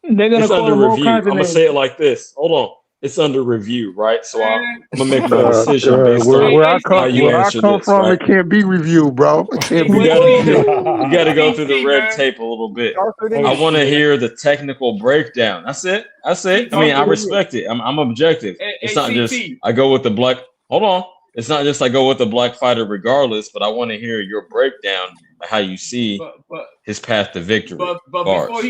S9: they're gonna
S7: it's
S9: call
S7: under
S9: him all
S7: review.
S9: kinds
S7: I'm
S9: of
S7: gonna
S9: names.
S7: say it like this. Hold on. It's under review, right? So I'm
S4: Man,
S7: gonna make my decision based
S2: Where
S7: on
S2: I
S7: how you answer
S2: come
S7: this,
S2: from,
S7: right?
S2: it can't be reviewed, bro. It can't be
S7: You gotta
S2: reviewed.
S7: you gotta go through the
S4: CT,
S7: red
S4: man.
S7: tape a little bit.
S1: darker than
S7: I
S1: you.
S7: want to hear the technical breakdown. That's it. That's it. I mean, I respect it. I'm objective. It's not just
S4: CT.
S7: I go with the black. Hold on. It's not just I go with the black fighter regardless, but I want to hear your breakdown of how you see
S4: But
S7: his path to victory.
S4: But
S7: Bars.
S4: before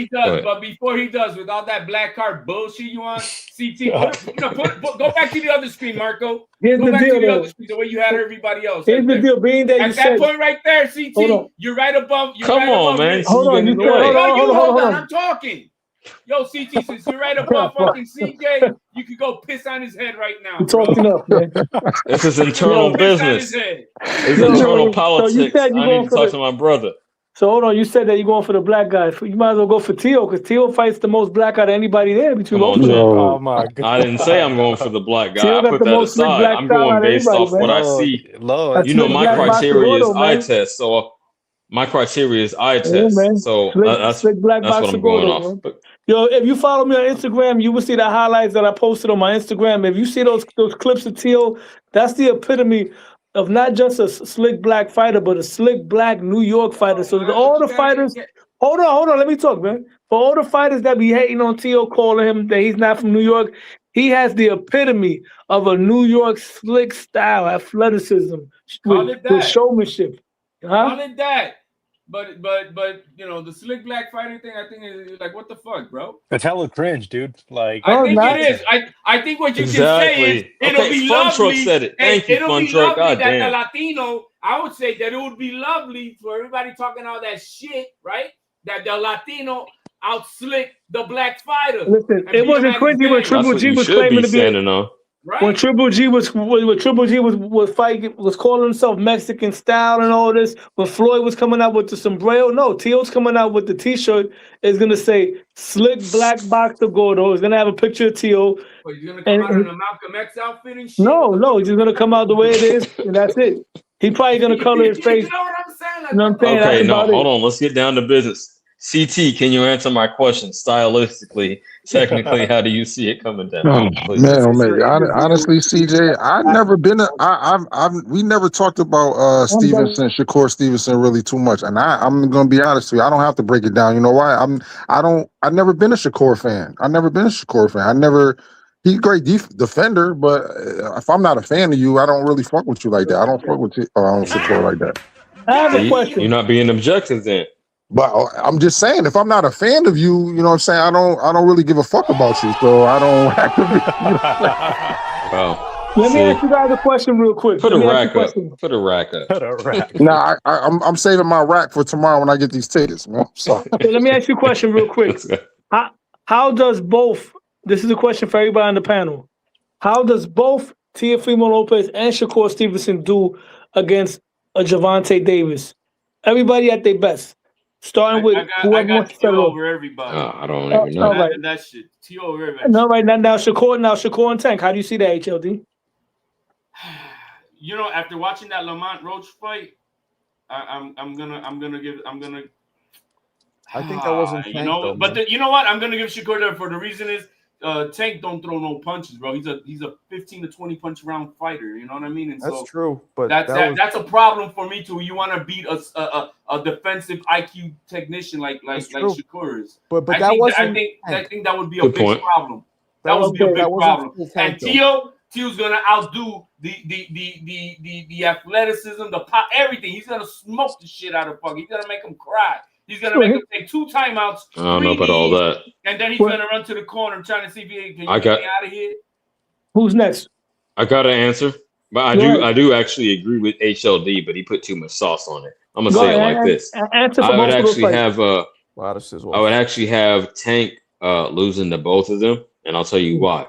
S4: he does, with all that black card bullshit you want, CT, go back to the other screen, Marco.
S9: Here's
S4: Go
S9: the
S4: back
S9: deal,
S4: to the
S9: though.
S4: other screen, the way you had everybody else.
S9: Here's
S4: right
S9: the
S4: there.
S9: deal. Being that you
S4: At that
S9: said,
S4: point right there,
S9: Hold on.
S4: CT, you're right above. You're
S7: Come
S4: right
S7: on,
S4: above
S7: man.
S4: this.
S9: Hold on,
S7: Getting
S9: you
S7: in the
S9: said,
S7: way.
S4: No, you hold on.
S9: on.
S4: I'm talking. Yo, CT, since you're right above fucking CJ, you could go piss on his head right now,
S9: You
S4: bro.
S9: talked enough, man.
S7: This is internal
S4: Go piss on his
S7: business.
S4: head.
S7: It's
S9: Yo,
S7: internal
S9: so you
S7: politics.
S9: said you
S7: I
S9: going
S7: need to
S9: for
S7: talk
S9: the-
S7: to my brother.
S9: So hold on, you said that you're going for the black guy. You might as well go for Tio, because Tio fights the most black out of anybody there between
S7: Come on,
S9: both of them.
S7: champ.
S5: Oh my god.
S7: I didn't say I'm going for the black guy.
S9: Tio
S7: I
S9: got
S7: put
S9: the
S7: that
S9: most slick
S7: aside.
S9: black
S7: I'm
S9: style
S7: going
S9: out of
S7: based
S9: anybody,
S7: off
S9: man.
S7: what I
S5: Look,
S7: see.
S5: look.
S9: That's
S7: You know,
S9: slick
S7: my
S9: black boxer
S7: criteria is
S9: Gordo,
S7: eye
S9: man.
S7: test. So my criteria is eye
S9: Yeah,
S7: test.
S9: man.
S7: So that's
S9: Slick black
S7: what
S9: boxer
S7: I'm going
S9: Gordo,
S7: off.
S9: man.
S7: But
S9: Yo, if you follow me on Instagram, you will see the highlights that I posted on my Instagram. If you see those clips of Tio, that's the epitome of not just a slick black fighter, but a slick black New York fighter. So all the fighters, hold on, let me talk, man. For all the fighters that be hating on Tio, calling him that he's not from New York, he has the epitome of a New York slick style, athleticism,
S4: Call
S9: with
S4: it that.
S9: showmanship.
S4: Call it that. But you know, the slick black fighting thing, I think is like, what the fuck, bro?
S5: It's hella cringe, dude. Like,
S4: I think
S9: not.
S4: it is. I think what you
S7: Exactly.
S4: can say is it'll
S7: Okay,
S4: be
S7: Fun
S4: lovely.
S7: Truck said it. Thank you,
S4: it'll
S7: Fun
S4: be
S7: Truck.
S4: lovely
S7: God
S4: that
S7: damn.
S4: the Latino. I would say that it would be lovely for everybody talking all that shit, right? That the Latino out slick the black fighter.
S9: Listen,
S4: and
S9: it
S4: beat
S9: wasn't
S4: him at his
S9: cringy when
S4: game,
S7: That's
S9: Triple
S7: what
S9: G
S7: you
S9: was
S7: should
S9: claiming
S7: be
S9: to be.
S7: standing on.
S4: right?
S9: When Triple G was fighting, was calling himself Mexican style and all this. When Floyd was coming out with the sombrero, no, Tio's coming out with the T-shirt. Is gonna say "Slick Black Boxer Gordo." It's gonna have a picture of Tio.
S4: But he's gonna come out in a Malcolm X outfit and shit.
S9: No, he's just gonna come out the way it is, and that's it. He probably gonna color his face.
S4: You know what I'm saying? Like,
S9: You know what I'm saying?
S7: Okay,
S9: That's
S7: now
S9: about
S7: hold
S9: it.
S7: on. Let's get down to business. CT, can you answer my question stylistically, technically? How do you see it coming down?
S2: Oh,
S7: Please.
S2: man, oh man. Honestly, CJ, I've never been. We never talked about Stevenson, Shakur Stevenson, really too much. And I'm gonna be honest with you. I don't have to break it down. You know why? I've never been a Shakur fan. I never, He's a great defender, but if I'm not a fan of you, I don't really fuck with you like that. I don't fuck with Shakur like that.
S9: I have a
S7: You're
S9: question.
S7: not being objective then.
S2: But I'm just saying, if I'm not a fan of you, you know what I'm saying, I don't really give a fuck about you. So I don't have to be, you know what I'm saying?
S7: Well,
S9: Let me ask you guys a question real quick.
S7: put a
S9: Let me ask
S7: rack
S9: you a
S7: up.
S9: question.
S7: Put a rack up.
S5: Put a rack.
S2: Nah, I'm saving my rack for tomorrow when I get these tickets, man. So
S9: So let me ask you a question real quick. How does both? This is a question for everybody on the panel. How does both Teofimo Lopez and Shakur Stevenson do against a Javante Davis? Everybody at their best. Starting with
S4: I
S9: whoever
S4: got
S9: wants to start
S4: T.O.
S9: off.
S4: over everybody.
S7: I don't even know.
S9: all right.
S4: That shit. T.O. over everybody.
S9: No, right now Shakur and Tank. How do you see that, HLD?
S4: You know, after watching that Lamont Roach fight, I'm gonna.
S1: I think that wasn't Tank,
S4: you know,
S1: though,
S4: but
S1: man.
S4: you know what? I'm gonna give Shakur that for the reason is Tank don't throw no punches, bro. He's a 15 to 20 punch round fighter. You know what I mean? And
S1: That's
S4: so
S1: true, but
S4: that's a problem for me too. You want to beat a defensive IQ technician like Shakur is.
S1: But
S4: I
S1: that
S4: think
S1: wasn't.
S4: I think that would be a
S7: Good
S4: big
S7: point.
S4: problem. That would be a big
S1: that wasn't
S4: problem.
S1: full Tank,
S4: And Tio's gonna outdo the athleticism, the pop, everything. He's gonna smoke the shit out of fuck. He's gonna make him cry. He's gonna make him take 2 timeouts.
S7: I don't know about all that.
S4: And then he's gonna run to the corner trying to see if he can get me out of here.
S9: Who's next?
S7: I got an answer, but I do actually agree with HLD, but he put too much sauce on it. I'm gonna say it like this.
S9: Answer for
S7: I would
S9: both of those
S7: actually
S9: fights.
S7: have
S1: A lot of sizzle.
S7: I would actually have Tank losing to both of them, and I'll tell you why.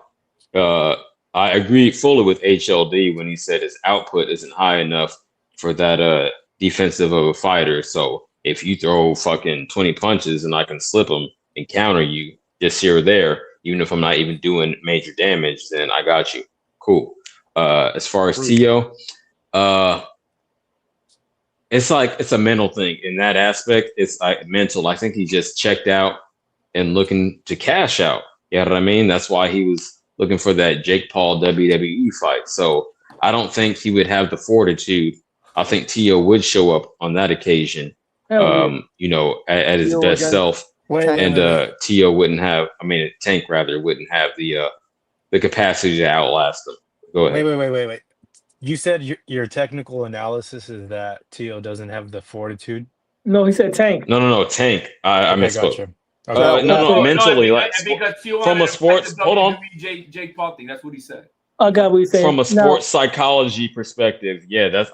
S7: I agree fully with HLD when he said his output isn't high enough for that defensive of a fighter. So if you throw fucking 20 punches and I can slip them and counter you just here or there, even if I'm not even doing major damage, then I got you. Cool. As far as Tio, it's like it's a mental thing in that aspect. It's like mental. I think he just checked out and looking to cash out. You know what I mean? That's why he was looking for that Jake Paul WWE fight. So I don't think he would have the fortitude. I think Tio would show up on that occasion, you know, at his best self. And Tio wouldn't have, Tank rather wouldn't have the capacity to outlast him. Go ahead.
S5: Wait. You said your technical analysis is that Tio doesn't have the fortitude?
S9: No, he said Tank.
S7: No, Tank. I misspoke.
S5: Gotcha.
S7: No, mentally, like
S4: because Tio
S7: from a sports. Hold on.
S4: Jake Paul thing. That's what he said.
S9: I got what he's saying.
S7: From a sports psychology perspective, yeah, that's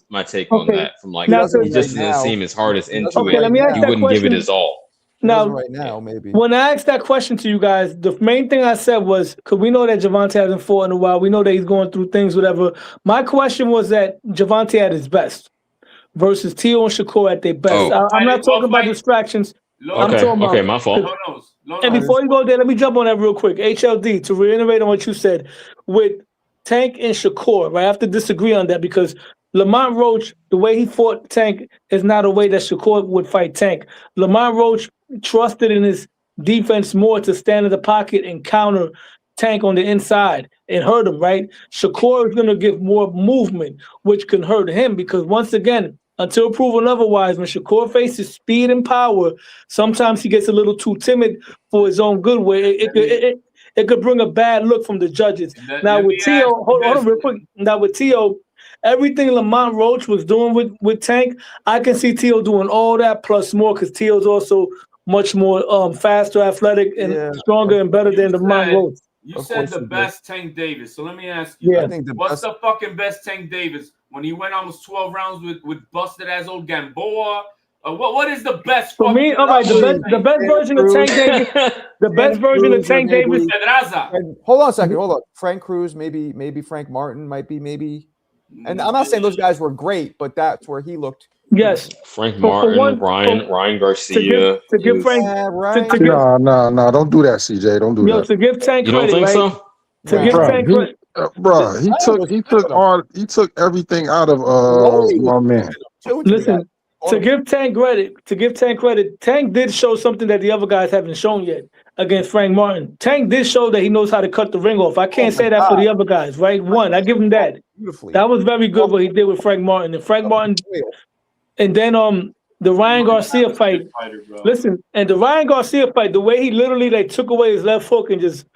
S7: my take on that. From like, he just doesn't seem as hard as into it.
S9: Let me ask
S7: he
S9: that
S7: wouldn't
S9: question.
S7: give it his all.
S9: Now,
S1: right now, maybe.
S9: When I asked that question to you guys, the main thing I said was, because we know that Javante hasn't fought in a while. We know that he's going through things, whatever. My question was that Javante at his best versus Tio and Shakur at their best. I'm not talking about distractions. I'm talking about,
S7: my fault.
S9: And before you go there, let me jump on that real quick. HLD, to reiterate on what you said, with Tank and Shakur, right? I have to disagree on that because Lamont Roach, the way he fought Tank is not a way that Shakur would fight Tank. Lamont Roach trusted in his defense more to stand in the pocket and counter Tank on the inside and hurt him, right? Shakur is going to give more movement, which can hurt him because once again, until proven otherwise, when Shakur faces speed and power, sometimes he gets a little too timid for his own good, where it could bring a bad look from the judges. Now with Tio, hold on real quick. Now with Tio, everything Lamont Roach was doing with Tank, I can see Tio doing all that plus more because Tio's also much more faster, athletic, and stronger and better than Lamont Roach.
S4: You said the best Tank Davis. So let me ask you, what's the fucking best Tank Davis? When he went almost 12 rounds with busted ass old Gamboa, what is the best?
S9: For me, all right, the best version of Tank Davis. The best version of Tank Davis.
S1: Hold on a second. Hold on. Frank Cruz, maybe Frank Martin might be maybe. And I'm not saying those guys were great, but that's where he looked.
S9: Yes.
S7: Frank Martin, Ryan Garcia.
S9: To give Frank.
S2: No, don't do that, CJ. Don't do that.
S9: To give Tank
S7: you don't
S9: credit,
S7: think
S9: right?
S7: so?
S9: To give Tank credit.
S2: Bro, he took everything out of my man.
S9: Listen, to give Tank credit, Tank did show something that the other guys haven't shown yet against Frank Martin. Tank did show that he knows how to cut the ring off. I can't say that for the other guys, right? One, I give him that. That was very good what he did with Frank Martin. And Frank Martin, and then the Ryan Garcia fight. Listen, and the Ryan Garcia fight, the way he literally took away his left hook and just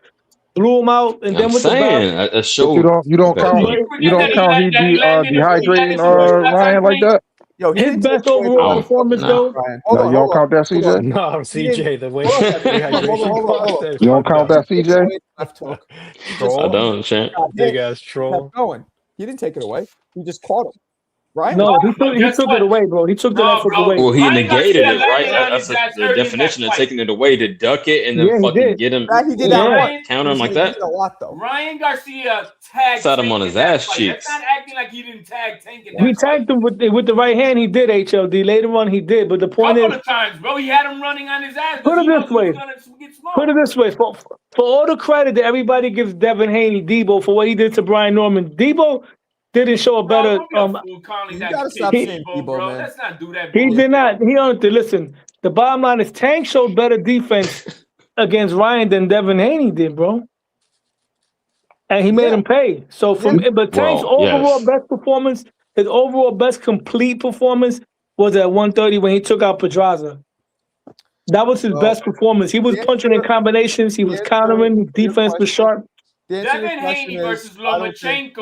S9: blew him out, and
S7: I'm
S9: then with the
S7: saying
S9: battle,
S7: a
S2: But
S7: show.
S2: you don't
S7: better
S2: count
S7: be.
S2: you don't count he be dehydrating Ryan like that.
S1: Yo, he
S9: his
S1: didn't
S9: best
S1: take away
S9: overall
S7: Oh,
S9: performance
S7: nah.
S9: though.
S1: Ryan.
S2: No, you don't count that,
S1: hold on.
S2: CJ.
S5: No,
S1: He didn't-
S5: CJ, the way
S1: Hold on a second.
S5: dehydration
S1: Hold on.
S5: cost.
S2: You don't count that,
S1: He
S2: CJ.
S1: took away the left hook. He just
S7: I
S5: Troll,
S7: don't, champ.
S1: got
S5: big
S1: hit.
S5: ass
S1: He
S5: troll.
S1: kept going. He didn't take it away. He just caught him. Ryan
S9: No,
S1: was-
S9: he
S4: Guess
S9: took
S4: what?
S9: it away, bro. He took the
S4: No,
S9: left hook
S4: bro.
S9: away.
S7: Well, he
S4: Ryan
S7: negated
S4: Garcia
S7: it, right?
S4: landed on
S7: That's
S4: his ass
S7: the
S4: early in
S7: definition
S4: that
S7: of
S4: fight.
S7: taking it away, to duck it and then
S9: Yeah, he
S7: fucking
S9: did.
S7: get him,
S1: That he did that
S9: Yeah.
S1: once.
S7: counter him
S1: He
S7: like
S1: did it
S7: that.
S1: a lot though.
S4: Ryan Garcia tagged
S7: Sat him
S4: Tank
S7: on
S4: in
S7: his
S4: that
S7: ass
S4: fight.
S7: cheeks.
S4: Let's not acting like he didn't tag Tank in that
S9: He
S4: fight.
S9: tagged him with the right hand. He did HLD. Later on, he did. But the point
S4: Couple
S9: is,
S4: of times, bro. He had him running on his ass.
S9: Put
S4: because
S9: it
S4: he knows
S9: this
S4: he was
S9: way.
S4: gonna get smoked.
S9: put it this way: for all the credit that everybody gives Devin Haney, Debo, for what he did to Brian Norman, Debo didn't show a
S4: Bro,
S9: better.
S4: don't be a fool calling
S1: You
S4: that
S1: gotta
S4: kid
S1: stop saying
S4: Debo,
S1: Debo,
S4: bro.
S1: man.
S4: Let's not do that.
S9: He
S4: bullshit.
S9: did not. He don't listen. The bottom line is Tank showed better defense against Ryan than Devin Haney did, bro. And he made
S1: Yeah.
S9: him pay. So but Tank's
S7: Well,
S9: overall
S7: yes.
S9: best performance, his overall best complete performance was at 130 when he took out Pedraza. That was his
S1: Well,
S9: best performance. He was
S1: the
S9: punching in
S1: answer-
S9: combinations. He was
S1: the answer
S9: countering.
S1: to your
S9: Defense was
S1: question-
S9: sharp.
S1: The answer to your
S4: Devin
S1: question
S4: Haney
S1: is,
S4: versus
S1: I don't think-
S4: Lomachenko.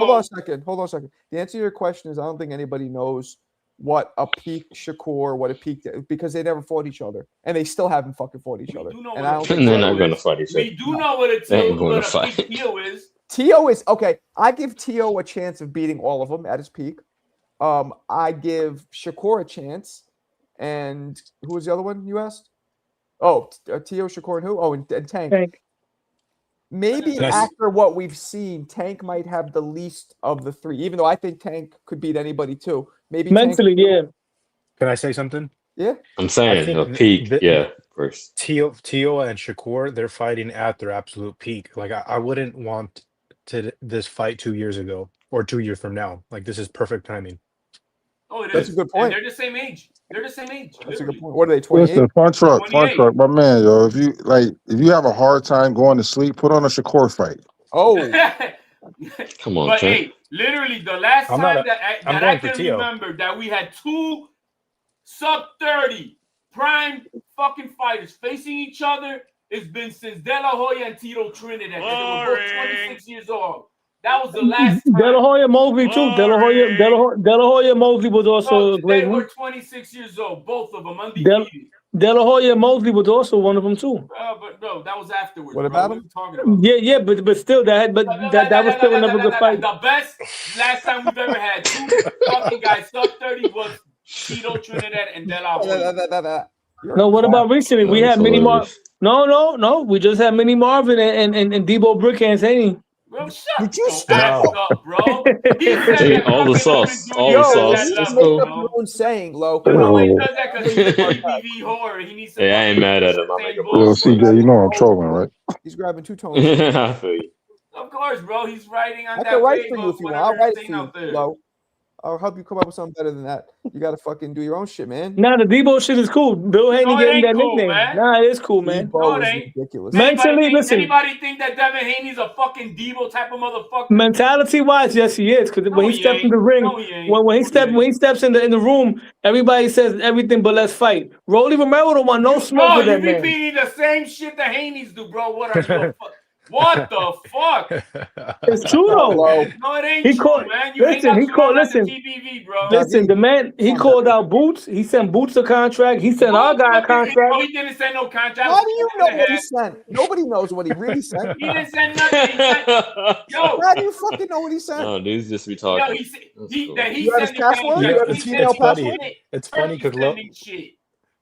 S1: Hold on a second. The answer to your question is, I don't think anybody knows what a peak Shakur, what a peak, because they never fought each other, and they still haven't fucking fought each
S4: We
S1: other.
S4: do know
S1: And
S4: what
S1: I
S4: a
S1: don't
S4: peak
S1: think
S7: And they're
S4: Tio
S7: not
S4: is.
S7: going to fight each other.
S4: We do know what a
S7: They ain't
S4: Tio,
S7: gonna
S4: what a
S7: fight.
S4: peak Tio is.
S1: Tio is okay. I give Tio a chance of beating all of them at his peak. I give Shakur a chance, and who was the other one you asked? Oh, Tio, Shakur, and who? Oh, and Tank.
S9: Tank.
S1: Maybe
S5: Nice.
S1: after what we've seen, Tank might have the least of the three. Even though I think Tank could beat anybody too. Maybe
S9: Mentally,
S1: Tank,
S9: yeah.
S5: Can I say something?
S1: yeah.
S7: I'm
S5: I
S7: saying
S5: think
S7: a peak,
S5: the-
S7: first.
S5: Tio and Shakur, they're fighting at their absolute peak. Like I wouldn't want this fight 2 years ago or 2 years from now. Like this is perfect timing.
S4: Oh, it
S1: That's
S4: is.
S1: a good
S4: And
S1: point.
S4: they're the same age. They're the same age.
S1: That's a
S4: literally.
S1: good point. What are they? 28.
S2: Listen, fun truck,
S4: 28.
S2: my man, yo. If you have a hard time going to sleep, put on a Shakur fight.
S1: Oh,
S7: Come on,
S4: But
S7: champ.
S4: hey, literally the last
S5: I'm
S4: time
S5: not a-
S4: that
S5: I'm
S4: I
S5: going for
S4: can
S5: Tio.
S4: remember that we had two sub 30 prime fucking fighters facing each other, it's been since De La Hoya and Tito Trinidad. And they were both 26 years old. That was the last time.
S9: De La Hoya Mosley too. De La Hoya Mosley was also a
S4: They
S9: great
S4: were
S9: one.
S4: 26 years old, both of them undefeated.
S9: De La Hoya Mosley was also one of them too.
S4: But no, that was afterwards.
S1: What
S4: bro.
S1: about
S4: What
S1: him?
S4: are you talking about?
S9: Yeah, but still that was still another good fight.
S4: The best last time we've ever had two fucking guys sub 30 was Tito Trinidad and De La Hoya.
S9: No, what about recently? We had Mini Marv. No. We just had Mini Marvin and Debo Brickhand Haney.
S4: Bro, shut
S1: Did you
S4: your
S1: stop?
S4: ass up, bro. He said
S7: Hey,
S4: that
S7: all the
S4: fucking
S7: sauce,
S4: Logan
S7: all
S4: Jr.
S7: the
S4: is
S7: sauce.
S4: at that
S7: Let's
S4: level,
S7: go.
S1: Make up your
S4: bro.
S1: own saying, Lo.
S4: You
S1: Come
S4: know
S1: on.
S4: he does that because he's a TBV whore. He needs to.
S7: Hey, I ain't mad at him. I
S4: Same
S7: make a
S2: Yo,
S4: bullshit.
S2: CJ, you know I'm trolling, right?
S1: He's grabbing two tones.
S7: I feel you.
S4: Of course, bro. He's riding on
S1: I
S4: that
S1: can write
S4: wave
S1: for you
S4: of
S1: if you want.
S4: whatever
S1: I'll write it
S4: thing
S1: for you,
S4: out there.
S1: Lo. I'll help you come up with something better than that. You got to fucking do your own shit, man.
S9: Nah, the Debo shit is cool. Bill Haney
S4: No, it
S9: getting
S4: ain't
S9: that
S4: cool,
S9: nickname.
S4: man.
S9: Nah, it is cool, man.
S1: Debo
S4: No, it
S1: is
S4: ain't.
S1: ridiculous.
S9: Mentally, listen.
S4: Anybody think that Devin Haney's a fucking Devo type of motherfucker?
S9: Mentality wise, yes, he is. Because
S4: No,
S9: when he
S4: he
S9: steps
S4: ain't.
S9: in the ring,
S4: No, he ain't.
S9: when he
S4: No,
S9: steps
S4: he
S9: when he steps in the room, everybody says everything but let's fight. Rolly Romero don't want no smoke
S4: Bro,
S9: with
S4: you
S9: that man.
S4: repeating the same shit that Haney's do, bro. What are you? What the fuck?
S9: It's true though.
S1: Lo.
S4: No, it ain't
S9: He
S4: true,
S9: called-
S4: man. You
S9: listen,
S4: hang
S9: he
S4: out
S9: called-
S4: too long at the
S9: listen.
S4: TBV, bro.
S9: Listen, the man he called out Boots. He sent Boots a contract. He sent our guy a
S4: No,
S9: contract.
S4: he didn't send no contract.
S1: How do you know what he sent? Nobody knows what he really sent.
S4: He didn't send nothing. He sent, yo,
S1: How do you fucking know what he sent?
S7: No, dudes just be
S4: yo,
S7: talking.
S4: he said
S7: That's
S4: he
S7: cool.
S4: that he
S1: You got his
S4: sending
S1: password?
S4: things.
S1: You got his
S4: He
S1: email
S4: sending
S1: password?
S4: shit.
S5: It's funny because
S4: He's sending shit.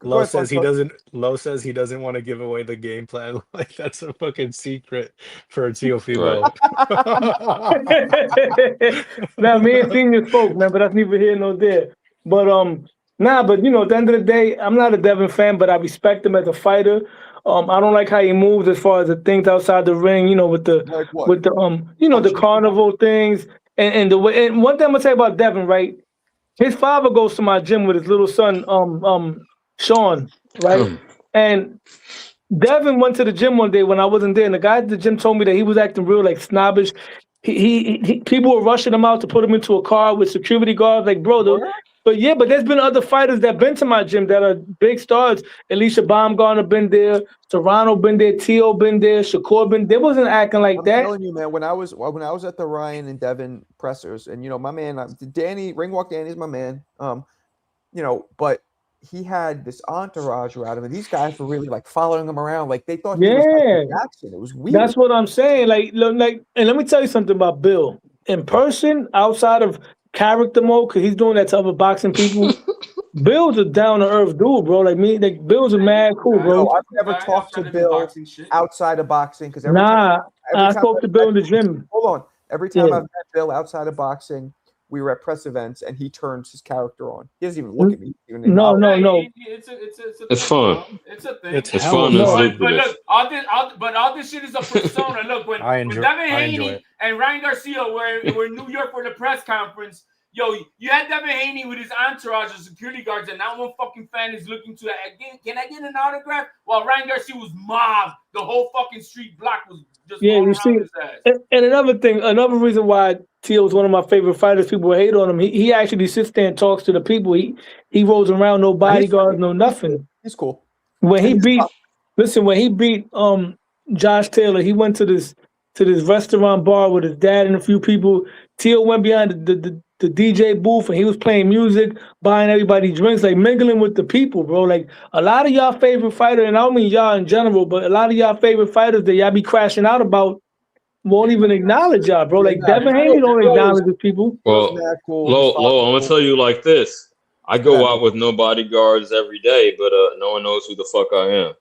S5: Lo
S1: ahead,
S5: says he
S1: Funko.
S5: doesn't want to give away the game plan. Like that's a fucking secret for Teofimo.
S9: Now me and Senior spoke, man, but that's neither here nor there. But but you know, at the end of the day, I'm not a Devin fan, but I respect him as a fighter. I don't like how he moves as far as the things outside the ring, you know, with the
S1: Like what?
S9: with the the carnival things and the way. And one thing I'm gonna say about Devin, right? His father goes to my gym with his little son, Sean, right? And Devin went to the gym one day when I wasn't there, and the guy at the gym told me that he was acting real like snobbish. He people were rushing him out to put him into a car with security guards. Like, bro, the But there's been other fighters that been to my gym that are big stars. Alicia Baumgartner been there, Serrano been there, Tio been there, Shakur been. They wasn't acting like
S1: I'm
S9: that.
S1: telling you, man. When I was at the Ryan and Devin pressers, and my man Danny Ringwalk Danny is my man. But he had this entourage around him, and these guys were really like following him around, like they thought he was Michael Jackson. It was weird.
S9: That's what I'm saying. Like, and let me tell you something about Bill. In person, outside of character mode, because he's doing that to other boxing people. Bill's a down to earth dude, bro. Like me, like Bill's a mad cool, bro.
S1: No, I've never talked to Bill outside of boxing because
S9: I spoke to Bill in the gym.
S1: Hold on, every time I've met Bill outside of boxing, we were at press events and he turns his character on. He doesn't even look at me.
S9: No.
S7: It's fun.
S4: It's a thing.
S7: It's fun.
S4: But look, all this shit is a persona. Look, when Devin Haney and Ryan Garcia were in New York for the press conference, yo, you had Devin Haney with his entourage of security guards, and not one fucking fan is looking to that. Can I get an autograph? While Ryan Garcia was mobbed, the whole fucking street block was just going around his ass.
S9: And another reason why Tio is one of my favorite fighters. People hate on him. He actually sits there and talks to the people. He rolls around, no bodyguards, no nothing.
S1: He's cool.
S9: When he beat Josh Taylor, he went to this restaurant bar with his dad and a few people. Tio went behind the DJ booth and he was playing music, buying everybody drinks, like mingling with the people, bro. Like a lot of y'all favorite fighters, and I don't mean y'all in general, but a lot of y'all favorite fighters that y'all be crashing out about won't even acknowledge y'all, bro. Like Devin Haney don't acknowledge the people.
S7: Well, Lo, I'm gonna tell you like this. I go out with no bodyguards every day, but no one knows who the fuck I am.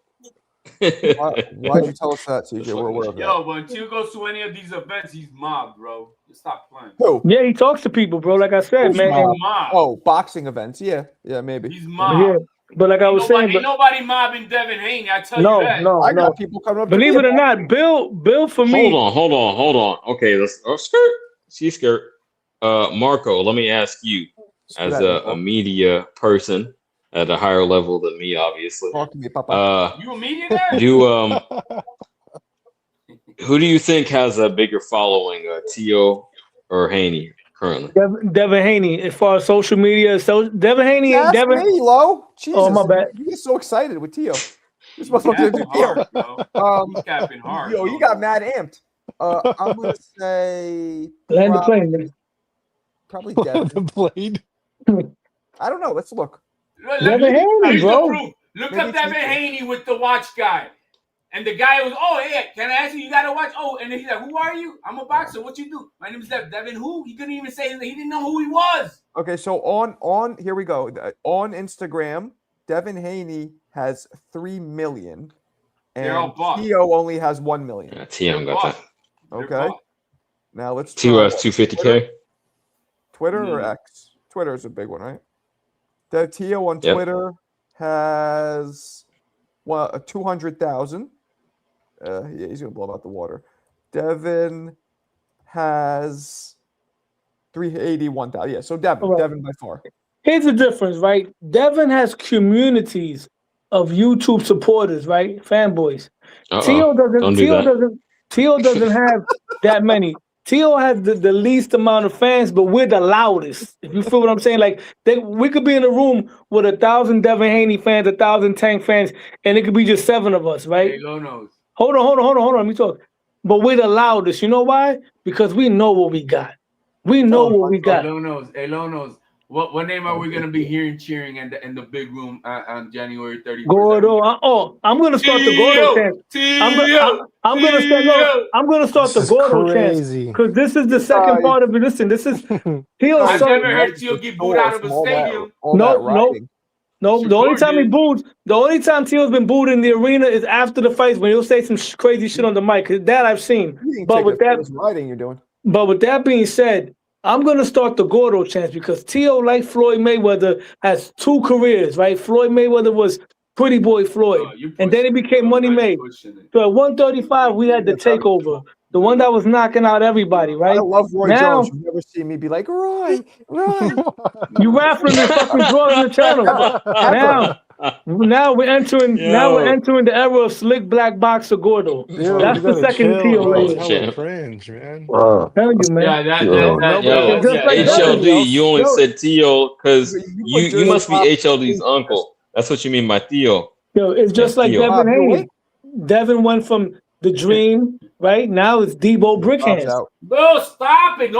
S1: Why'd you tell us that, CJ? We're aware of that.
S4: Yo, when Tio goes to any of these events, he's mobbed, bro. Stop playing.
S1: Who?
S9: Yeah, he talks to people, bro. Like I said,
S1: Who's
S9: man.
S1: mobbed? Oh, boxing events. Yeah, maybe.
S4: He's mobbed.
S9: Yeah. But like I was saying,
S4: ain't nobody mobbing Devin Haney. I tell you that.
S1: I got people coming up.
S9: Believe it or not, Bill for me.
S7: Hold on. Okay, let's skirt. See skirt. Marco, let me ask you, as a media person at a higher level than me, obviously.
S1: Talk to me, Papa.
S4: You a media guy?
S7: Who do you think has a bigger following, Tio or Haney currently?
S9: Devin Haney, as far as social media, so Devin Haney
S1: ain't
S9: Devin.
S1: Me, Lo. Jesus.
S9: Oh my bad.
S1: You get so excited with Tio. You're supposed to do Tio.
S4: He's capping hard.
S1: Yo, you got mad amped. I'm gonna say
S9: land the plane, man.
S1: Probably Devin.
S5: The blade.
S1: I don't know. Let's look.
S9: Devin Haney, bro.
S4: Look up Devin Haney with the watch guy. And the guy was, can I ask you? You got to watch. Oh, and then he's like, who are you? I'm a boxer. What you do? My name is Devin who? He couldn't even say, he didn't know who he was.
S1: Okay, so on here we go. On Instagram, Devin Haney has 3 million. And Tio only has 1 million.
S7: Yeah, Tio got that.
S1: Okay. Now let's
S7: Tio has 250K.
S1: Twitter or X? Twitter is a big one, right? The Tio on Twitter has 200,000. He's gonna blow out the water. Devin has 381,000. Yeah, so Devin by far.
S9: Here's the difference, right? Devin has communities of YouTube supporters, right? Fanboys. Tio doesn't have that many. Tio has the least amount of fans, but we're the loudest. If you feel what I'm saying, like we could be in a room with 1,000 Devin Haney fans, 1,000 Tank fans, and it could be just 7 of us, right?
S4: Hey, knows.
S9: Hold on. Let me talk. But we're the loudest. You know why? Because we know what we got. We know what we got.
S4: Hey, Lo knows. What name are we gonna be hearing cheering in the big room on January 31st?
S9: Gordo. I'm gonna start the Gordo chant. I'm gonna start the Gordo chant because this is the second part of it. Listen, this is
S4: I've never heard Tio get booed out of a stadium.
S9: No. The only time Tio's been booed in the arena is after the fights when he'll say some crazy shit on the mic. That I've seen. But with that being said, I'm going to start the Gordo chance because Tio, like Floyd Mayweather, has 2 careers, right? Floyd Mayweather was Pretty Boy Floyd, and then he became Money Made. So at 135, we had the takeover, the one that was knocking out everybody, right?
S1: I love Roy Jones. You've never seen me be like, Roy.
S9: You ran from the fucking draw on the channel. Now we're entering the era of slick black boxer Gordo.
S5: Bro,
S9: That's
S5: you
S9: the
S5: gotta
S9: second
S5: chill,
S9: tier
S5: bro.
S9: right
S5: It's
S9: here.
S5: hella
S7: Champ.
S5: cringe, man.
S2: Wow.
S9: Telling you, man.
S4: Yeah,
S7: HLD, you only
S1: Yo,
S7: said Tio because
S1: you put
S7: you
S1: Jersey
S7: must be
S1: Bob
S7: HLD's
S1: in-
S7: uncle. That's what you mean by Theo.
S9: Yo, it's just like
S7: Theo.
S9: Devin
S1: Bob, you
S9: Haney.
S1: awake?
S9: Devin went from the Dream, right? Now it's Debo
S1: Bob's
S9: Brickhands.
S1: out.
S4: Bro, stop it.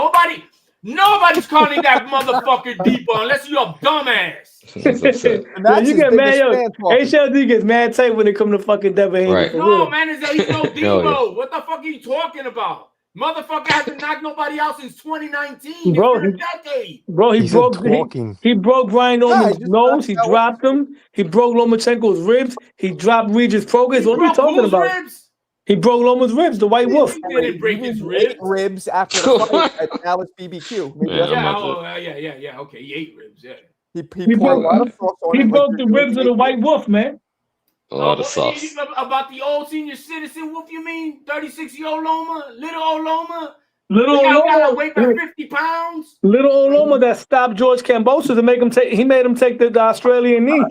S4: Nobody's calling that motherfucker Debo unless you're a dumbass.
S7: That's upset.
S1: And that's
S9: you
S1: his
S9: get mad,
S1: biggest
S9: yo.
S1: fan talking.
S9: HLD gets mad tight when it comes to fucking Devin Haney.
S7: Right.
S9: For
S4: No,
S9: real.
S4: man, he's no
S7: Hell
S4: Debo. What the fuck are you talking about? Motherfucker hasn't knocked nobody out since 2019.
S9: Bro,
S4: It's been a decade.
S9: Bro,
S5: He's talking.
S9: he broke Ryan Norman's
S1: he just
S9: nose. He
S1: knocked out
S9: dropped him. He broke Lomachenko's ribs. He dropped Regis Progress. What are we
S4: Broke
S9: talking
S4: whose
S9: about?
S4: ribs?
S9: He broke Loma's ribs, the White Wolf.
S4: He didn't break his
S1: He
S4: ribs.
S1: ate ribs after the fight at Dallas BBQ. Maybe
S7: Yeah,
S1: that's
S7: I'm
S1: what
S7: not
S4: Yeah. Okay, he ate ribs. Yeah.
S1: he
S9: He
S1: poured a lot
S9: broke-
S1: of sauce on
S9: He
S1: it, like
S9: broke
S1: you're
S9: the
S1: doing
S9: ribs of the White Wolf, man.
S7: A lot of sauce.
S4: About the old senior citizen wolf, you mean? 36-year-old Loma? Little old Loma?
S9: Little
S4: The guy
S9: old
S4: got a
S9: Loma,
S4: weight by 50 pounds?
S9: little old Loma that stopped George Kambosos to make him take. He made him take the Australian knee.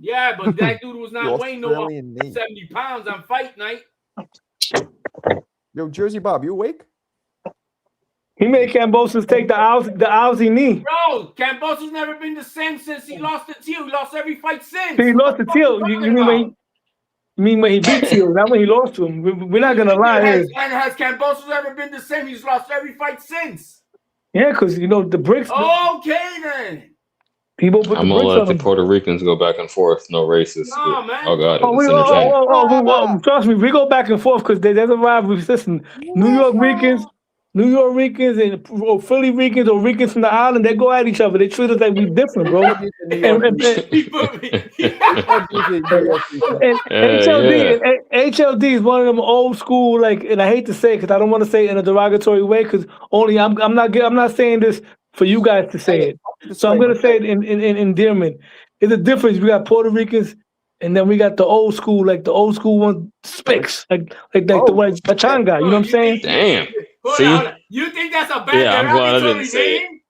S4: Yeah, but that dude was
S1: The
S4: not weighing no
S1: Australian knee.
S4: 70 pounds on fight night.
S1: Yo, Jersey Bob, you awake?
S9: He made Kambosos take the Aussie knee.
S4: Bro, Kambosos never been the same since he lost the Teal. He lost every fight since.
S9: He lost to
S4: What the fuck
S9: Teal.
S4: you
S9: You
S4: talking
S9: mean when
S4: about?
S9: when he beat Teal, not when he lost to him. We're not gonna lie here.
S4: Has Kambosos ever been the same? He's lost every fight since.
S9: Yeah, because the bricks.
S4: Okay, then.
S9: People put the
S7: I'm gonna
S9: bricks
S7: let
S9: on
S7: the
S9: him.
S7: Puerto Ricans go back and forth. No racist.
S4: No, man.
S7: Oh god,
S9: Oh,
S7: it's entertaining.
S9: trust me, we go back and forth because there's a rivalry. Listen, New York Ricans and Philly Ricans or Ricans from the island, they go at each other. They treat us like we different, bro. And HLD is one of them old school, like, and I hate to say it because I don't want to say it in a derogatory way because only I'm not saying this for you guys to say it. So I'm gonna say it in endearment. There's a difference. We got Puerto Ricans, and then we got the old school, like the old school one, Spicks, like the white Pachanga. You know what I'm saying?
S7: Damn.
S4: Hold
S7: See?
S4: on. You think that's a bad
S7: Yeah, I'm glad I
S4: derogatory
S7: didn't say it.
S4: name?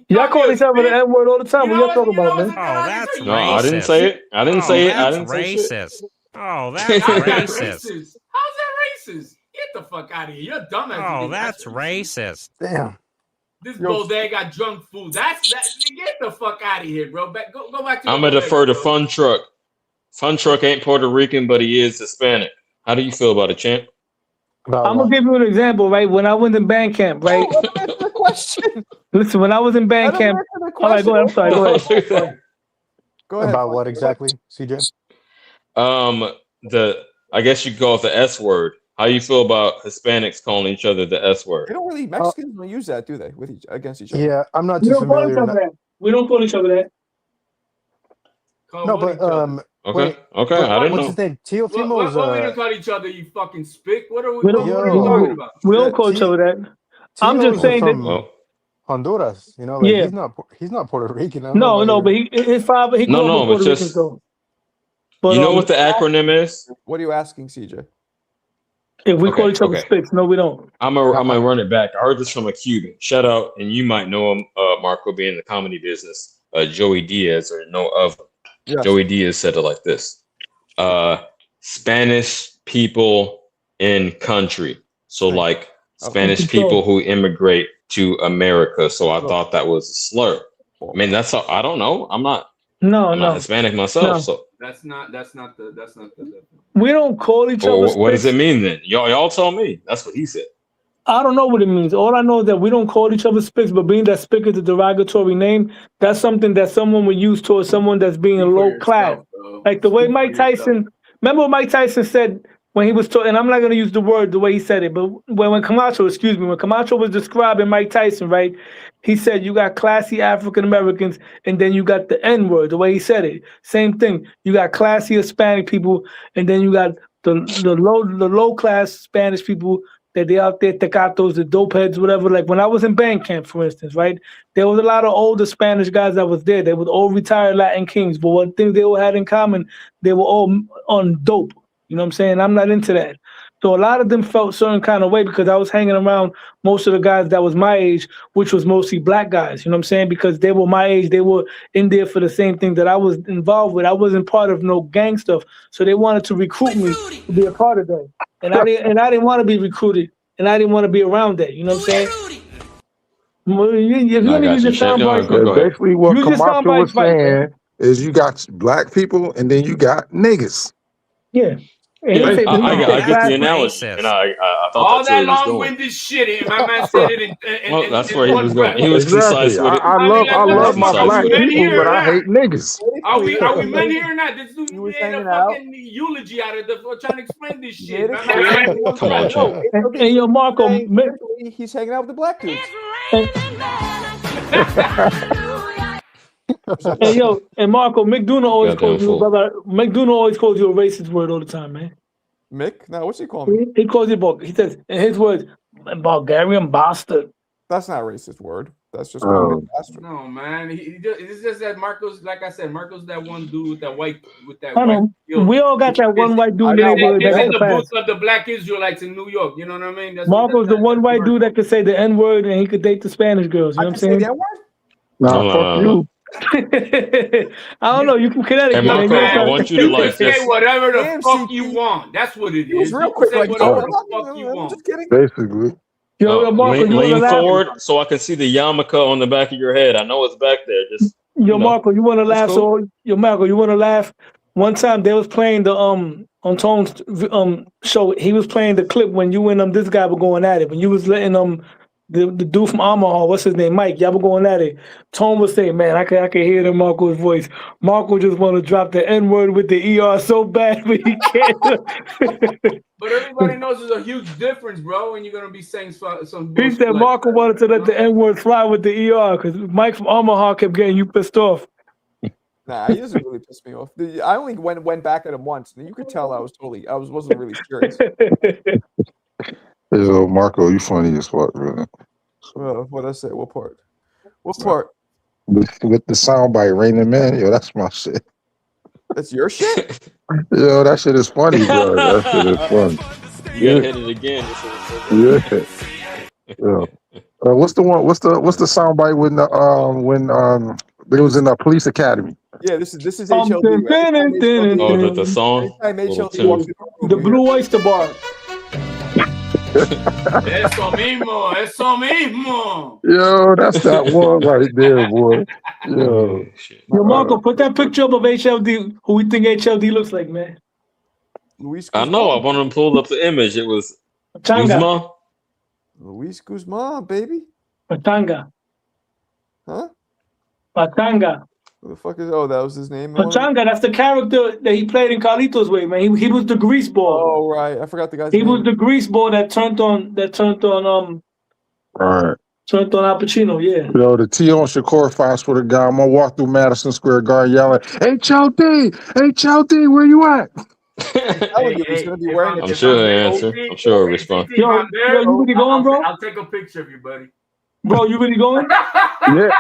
S9: Y'all call each other the N word all the time.
S4: You
S9: What
S4: know
S9: y'all talking
S4: what-
S9: about,
S4: you know
S9: man?
S4: what's a
S10: that's
S7: No, I didn't say it. I didn't say it. I didn't say shit.
S10: racist. Oh, that's
S4: How's that
S10: racist.
S4: racist? How's that racist? Get the fuck out of here. You're dumb as you
S10: Oh,
S4: think
S10: that's
S4: racist.
S10: racist.
S5: Damn.
S4: This
S1: Yo.
S4: bodega got drunk food. That's that. Get the fuck out of here, bro. Go back to.
S7: I'm
S4: the
S7: gonna defer to
S4: bro.
S7: Fun Truck. Fun Truck ain't Puerto Rican, but he is Hispanic. How do you feel about it, champ?
S9: I'm gonna give you an example, right? When I was in band camp, right?
S1: Let him answer the question.
S9: Listen, when I was in band
S1: Let him
S9: camp,
S1: answer the
S9: all right, go ahead. I'm sorry. Go ahead.
S1: Go ahead.
S5: About what exactly, CJ?
S7: I guess you could call it the S word. How you feel about Hispanics calling each other the S
S1: They
S7: word?
S1: don't really Mexicans don't use that, do they? Against each other.
S5: Yeah, I'm not
S9: We
S5: too
S9: don't call each
S5: familiar.
S9: other that. We don't call each other that.
S4: Call
S5: No,
S4: what
S5: but
S4: each other?
S7: Okay,
S5: wait,
S7: okay, I didn't
S5: what's
S7: know.
S5: his name? Tio
S4: What
S5: Timo's
S4: we don't call each other, you fucking spick. What are we?
S9: We don't,
S4: What are we
S5: Yo.
S4: talking about?
S9: we don't call each other that. I'm just
S5: Tio's
S9: saying that.
S5: from
S7: Well,
S5: Honduras. You know, like
S9: Yeah.
S5: he's not Puerto Rican. I don't know
S9: No,
S5: why
S9: but his father, he grew
S7: No,
S9: up
S7: no,
S9: with
S7: but
S9: Puerto
S7: just-
S9: Ricans, though. But
S7: you know what the acronym is?
S1: What are you asking, CJ?
S9: if we
S7: Okay,
S9: call each other
S7: okay.
S9: spicks, no, we don't.
S7: I'm gonna run it back. I heard this from a Cuban. Shout out, and you might know him, Marco, being in the comedy business. Joey Diaz, or know of him.
S1: Yes.
S7: Joey Diaz said it like this: Spanish people in country. So like Spanish people who immigrate to America. So I thought that was a slur. I mean, that's all, I don't know. I'm not Hispanic myself,
S9: No.
S7: so.
S4: That's not the.
S9: We don't call each
S7: Or
S9: other
S7: what does
S9: spicks.
S7: it mean then? Y'all tell me. That's what he said.
S9: I don't know what it means. All I know is that we don't call each other spicks, but being that spick is a derogatory name, that's something that someone would use towards someone that's being low class. Like the way Mike Tyson, remember what Mike Tyson said when he was talking, and I'm not going to use the word the way he said it, but when Camacho was describing Mike Tyson, right, he said you got classy African Americans, and then you got the N word, the way he said it. Same thing. You got classy Hispanic people, and then you got the low class Spanish people that they out there, tecatos, the dope heads, whatever. Like when I was in band camp, for instance, right, there was a lot of older Spanish guys that was there. They were all retired Latin kings, but one thing they all had in common, they were all on dope. You know what I'm saying? I'm not into that. So a lot of them felt certain kind of way because I was hanging around most of the guys that was my age, which was mostly black guys. You know what I'm saying? Because they were my age, they were in there for the same thing that I was involved with. I wasn't part of no gang stuff, so they wanted to recruit me to be a part of that, and I didn't want to be recruited, and I didn't want to be around that. You know what I'm saying? Well, if you
S7: I
S9: only
S7: got
S9: use
S7: you.
S9: the soundbite,
S7: Go ahead.
S2: Basically, what
S9: use your
S2: Kamacha
S9: soundbite
S2: was
S9: fight, man.
S2: saying is you got black people and then you got niggas.
S9: Yeah. And he
S7: Yeah,
S9: said,
S7: I get the
S9: class-
S7: analogy, and I thought
S4: All
S7: that's where
S4: that
S7: he was going.
S4: long-winded shit, and my man said it in
S7: Well, that's
S4: in
S7: where he
S4: one
S7: was going.
S4: breath.
S7: He was concise
S2: Exactly.
S7: with it.
S2: I
S4: I mean,
S2: love
S4: like,
S2: I
S4: what
S2: love
S4: the
S2: my
S4: fuck? Are
S2: black
S4: we men
S2: people,
S4: here
S2: but
S4: or
S2: I
S4: not?
S2: hate niggas.
S4: Are we men here or not? This dude
S1: He was
S4: made a
S1: hanging out.
S4: fucking eulogy out of the trying to explain this
S1: He
S4: shit.
S1: made
S4: My
S1: it
S4: man
S1: clear.
S4: said it in one
S7: Come on,
S4: breath.
S7: Chad.
S9: and yo, Marco,
S1: Saying quickly, he's hanging out with the black dudes.
S9: Hey yo, and Marco, McDonough always
S7: Goddamn
S9: calls you,
S7: fool.
S9: brother. McDonough always calls you a racist word all the time, man.
S1: Mick? No, what's he calling me?
S9: He calls you he says in his words, Bulgarian bastard.
S1: That's not a racist word. That's just calling me a bastard.
S4: No, man. It's just that Marcos, like I said, Marcos that one dude with that white
S9: I know.
S4: guilt.
S9: We all got that one white dude in the
S1: I got
S9: neighborhood
S4: It's
S9: that
S4: in
S9: got
S4: the
S9: the
S4: boots
S9: pass.
S4: of the black Israelites in New York. You know what I mean? That's
S9: Marco's the one white dude that could say the N word and he could date the Spanish girls. You know
S1: I
S9: what
S1: can
S9: I'm
S1: say
S9: saying?
S1: that word?
S2: Nah,
S7: No,
S2: fuck you.
S9: I don't know. You from Connecticut,
S7: Hey,
S9: man.
S7: Marco,
S9: You
S7: I
S9: know
S7: want you to
S4: You can
S7: like
S4: say
S7: just.
S4: whatever the
S1: Damn,
S4: fuck
S1: CT.
S4: you want. That's what it
S1: He was
S4: is.
S1: real
S4: You can
S1: quick,
S4: say
S1: like,
S4: whatever
S1: I'm
S4: the fuck you
S1: I'm
S4: want.
S1: just kidding.
S2: Basically.
S9: Yo, Marco, you wanna
S7: Lean
S9: laugh?
S7: forward so I can see the yarmulke on the back of your head. I know it's back there. Just
S9: Yo, Marco, you wanna
S7: That's
S9: laugh?
S7: cool.
S9: So, yo, Marco, you wanna laugh? One time they was playing the on Tone's show. He was playing the clip when you and this guy were going at it. When you was letting the dude from Omaha, what's his name, Mike, y'all were going at it. Tone was saying, man, I can hear the Marco's voice. Marco just want to drop the N word with the ER so bad, but he can't.
S4: But everybody knows there's a huge difference, bro, when you're gonna be saying some
S9: He
S4: bullshit
S9: said
S4: like
S9: Marco
S4: that.
S9: wanted to let the N word fly with the ER because Mike from Omaha kept getting you pissed off.
S1: Nah, he doesn't really piss me off. I only went back at him once, and you could tell I wasn't really serious.
S2: Yo, Marco, you funny as fuck, man.
S1: What I say? What part? What part?
S2: With the soundbite, Raining Man, yo, that's my shit.
S1: That's your shit?
S2: Yo, that shit is funny, bro. That shit is funny.
S7: You gotta hit it again.
S2: Yeah. What's the one? What's the soundbite when it was in the police academy?
S1: Yeah, this is HLD. Right?
S7: Oh, the song.
S1: Anytime
S7: Little
S1: HLD walks
S7: tune.
S1: in the room,
S9: The
S1: you
S9: Blue
S1: hear-
S9: Oyster Bar.
S4: Eso mismo.
S2: Yo, that's that one right there, boy. Yo,
S9: Yo, Marco, put that picture up of HLD, who we think HLD looks like, man.
S1: Luis
S7: I know. I wanted to pull up the image. It was
S9: Changa.
S7: Guzman.
S1: Luis Guzman, baby.
S9: Pachanga.
S1: Huh?
S9: Pachanga.
S1: Who the fuck is? Oh, that was his name.
S9: Pachanga, that's the character that he played in Carlitos Way, man. He was the grease ball.
S1: Oh right, I forgot the guy's
S9: He
S1: name.
S9: was the grease ball that turned on
S2: all right.
S9: Al Pacino, yeah.
S2: Yo, the T on Shakur fast for the guy. I'm gonna walk through Madison Square Garden yelling, HLD, where you at?
S1: He's gonna be wearing
S7: I'm sure they answer. I'm sure he'll respond.
S9: Yo, you really going, bro?
S4: I'll take a picture of you, buddy.
S9: Bro, you really going?
S2: Yeah.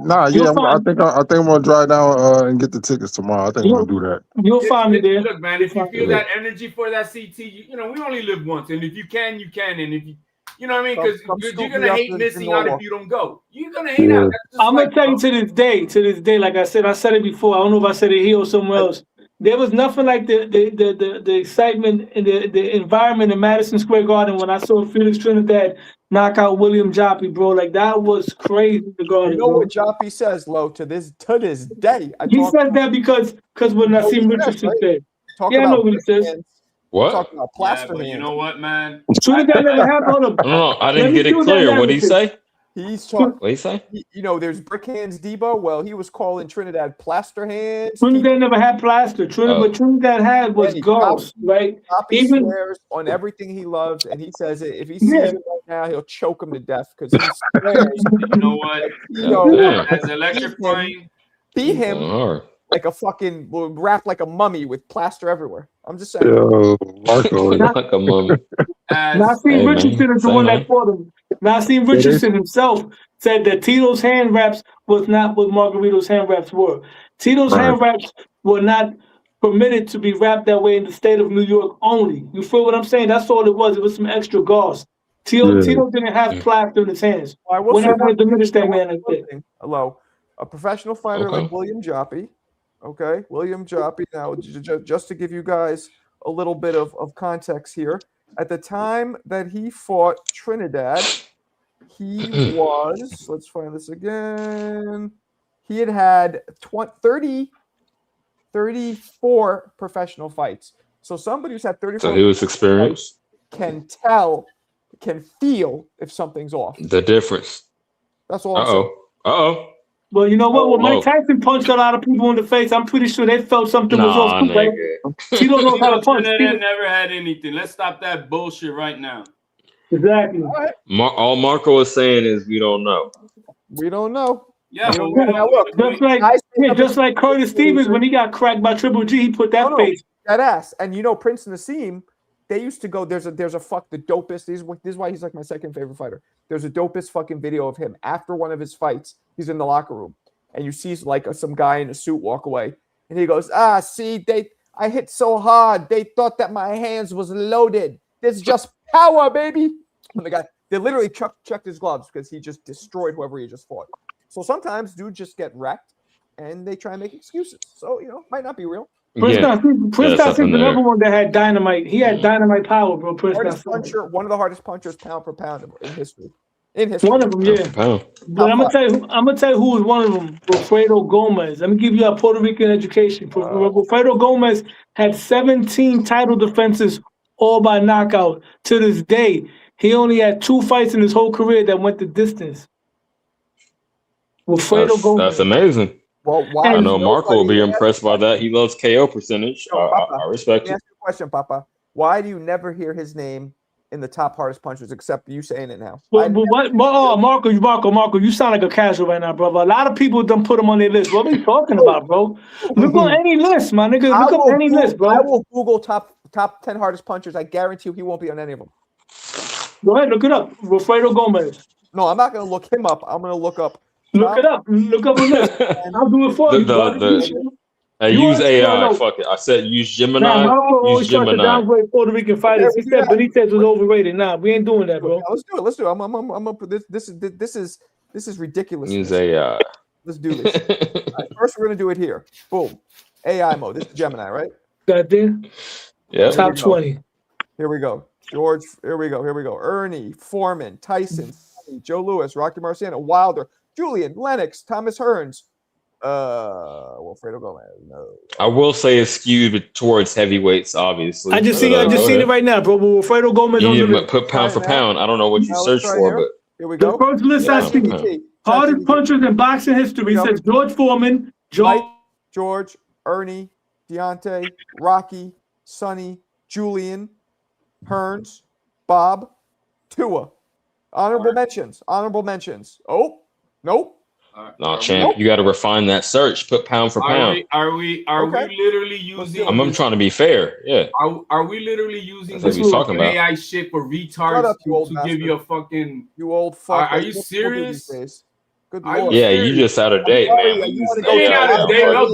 S2: Nah, yeah. I think I'm gonna drive down and get the tickets tomorrow. I think I'm gonna do that.
S9: You'll find me there.
S4: Look, man, if you feel that energy for that CT, we only live once, and if you can, you can, and if you know what I mean, because
S1: Come
S4: you're
S1: scoop
S4: gonna
S1: me up
S4: hate
S1: in
S4: missing out
S1: Norwalk.
S4: if you don't go. You're gonna hate out. That's just
S9: I'm
S4: like,
S9: gonna tell you to this day, like I said it before. I don't know if I said it here or somewhere else. There was nothing like the excitement and the environment in Madison Square Garden when I saw Felix Trinidad knock out William Joppy, bro. Like that was crazy. The Garden,
S1: You know
S9: bro.
S1: what Joppy says, Lo, to this day.
S9: He said that because when Nassim Richardson said.
S1: Talk
S9: Yeah, I know
S1: about
S9: what he says.
S1: hands.
S7: What?
S1: Talking about
S4: yeah,
S1: plaster
S4: but you
S1: hands.
S4: know what, man?
S9: Trinidad never had hold up.
S7: No, I didn't
S9: Let me
S7: get it
S9: do that
S7: clear. What did he
S9: narrative.
S7: say?
S1: He's talking.
S7: What did he say?
S1: There's brick hands Debo. Well, he was calling Trinidad plaster hands.
S9: Trinidad never had plaster. What Trinidad had was
S1: Danny,
S9: girls, right?
S1: Poppy
S9: Even
S1: swears on everything he loves, and he says it. If he sees
S9: Yeah.
S1: it right now, he'll choke him to death because he swears.
S4: You know what?
S7: Damn.
S4: That's electrifying.
S1: Beat him
S7: Hard.
S1: like a fucking wrapped like a mummy with plaster everywhere. I'm just saying.
S2: Yo, Marco.
S7: Like a mummy.
S9: Nassim Richardson is the one that fought him. Nassim Richardson himself said that Tito's hand wraps was not what Margarito's hand wraps were. Tito's hand wraps were not permitted to be wrapped that way in the state of New York only. You feel what I'm saying? That's all it was. It was some extra gauze. Tito didn't have plaster in his hands.
S1: I will
S9: We're
S1: say
S9: not going
S1: that-
S9: to diminish that man like that.
S1: Hello, a professional fighter like William Joppy. Okay, William Joppy. Now, just to give you guys a little bit of context here, at the time that he fought Trinidad, he was, let's find this again, he had 34 professional fights. So somebody who's had 34
S7: So he was experienced.
S1: can feel if something's off.
S7: The difference.
S1: That's all I'm saying.
S7: Uh-oh.
S9: Well, you know what? When
S7: Oh.
S9: Mike Tyson punched a lot of people in the face, I'm pretty sure they felt something was
S7: Nah,
S9: off. Too, right?
S7: nigga.
S9: Tito knows how to punch.
S4: Trinidad never had anything. Let's stop that bullshit right now.
S9: Exactly.
S7: All Marco is saying is we don't know.
S1: We don't know.
S4: Yeah, but
S1: Now look,
S9: Just like Curtis Stevens when he got cracked by Triple G, he put that face.
S1: That ass. And you know, Prince and Nassim, they used to go, there's a fuck the dopest. This is why he's like my second favorite fighter. There's a dopest fucking video of him after one of his fights. He's in the locker room and you see like some guy in a suit walk away and he goes, see, I hit so hard. They thought that my hands was loaded. This is just power, baby. And the guy, they literally checked his gloves because he just destroyed whoever he just fought. So sometimes dudes just get wrecked and they try and make excuses. So, might not be real.
S9: Prince Nassim's another one that had dynamite. He had dynamite power, bro. Prince Nassim.
S1: One of the hardest punchers pound for pound in history.
S9: One of them, yeah. But I'm gonna tell you who was one of them. Wilfredo Gomez. Let me give you a Puerto Rican education. Wilfredo Gomez had 17 title defenses, all by knockout. To this day, he only had 2 fights in his whole career that went the distance. Wilfredo Gomez.
S7: That's amazing.
S1: Well,
S7: I know Marco will be impressed by that. He loves KO percentage. I respect
S1: Let me ask you a question, Papa. Why do you never hear his name in the top hardest punchers except you saying it now?
S9: Marco, you sound like a casual right now, brother. A lot of people don't put him on their list. What are you talking about, bro? Look on any list, my nigga. Look up any list, bro.
S1: I will Google top 10 hardest punchers. I guarantee you he won't be on any of them.
S9: Go ahead, look it up. Wilfredo Gomez.
S1: No, I'm not going to look him up. I'm going to look up.
S9: Look it up. Look up a list. I'll do it for you.
S7: I use AI. Fuck it. I said use Gemini. Use Gemini.
S9: Downgrade Puerto Rican fighters. He said Benitez was overrated. Nah, we ain't doing that, bro.
S1: Let's do it. I'm gonna put this is ridiculous.
S7: Use AI.
S1: Let's do this. Right, first, we're gonna do it here. Boom. AI mode. This is Gemini, right?
S9: Got there.
S7: Yeah.
S9: Top 20.
S1: Here we go. George. Here we go. Ernie, Foreman, Tyson, Joe Louis, Rocky Marciano, Wilder, Julian, Lennox, Thomas Hearns. Wilfredo Gomez. No.
S7: I will say it's skewed towards heavyweights, obviously.
S9: I just seen it right now, bro. Wilfredo Gomez.
S7: You need to put pound for pound. I don't know what you search for, but
S1: here we go.
S9: The first list I see. Hardest punchers in boxing history says George Foreman,
S1: George, Ernie, Deontay, Rocky, Sonny, Julian, Hearns, Bob, Tua. Honorable mentions. Oh, nope.
S7: No, champ, you got to refine that search. Put pound for pound.
S4: Are we literally using?
S7: I'm trying to be fair. Yeah.
S4: Are we literally using
S7: this
S4: AI shit for retards to give you a fucking?
S1: You old fuck.
S4: Are you serious?
S1: Good Lord.
S7: Yeah, you just out of date, man.
S4: All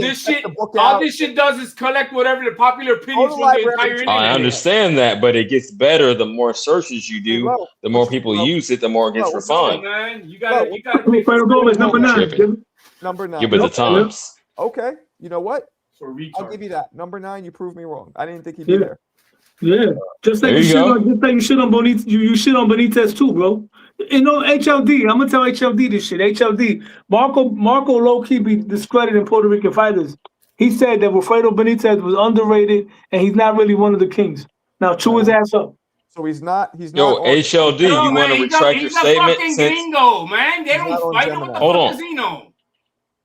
S4: this shit does is collect whatever the popular opinions from the entire internet.
S7: I understand that, but it gets better the more searches you do, the more people use it, the more it gets refined.
S4: Man, you gotta.
S9: Number 9.
S1: Number 9.
S7: Give it the times.
S1: Okay, you know what? I'll give you that. Number 9, you proved me wrong. I didn't think he'd be there.
S9: Yeah, just like you shit on Benitez, you shit on Benitez too, bro. HLD, I'm gonna tell HLD this shit. HLD, Marco low key be discrediting Puerto Rican fighters. He said that Wilfredo Benitez was underrated and he's not really one of the kings. Now chew his ass up.
S1: So he's not.
S7: Yo, HLD, you want to retract your statement?
S4: He's a fucking gringo, man. They don't fight him. What the fuck does he know?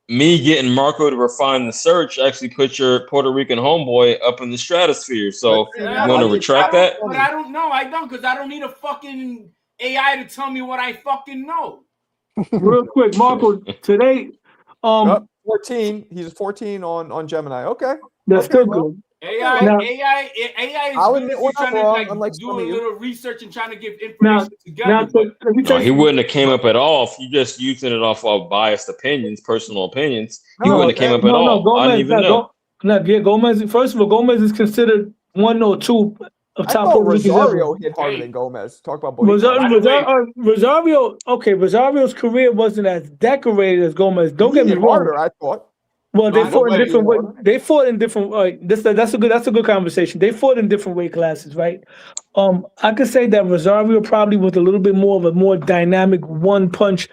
S7: Me getting Marco to refine the search actually put your Puerto Rican homeboy up in the stratosphere. So you want to retract that?
S4: But I don't know. I don't, because I don't need a fucking AI to tell me what I fucking know.
S9: Real quick, Marco, today
S1: 14. He's 14 on Gemini. Okay.
S9: That's still good.
S4: AI is really trying to do a little research and trying to give information together.
S7: He wouldn't have came up at all if you just using it off of biased opinions, personal opinions. He wouldn't have came up at all. I didn't even know.
S9: Not yeah, Gomez. First of all, Gomez is considered 1 or 2 of
S1: I
S9: top
S1: thought
S9: Puerto Ricans ever.
S1: Rosario hit harder than Gomez. Talk about Boricuas.
S9: Rosario. Okay, Rosario's career wasn't as decorated as Gomez. Don't
S1: He
S9: get me
S1: hit
S9: wrong.
S1: harder, I thought.
S9: Well, they
S4: No,
S9: fought in
S1: nobody
S9: different
S1: hit
S9: ways.
S1: harder.
S9: They fought in different. That's a good conversation. They fought in different weight classes, right? I could say that Rosario probably was a little bit more of a more dynamic one punch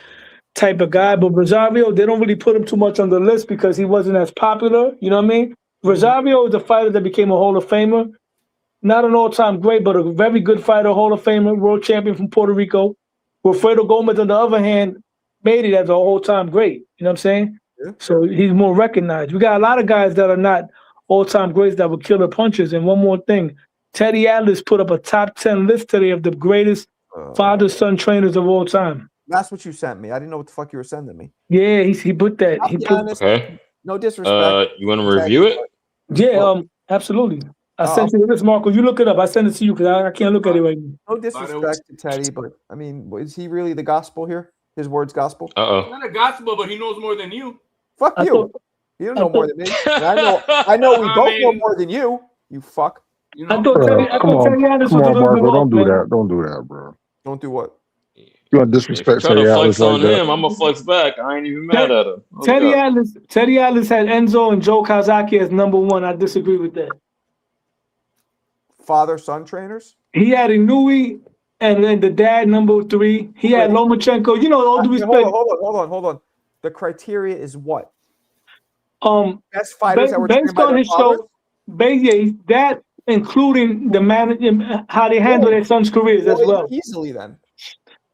S9: type of guy, but Rosario, they don't really put him too much on the list because he wasn't as popular. You know what I mean? Rosario is a fighter that became a Hall of Famer. Not an all-time great, but a very good fighter, Hall of Famer, world champion from Puerto Rico. Wilfredo Gomez, on the other hand, made it as a all-time great. You know what I'm saying?
S1: Yeah.
S9: So he's more recognized. We got a lot of guys that are not all-time greats that were killer punchers. And one more thing, Teddy Atlas put up a top 10 list today of the greatest father-son trainers of all time.
S1: That's what you sent me. I didn't know what the fuck you were sending me.
S9: Yeah, he put that.
S1: I'll
S9: He
S1: be
S9: put,
S1: honest,
S7: Okay.
S1: no disrespect.
S7: You want to review it?
S9: yeah, absolutely. I sent you this, Marco. You look it up. I sent it to you because I can't look at it right now.
S1: No disrespect to Teddy, but I mean, is he really the gospel here? His word's gospel?
S4: It's not a gospel, but he knows more than you.
S1: Fuck
S9: I
S1: you.
S9: thought-
S1: You don't know more than me. And I know we
S4: I
S1: both know
S4: mean-
S1: more than you. You fuck.
S4: You
S9: I
S4: know?
S9: thought Teddy, I
S2: Come
S9: thought
S2: on,
S9: Teddy Atlas
S2: come
S9: was a
S2: on,
S9: little bit
S2: Marco.
S9: off,
S2: Don't do
S9: man.
S2: that. Don't do that, bro.
S1: Don't do what?
S2: You want
S7: If you
S2: disrespect
S7: try to
S2: Teddy
S7: flex
S2: Atlas like
S7: on
S2: that?
S7: him, I'm gonna flex back. I ain't even mad at him. Oh,
S9: Teddy
S7: God.
S9: Atlas had Enzo and Joe Kazaki as number 1. I disagree with that.
S1: Father-son trainers?
S9: He had Inouye and then the dad number 3. He had Lomachenko. You know, all due
S1: Actually,
S9: respect.
S1: hold on. The criteria is what? Best
S9: Based
S1: fighters that were trained by
S9: on
S1: their
S9: his
S1: fathers?
S9: show, that including the management, how they handle their sons' careers as well.
S1: Easily then.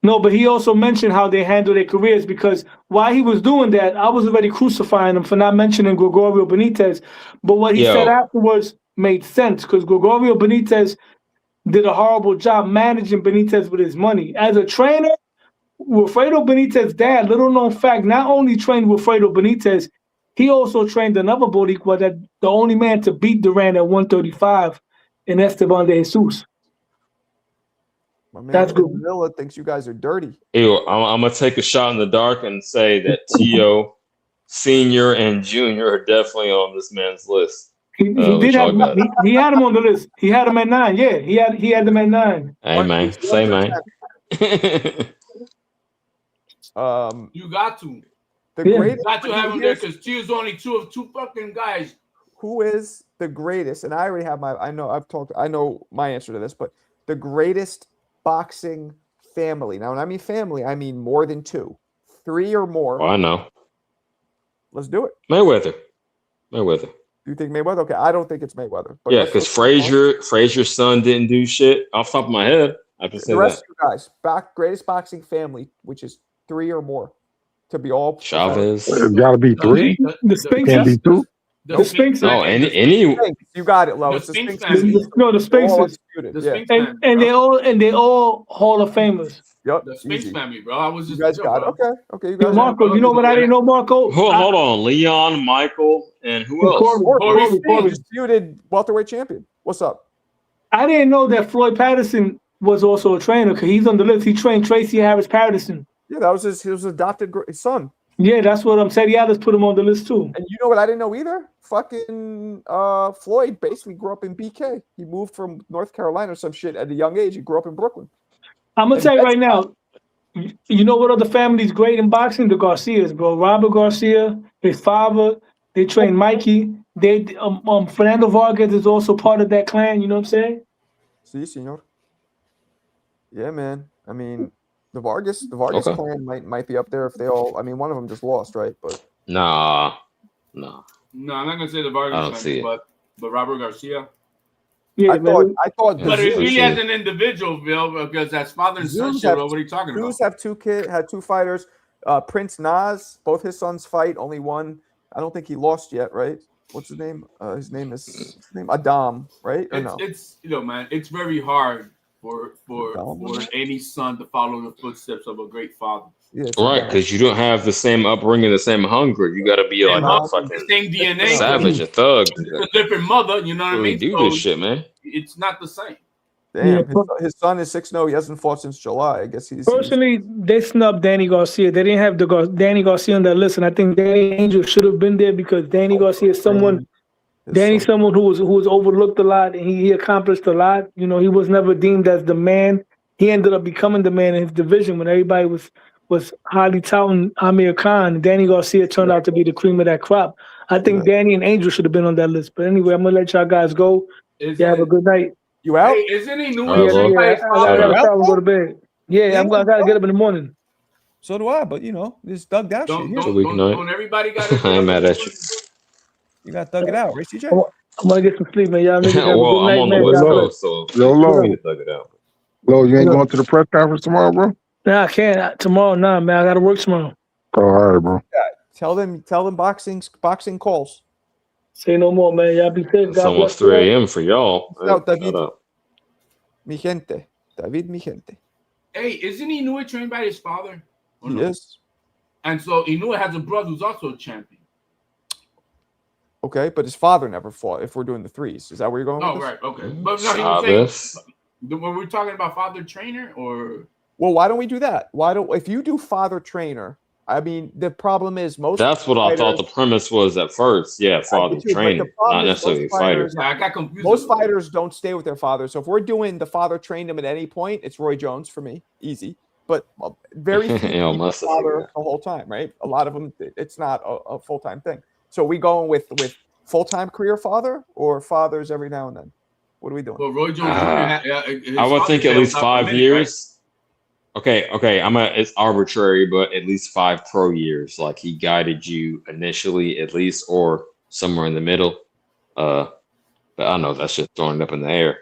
S9: No, but he also mentioned how they handle their careers because while he was doing that, I was already crucifying him for not mentioning Gregorio Benitez. But what he said afterwards made sense because Gregorio Benitez did a horrible job managing Benitez with his money. As a trainer, Wilfredo Benitez's dad, little known fact, not only trained Wilfredo Benitez, he also trained another Boricua, that the only man to beat Duran at 135 in Esteban de Jesus.
S1: My man
S9: That's good.
S1: Villa thinks you guys are dirty.
S7: Ew, I'm gonna take a shot in the dark and say that Tio Senior and Junior are definitely on this man's list.
S9: He did have he had him on the list. He had him at 9. Yeah, he had them at 9.
S7: Hey man, say man.
S4: You got to.
S1: The
S9: Yeah.
S1: greatest.
S4: You got to have him there because Tio's only 2 of 2 fucking guys.
S1: Who is the greatest? And I already have I know my answer to this, but the greatest boxing family. Now, when I mean family, I mean more than 2, 3 or more.
S7: Oh, I know.
S1: Let's do it.
S7: Mayweather.
S1: You think Mayweather? Okay, I don't think it's Mayweather. But
S7: Yeah,
S1: let's
S7: because
S1: look-
S7: Frazier's son didn't do shit. Off the top of my head, I can say
S1: the rest
S7: that.
S1: of you guys, greatest boxing family, which is 3 or more, to be all
S7: Chavez.
S2: It gotta be 3.
S9: The Sphinx.
S2: Can't be 2.
S9: The Sphinx.
S7: No, any.
S1: Sphinx. You got it, Lois.
S4: The
S1: The
S4: Sphinx
S1: Sphinx.
S4: family.
S9: No, the Sphinx
S1: All
S9: is,
S1: undisputed.
S4: The
S1: Yeah.
S4: Sphinx family,
S9: and
S4: bro.
S9: they all Hall of Famers.
S1: Yep.
S4: The Sphinx
S1: Easy.
S4: family, bro. I was
S1: You
S4: just
S1: guys got it.
S4: bro.
S1: Okay. You
S9: Yo,
S1: guys.
S9: Marco, you know what I didn't know, Marco?
S7: Hold on, Leon, Michael, and who else?
S9: Corey.
S1: Undisputed welterweight champion. What's up?
S9: I didn't know that Floyd Patterson was also a trainer because he's on the list. He trained Tracy Harris Patterson.
S1: Yeah, that was his adopted son.
S9: Yeah, that's what I'm saying. Yeah, let's put him on the list too.
S1: And you know what I didn't know either? Fucking Floyd basically grew up in BK. He moved from North Carolina or some shit at a young age. He grew up in Brooklyn.
S9: I'm gonna tell you right now. You know what other family's great in boxing? The Garcias, bro. Robert Garcia, his father. They trained Mikey. They Fernando Vargas is also part of that clan. You know what I'm saying?
S1: See, senor. Yeah, man. I mean, the Vargas
S7: Okay.
S1: clan might be up there if they all. I mean, one of them just lost, right? But
S7: Nah.
S4: No, I'm not gonna say the
S7: I
S4: Vargas
S7: don't see
S4: family,
S7: it.
S4: but Robert Garcia.
S9: Yeah,
S1: I
S9: man.
S1: thought.
S4: But
S7: Zeus
S4: it's really
S7: is-
S4: as an individual, Bill, because that's father and son
S1: Zeus
S4: shit.
S1: have-
S4: Bro. What are you talking about?
S1: Zeus had 2 fighters. Prince Naz, both his sons fight. Only one. I don't think he lost yet, right? What's his name? His name Adam, right? Or no?
S4: It's man, it's very hard for
S1: Adam?
S4: any son to follow the footsteps of a great father.
S1: Yeah, it's
S7: Right,
S1: Adam.
S7: because you don't have the same upbringing, the same hunger. You got to be like a fucking
S4: The same DNA,
S7: savage, a thug.
S4: It's a different mother. You know what I
S7: Really
S4: mean?
S7: do
S4: So
S7: this shit, man.
S4: It's not the same.
S1: Damn,
S9: Yeah,
S1: his son is 6-0. He hasn't fought since July. I guess he's
S9: Personally, they snubbed Danny Garcia. They didn't have Danny Garcia on that list, and I think Danny Angel should have been there because Danny Garcia is someone. Danny's someone who was overlooked a lot, and he accomplished a lot. You know, he was never deemed as the man. He ended up becoming the man in his division when everybody was highly touting Amir Khan. Danny Garcia turned out to be the cream of that crop. I think Danny and Angel should have been on that list. But anyway, I'm gonna let y'all guys go. Yeah, have a good night.
S1: You out?
S4: Hey, isn't he new?
S1: All right, bro.
S9: I gotta travel and go to bed. Yeah, I gotta get up in the morning.
S1: So do I, but you know, this thugged out shit.
S4: Don't everybody got
S7: I ain't mad at you.
S1: You got to thug it out, right, CJ?
S9: I'm gonna get some sleep, man. Y'all niggas have a
S7: Well,
S9: good
S7: I'm
S9: night,
S7: on the
S9: man.
S7: West
S9: God bless.
S7: Coast, so
S2: Yo,
S7: you
S2: Lo.
S7: need to thug it out.
S2: Lo, you ain't going to the press conference tomorrow, bro?
S9: Nah, I can't. Tomorrow, nah, man. I gotta work tomorrow.
S2: Oh, all right, bro.
S1: Tell them boxing calls.
S9: Say no more, man. Y'all be safe.
S7: It's
S9: God
S7: almost
S9: bless.
S7: 3 a.m. for y'all.
S1: Out,
S7: Shut
S1: David.
S7: up.
S1: Mi gente. David, mi gente.
S4: Hey, isn't Inoue trained by his father? Or
S1: He
S4: no?
S1: is.
S4: And so Inoue has a brother who's also a champion.
S1: Okay, but his father never fought. If we're doing the threes, is that where you're going?
S4: Oh,
S1: with this?
S4: right. Okay. But no, he was
S7: Chavez.
S4: saying, were we talking about father trainer or?
S1: Well, why don't we do that? If you do father trainer? I mean, the problem is most.
S7: That's what I thought the premise was at first. Yeah, father
S1: too, but the
S7: training,
S1: problem
S7: not
S1: is
S7: necessarily
S1: most
S7: fighter.
S1: fighters-
S4: Yeah, I got confused.
S1: Most fighters don't stay with their father. So if we're doing the father trained him at any point, it's Roy Jones for me, easy. But very few
S7: Yo,
S1: keep
S7: must
S1: the
S7: have
S1: father
S7: figured
S1: the whole time, right? A lot of them, it's not a full time thing. So we going with full time career father or fathers every now and then? What are we doing?
S4: Well, Roy Jones Jr.
S7: I would think at least 5 years. Okay. It's arbitrary, but at least 5 pro years. Like he guided you initially, at least, or somewhere in the middle. But I don't know. That's just throwing it up in the air.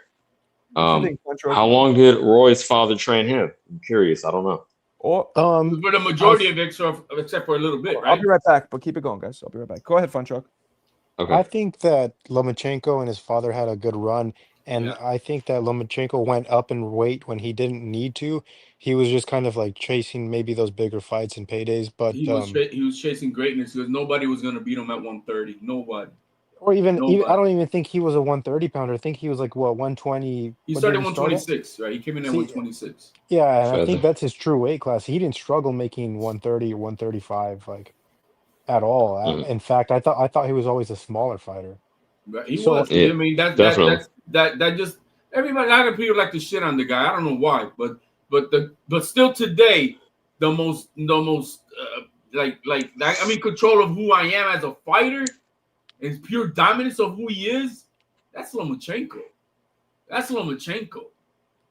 S7: How long did Roy's father train him? I'm curious. I don't know.
S1: Or
S4: for the majority of it, except for a little bit, right?
S1: I'll be right back, but keep it going, guys. I'll be right back. Go ahead, Fun Truck.
S7: Okay.
S5: I think that Lomachenko and his father had a good run, and I think that Lomachenko went up in weight when he didn't need to. He was just kind of like chasing maybe those bigger fights and paydays, but
S4: He was chasing greatness because nobody was going to beat him at 130. Nobody.
S5: or even
S4: Nobody.
S5: I don't even think he was a 130 pounder. I think he was like 120.
S4: He
S5: what
S4: started
S5: did he start at?
S4: 126, right? He came in at
S5: See,
S4: 126.
S5: Yeah, and I
S7: Feather.
S5: think that's his true weight class. He didn't struggle making 130 or 135 like at all. In fact, I thought he was always a smaller fighter.
S4: But he
S5: So-
S4: was.
S7: Yeah,
S4: I mean, that just everybody. A lot of people like to shit on the guy. I don't know why, but still today, the most control of who I am as a fighter, and pure dominance of who he is. That's Lomachenko.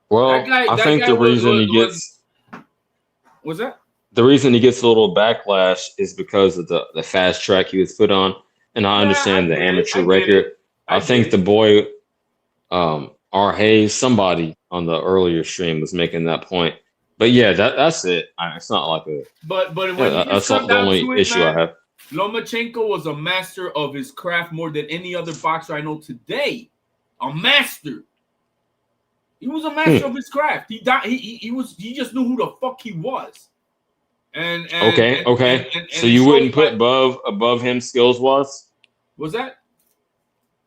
S7: Well,
S4: That guy-
S7: I
S4: that
S7: think
S4: guy
S7: the
S4: was-
S7: reason he
S4: was-
S7: gets
S4: What's that?
S7: the reason he gets a little backlash is because of the fast track he was put on, and I understand the amateur record. I think the boy, R. Hayes, somebody on the earlier stream was making that point. But yeah, that's it. It's not like a.
S4: But when
S7: Yeah,
S4: he
S7: that's
S4: come
S7: the
S4: down
S7: only
S4: to it,
S7: issue
S4: man,
S7: I have.
S4: Lomachenko was a master of his craft more than any other boxer I know today. A master. He was a master of his craft. He just knew who the fuck he was. And
S7: So you wouldn't put above him skills wise?
S4: Was that?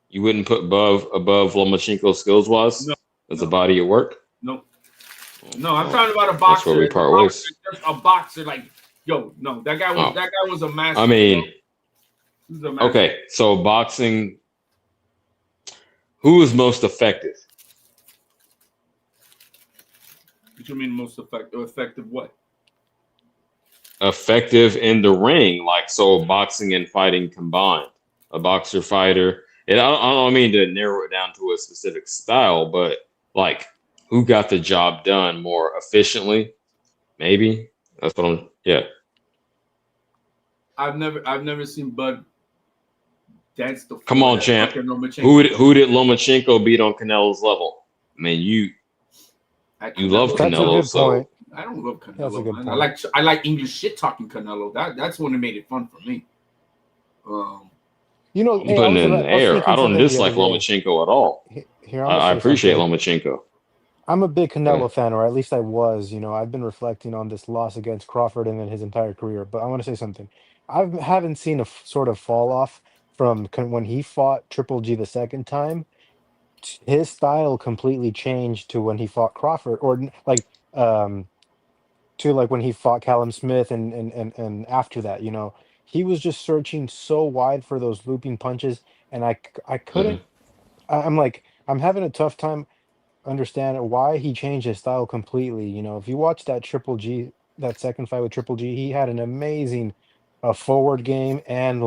S7: You wouldn't put above Lomachenko skills wise?
S4: No.
S7: As a body of work?
S4: No, I'm talking about a boxer.
S7: That's where we part ways.
S4: A boxer, like, yo, no, that guy was a master.
S7: I mean,
S4: he was a master.
S7: okay, so boxing, who is most effective?
S4: What you mean most effective? Effective what?
S7: Effective in the ring, like so boxing and fighting combined. A boxer fighter. And I don't mean to narrow it down to a specific style, but like who got the job done more efficiently? Maybe. That's what I'm
S4: I've never seen Bud dance the.
S7: Come on, champ. Who did Lomachenko beat on Canelo's level? I mean, you love
S5: That's a
S7: Canelo,
S5: good
S7: so
S5: point.
S4: I don't love Canelo.
S5: That's a good
S4: Man.
S5: point.
S4: I like English shit talking Canelo. That's when it made it fun for me.
S5: You know,
S7: I'm putting it in the air. I don't dislike Lomachenko at all.
S5: Here, I'm gonna
S7: I
S5: say
S7: appreciate
S5: something.
S7: Lomachenko.
S5: I'm a big Canelo fan, or at least I was. You know, I've been reflecting on this loss against Crawford and then his entire career. But I want to say something. I haven't seen a sort of fall off from when he fought Triple G the second time. His style completely changed to when he fought Crawford, or to like when he fought Callum Smith and after that. You know, he was just searching so wide for those looping punches, and I couldn't. I'm like, I'm having a tough time understanding why he changed his style completely. You know, if you watch that Triple G, that second fight with Triple G, he had an amazing forward game and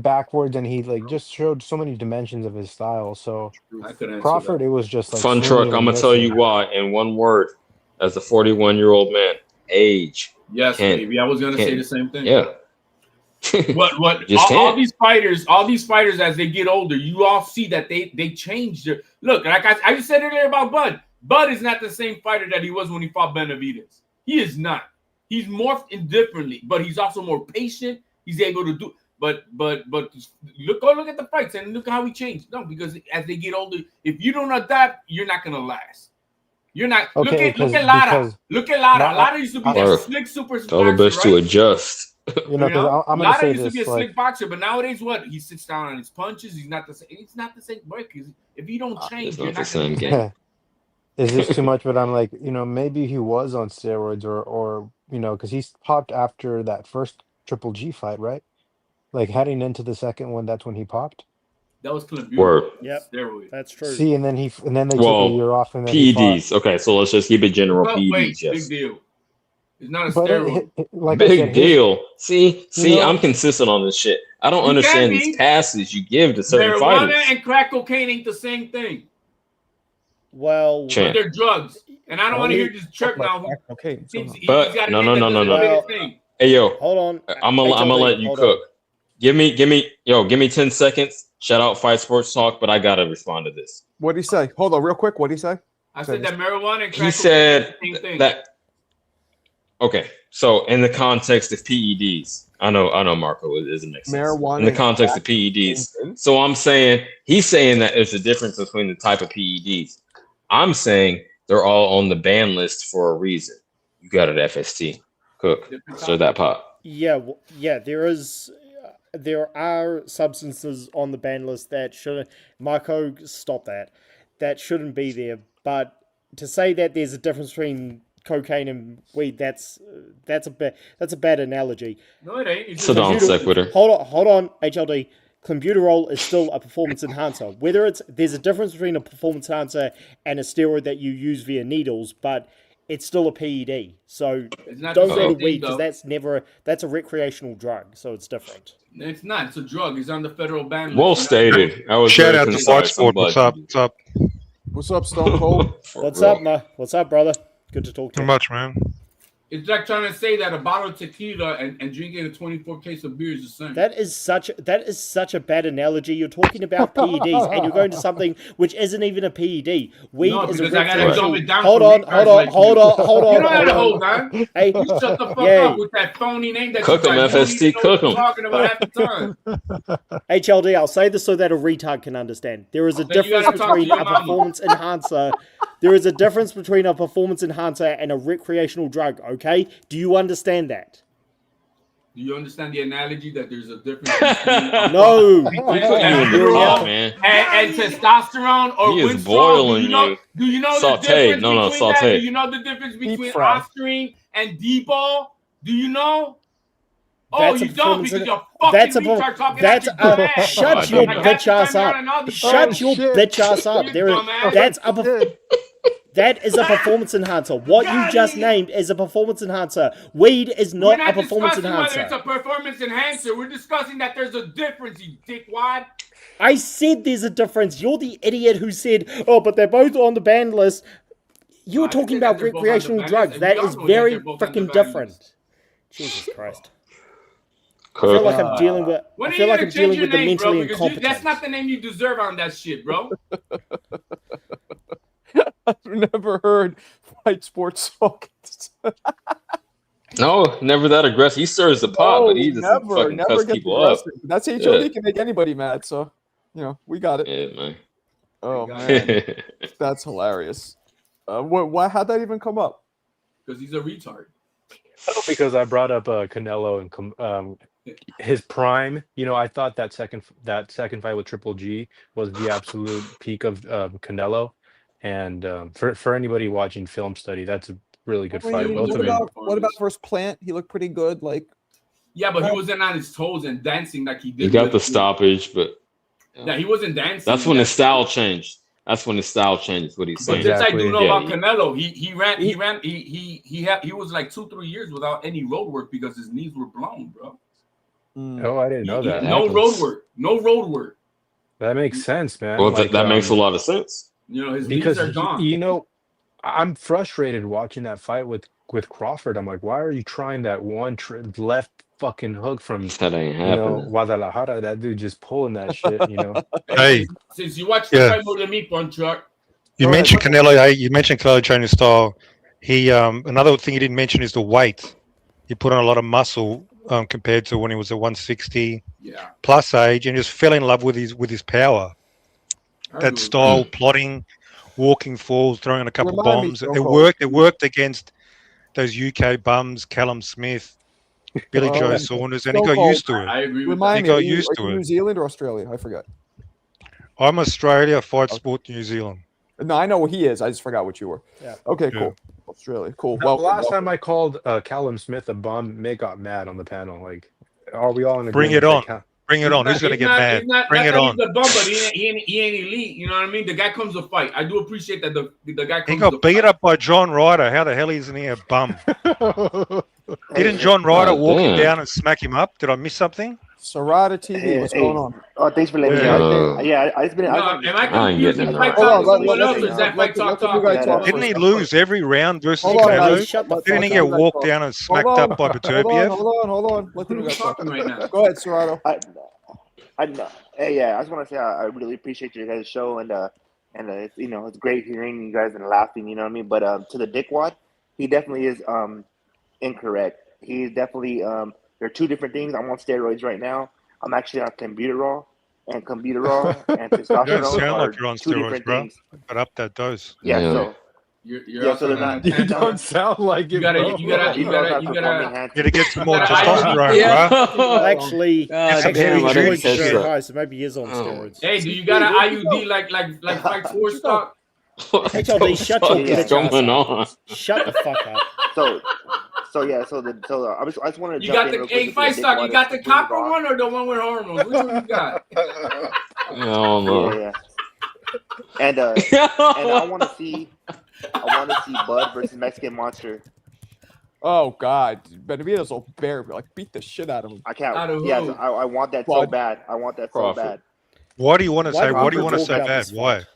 S5: backwards, and he like just showed so many dimensions of his style. So
S4: I could answer
S5: Crawford,
S4: that.
S5: it was just like
S7: Fun truck.
S5: swinging
S7: I'm
S5: and
S7: gonna tell you
S5: missing.
S7: why in one word. As a 41-year-old man, age.
S4: Yes,
S7: Can't-
S4: baby. I was gonna say
S7: can't-
S4: the same thing.
S7: Yeah.
S4: What
S7: Just
S4: all
S7: can't.
S4: these fighters as they get older, you all see that they change their look. Like I just said earlier about Bud. Bud is not the same fighter that he was when he fought Benavidez. He is not. He's morphed indifferently, but he's also more patient. He's able to do. But look at the fights and look how he changed. No, because as they get older, if you don't adapt, you're not gonna last. You're not.
S5: Okay,
S4: look at
S5: 'cause-
S4: Lara.
S5: because
S4: Look at Lara.
S5: Lara-
S4: Lara used to be that
S7: Lara.
S4: slick super
S7: Tell the
S4: boxer,
S7: best to
S4: right?
S7: adjust.
S5: You know, because I'm gonna
S4: Lara
S5: say
S4: used to
S5: this,
S4: be a
S5: like,
S4: slick boxer, but nowadays what? He sits down on his punches. He's not the same. It's not the same way because if you don't change,
S7: It's
S4: you're
S7: not the
S4: not
S7: same
S4: gonna
S7: game.
S5: is this too much? But I'm like, you know, maybe he was on steroids or you know, because he's popped after that first Triple G fight, right? Like heading into the second one, that's when he popped.
S4: That was Clembuterol.
S7: Word.
S10: Yep.
S4: Steroid.
S10: That's true.
S5: See, and then they took a
S7: Well,
S5: year off, and then he fought.
S7: PEDs. Okay, so let's just keep it general.
S4: But wait,
S7: PEDs. Yes.
S4: big deal. It's not a
S5: But
S4: steroid.
S5: like I
S7: Big
S5: said,
S7: deal. See,
S5: know-
S7: I'm consistent on this shit. I don't
S4: You
S7: understand
S4: can
S7: these
S4: be.
S7: passes you give to certain
S4: Marijuana
S7: fighters.
S4: and crack cocaine ain't the same thing.
S10: Well,
S4: But
S7: Champ.
S4: they're drugs, and I don't want to hear this chirp now.
S1: Okay.
S4: He's
S7: But
S4: gotta
S7: no,
S4: make
S7: no,
S4: that
S7: no, no,
S4: doesn't
S7: no.
S4: fit his
S10: Well,
S4: thing.
S7: Hey yo,
S10: hold on.
S7: I'm gonna
S10: HLD,
S7: let you
S10: hold
S7: cook.
S10: on.
S7: Give me 10 seconds. Shout out Fight Sports Talk, but I gotta respond to this.
S1: What'd he say? Hold on, real quick. What'd he say?
S4: I said that marijuana and crack
S7: He said
S4: cocaine is the same thing.
S7: that. Okay, so in the context of PEDs, I know Marco, it doesn't make sense.
S1: Marijuana
S7: In the
S1: and
S7: context of
S1: crack,
S7: PEDs,
S1: same thing?
S7: so I'm saying he's saying that there's a difference between the type of PEDs. I'm saying they're all on the ban list for a reason. You got it, FST. Cook, stir that pot.
S10: Yeah, there are substances on the ban list that shouldn't. Marco, stop that. That shouldn't be there. But to say that there's a difference between cocaine and weed, that's a bad analogy.
S4: No, it ain't. It's
S7: So
S4: just-
S7: don't sequitur.
S10: Hold on, HLD. Clenbuterol is still a performance enhancer. There's a difference between a performance enhancer and a steroid that you use via needles, but it's still a PED. So
S4: It's not
S10: don't
S4: the
S10: go
S4: same
S10: to
S4: thing,
S10: weed because
S4: though.
S10: that's a recreational drug, so it's different.
S4: It's not. It's a drug. It's on the federal ban list.
S7: Well
S4: You know?
S7: stated. I was
S11: Shout
S7: very
S11: out to
S7: concise.
S11: Fox Sport.
S7: I'm
S11: What's
S7: glad
S11: up?
S7: you
S11: What's up?
S1: What's up, Stone Cold?
S7: For
S10: What's
S7: real.
S10: up, Ma? What's up, brother? Good to talk to
S11: Too
S10: you.
S11: much, man.
S4: It's like trying to say that a bottle of tequila and drinking a 24 case of beer is the same.
S10: That is such a bad analogy. You're talking about PEDs and you're going to something which isn't even a PED. Weed
S4: No,
S10: is a
S4: because I gotta
S10: recreational.
S4: dumb it down
S10: Hold
S4: for
S10: on,
S4: retards
S10: hold on,
S4: like
S10: hold
S4: you.
S10: on, hold
S4: You
S10: on,
S4: know how to
S10: hold
S4: hold,
S10: on.
S4: man.
S10: Hey,
S4: You shut the fuck
S10: yeah.
S4: up with that phony name that
S7: Cook
S4: you
S7: 'em,
S4: got. You don't
S7: FST,
S4: even know what
S7: cook 'em.
S4: you're talking about half the time.
S10: HLD, I'll say this so that a retard can understand. There is a
S4: Then you
S10: difference
S4: gotta talk to
S10: between
S4: your
S10: a
S4: mama.
S10: performance enhancer. There is a difference between a performance enhancer and a recreational drug, okay? Do you understand that?
S4: Do you understand the analogy that there's a difference between
S10: No.
S7: You in the
S10: You're
S7: pot,
S10: out.
S7: man.
S4: and testosterone or
S7: He is
S4: Winstrol?
S7: boiling
S4: Do you know?
S7: you.
S4: Do you know
S7: Saute.
S4: the difference
S7: No,
S4: between that?
S7: saute.
S4: Do you know the difference between
S1: fry.
S4: Ostarine and D-ball? Do you know? Oh,
S10: That's a
S4: you don't
S10: performance
S4: because
S10: en-
S4: you're fucking
S10: That's a
S4: retard talking
S10: that's
S4: out your dumb ass.
S10: shut your
S4: Like, half
S10: bitch
S4: the time
S10: ass
S4: you're
S10: up.
S4: on all these
S10: Shut
S4: shows.
S10: your
S1: shit.
S10: bitch ass up.
S4: You
S10: There is
S4: dumbass.
S10: that is a performance enhancer. What you just named is a performance enhancer. Weed is
S4: We're
S10: not
S4: not
S10: a performance
S4: discussing whether it's
S10: enhancer.
S4: a performance enhancer. We're discussing that there's a difference, you dickwad.
S10: I said there's a difference. You're the idiot who said, "Oh, but they're both on the ban list." You were
S4: I didn't
S10: talking
S4: say that
S10: about
S4: they're both on the
S10: recreational
S4: ban
S10: drugs.
S4: list, and
S10: That
S4: we all
S10: is
S4: know that
S10: very
S4: they're both on the
S10: freaking
S4: ban
S10: different.
S4: list.
S10: Jesus Christ. I
S7: Cook.
S10: feel like I'm dealing with.
S4: When
S10: I
S4: are
S10: feel
S4: you
S10: like
S4: gonna
S10: I'm
S4: change
S10: dealing
S4: your
S10: with the
S4: name, bro?
S10: mentally
S4: Because
S10: incompetent.
S4: that's not the name you deserve on that shit, bro.
S1: I've never heard Fight Sports Talk.
S7: No, never that aggressive. He stirs the pot, but he doesn't fucking cuss
S1: gets
S7: people up.
S1: aggressive. That's HOD
S7: Yeah.
S1: can make anybody mad, so we got it.
S7: Yeah, man.
S1: Oh
S4: got
S1: man, that's hilarious. Why? How'd that even come up?
S4: Because he's a retard.
S5: Because I brought up Canelo and his prime. You know, I thought that second fight with Triple G was the absolute peak of Canelo. And for anybody watching Film Study, that's a really good fight. Both of them.
S1: What about versus Plant? He looked pretty good. Like
S4: Yeah, but he wasn't on his toes and dancing like he did.
S7: He got the stoppage, but
S4: yeah, he wasn't dancing.
S7: That's when his style changed. That's when his style changed. What he's saying.
S4: But this I do
S5: Exactly.
S4: know
S7: Yeah.
S4: about Canelo. He was like 2-3 years without any road work because his knees were blown, bro.
S5: Oh, I didn't know that.
S4: No road work. No road work.
S5: That makes sense, man.
S7: Well,
S5: Like,
S7: that makes a lot of sense.
S4: You know, his
S5: because
S4: knees are gone.
S5: you know, I'm frustrated watching that fight with Crawford. I'm like, why are you trying that one left fucking hook from
S7: That ain't
S5: you know
S7: happening.
S5: Guadalajara? That dude just pulling that shit. You know.
S11: Hey,
S4: Since you watched the
S11: Yeah.
S4: fight more than me, Punchak.
S11: you mentioned Canelo. Hey, you mentioned Canelo training style. He another thing he didn't mention is the weight. He put on a lot of muscle compared to when he was at 160
S4: Yeah.
S11: plus age, and just fell in love with his power. That style, plotting, walking forward, throwing in a couple
S1: Remind me,
S11: bombs.
S1: Joko.
S11: It worked against those UK bums, Callum Smith, Billy Joe Saunders, and he got
S1: Joko,
S11: used to it.
S4: I agree with
S1: Remind
S11: He
S1: me,
S11: got
S1: are you
S11: used to
S1: New
S11: it.
S1: Zealand or Australia? I forgot.
S11: I'm Australia, Fight Sport New Zealand.
S1: No, I know who he is. I just forgot what you were.
S10: Yeah.
S1: Okay,
S11: Yeah.
S1: cool. Australia, cool.
S5: The
S1: Well,
S5: last time I called Callum Smith a bum, Mick got mad on the panel. Like, are we all in
S11: Bring
S5: agreement
S11: it on.
S5: that Cal-
S11: Bring it on. Who's going to get mad? Bring it on.
S4: He's a bum, but he ain't elite. You know what I mean? The guy comes to fight. I do appreciate that the guy comes
S11: He got
S4: to
S11: beat
S4: fight.
S11: up by John Ryder. How the hell isn't he a bum? Didn't John Ryder
S7: Oh,
S11: walk him
S7: damn.
S11: down and smack him up? Did I miss something?
S1: Serrata TV, what's going on?
S12: Oh, thanks for letting me
S11: Yeah.
S12: on. Yeah, I just been.
S4: No, am I
S7: I ain't
S4: confused?
S7: getting
S4: Is
S7: it.
S4: Fight
S1: Hold
S4: Talk
S1: on,
S4: someone
S1: let
S4: else, or is that Fight Talk
S1: the new guy
S4: Talk?
S1: talk
S11: Didn't he
S1: first.
S11: lose every round versus
S1: Hold on,
S11: Canelo?
S1: guys.
S10: Shut the
S11: Didn't he
S10: fuck
S11: get
S10: up.
S11: walked down and smacked
S1: Hold on,
S11: up by
S1: Hold on,
S11: Beterbiev?
S1: hold on. Let the new guy
S4: Who's
S1: talk.
S4: talking right now?
S1: Go ahead, Serrato.
S12: Hey, yeah, I just want to say I really appreciate your guys' show and it's, you know, it's great hearing you guys and laughing. You know what I mean? But to the dickwad, he definitely is incorrect. He's definitely there are two different things. I'm on steroids right now. I'm actually on Combuterol and Combuterol and
S11: You don't
S12: testosterone
S11: sound
S12: are
S11: like you're on
S12: two
S11: steroids,
S12: different
S11: bro.
S12: things.
S11: But up that dose.
S12: Yeah,
S7: Yeah.
S12: so
S4: You're
S12: Yeah,
S4: also
S12: so they're
S4: on
S12: not-
S4: a
S5: You
S4: 10
S5: don't sound like
S4: You
S5: it,
S4: gotta,
S5: bro.
S4: you gotta, you
S12: these
S4: gotta,
S12: are
S4: you
S12: performing
S4: gotta.
S12: enhancers.
S11: Gotta get some more
S4: Yeah.
S11: testosterone,
S7: Yeah.
S11: bro.
S10: Well, actually,
S11: Get some
S10: actually,
S11: heavy
S10: his
S11: juice.
S10: weight is very
S7: Shut
S10: high, so maybe he is on
S7: Oh.
S10: steroids.
S4: Hey, do you got an IUD like Fight Force stock?
S7: What
S10: HLD,
S7: the
S10: shut
S7: fuck
S10: your
S7: is
S12: bitch
S10: ass
S7: going
S10: up.
S7: on?
S10: Shut the fuck up.
S12: I just wanted to
S4: You
S12: jump
S4: got
S12: in
S4: the
S12: real quick
S4: hey
S12: with
S4: Fight
S12: the
S4: stock. You
S12: dickwad
S4: got the
S12: to bring it
S4: copper
S12: on.
S4: one or the one with hormones? Which one you got?
S7: I don't know.
S12: Yeah. And I want to see Bud versus Mexican Monster.
S1: Oh God, Benavidez will beat the shit out of him.
S12: I can't.
S4: Out of
S12: Yes,
S4: who?
S12: I want that so
S1: Bud.
S12: bad. I want that so
S7: Crawford.
S12: bad.
S11: Why do you want to
S10: Why
S11: say?
S10: do
S11: What do you
S10: people
S11: want to
S10: talk
S11: say
S10: about
S11: bad?
S10: this
S11: Why?
S10: fight?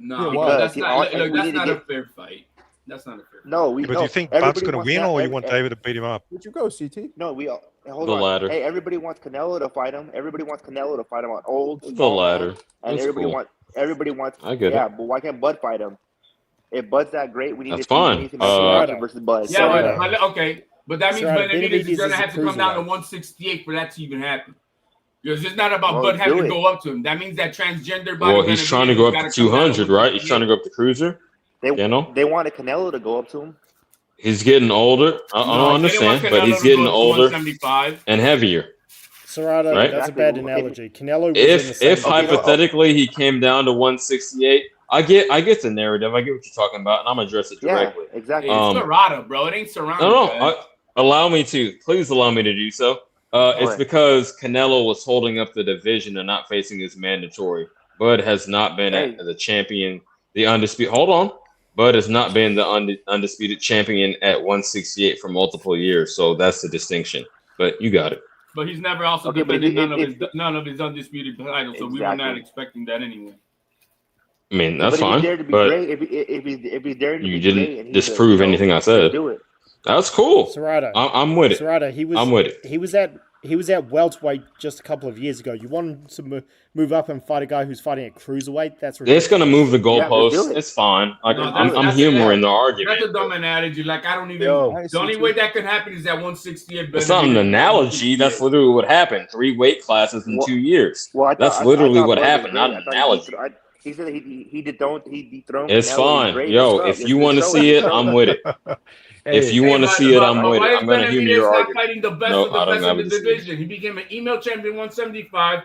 S4: No,
S12: Because
S4: that's
S12: he-
S4: not.
S12: I-
S4: Look,
S12: we
S4: that's
S12: need to
S4: not a
S12: get-
S4: fair fight. That's not a fair fight.
S12: No, we.
S11: But
S12: no,
S11: do you think Bud's
S12: everybody
S11: going to
S12: wants
S11: win,
S12: that.
S11: or you want David to beat him up?
S1: Where'd you go, CT?
S12: No, we. Hold
S7: The
S12: on.
S7: latter.
S12: Hey, everybody wants Canelo to fight him. Everybody wants Canelo to fight him on old.
S7: The
S12: small
S7: latter.
S12: man, and
S7: That's cool.
S12: everybody wants.
S7: I get
S12: yeah,
S7: it.
S12: but why can't Bud fight him? If Bud's that great, we need
S7: That's
S12: to see
S7: fine.
S12: Mexican Monster
S10: Uh,
S12: versus Bud.
S4: Yeah,
S10: Serrano.
S4: but okay, but that means
S10: Serrano,
S4: Benavidez
S10: Benavidez
S4: is gonna
S10: is
S4: have
S10: a
S4: to come down to
S10: cruiserweight.
S4: 168 for that to even happen. Because it's not about
S12: Well,
S4: Bud having
S12: do
S4: to
S12: it.
S4: go up to him. That means that transgender body.
S7: Well, he's trying to go up to 200, right? He's trying to go up to cruiser.
S12: They
S7: You know?
S12: they wanted Canelo to go up to him.
S7: He's getting older. I don't understand, but he's getting older
S4: 175.
S7: and heavier.
S10: Serrato,
S7: Right?
S10: that's a bad analogy. Canelo was in the
S7: If
S10: same
S7: hypothetically he came down to 168, I get the narrative. I get what you're talking about, and I'm gonna address it directly.
S12: Yeah, exactly.
S4: It's Serrata, bro. It ain't Serrano.
S7: No, allow me to. Please allow me to do so. It's
S12: ahead.
S7: because Canelo was holding up the division and not facing his mandatory. Bud has not been
S12: Hey.
S7: the champion, the undisputed. Hold on. Bud has not been the undisputed champion at 168 for multiple years, so that's the distinction. But you got it.
S4: But he's never also
S12: Okay, but
S4: defended
S12: if-
S4: none of his undisputed titles, so we were not
S12: Exactly.
S4: expecting that anyway.
S7: I mean, that's
S12: but
S7: fine.
S12: If he's there to be
S7: But
S12: great, if he's there to
S7: you
S12: be
S7: didn't
S12: great, and he's
S7: disprove
S12: a,
S7: anything I
S12: let's
S7: said.
S12: do it.
S7: That's cool.
S10: Serrato.
S7: I'm with it.
S10: Serrato, he was.
S7: I'm with it.
S10: He was at welterweight just a couple of years ago. You want him to move up and fight a guy who's fighting at cruiserweight? That's
S7: It's gonna move the
S12: Yeah, let's
S7: goalposts.
S12: do it.
S7: It's fine. Like
S4: No,
S7: I'm
S4: that's-
S7: humoring the
S4: That's
S7: argument.
S4: a dumb analogy. Like I don't even.
S5: Yo.
S4: The only way that could happen is at 168.
S7: It's not an analogy. That's literally what happened. 3 weight classes in 2 years.
S12: Well, I thought,
S7: That's literally
S12: I thought
S7: what
S12: Bud was
S7: happened,
S12: great.
S7: not
S12: I
S7: an
S12: thought
S7: analogy.
S12: he said he dethroned.
S7: It's
S12: Canelo. He's
S7: fine.
S12: great.
S7: Yo,
S12: What's up?
S7: if you
S12: Let's
S7: want to
S12: show
S7: see it,
S12: Let's show
S7: I'm with it. If you want to see it, I'm with it. I'm going to humor your
S4: not
S7: argument.
S4: fighting the best
S7: No,
S4: of the
S7: I don't
S4: best
S7: have
S4: of
S7: a
S4: the
S7: decision.
S4: division. He became an email champion 175.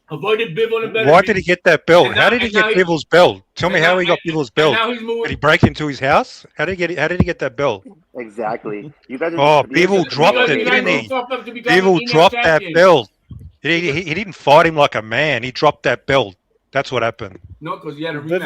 S4: Avoided Bivol and Beterbiev.
S11: Why did he get that belt?
S4: And
S11: How
S4: now-
S11: did he
S4: and now
S11: get
S4: he-
S11: Bivol's belt? Tell me
S4: and
S11: how
S4: now-
S11: he got
S4: and-
S11: Bivol's
S4: and
S11: belt.
S4: now he's moving.
S11: Did he break into his house? How did he get that belt?
S12: Exactly. You guys.
S11: Oh,
S12: you guys
S11: Bivol
S12: are-
S11: dropped
S4: Because
S11: it,
S4: he
S11: didn't
S4: got
S11: he?
S4: fucked up to become an
S11: Bivol
S4: ENEM
S11: dropped that
S4: champion.
S11: belt. He didn't fight him like a man. He dropped that belt. That's what happened.
S4: No, because he had a rematch.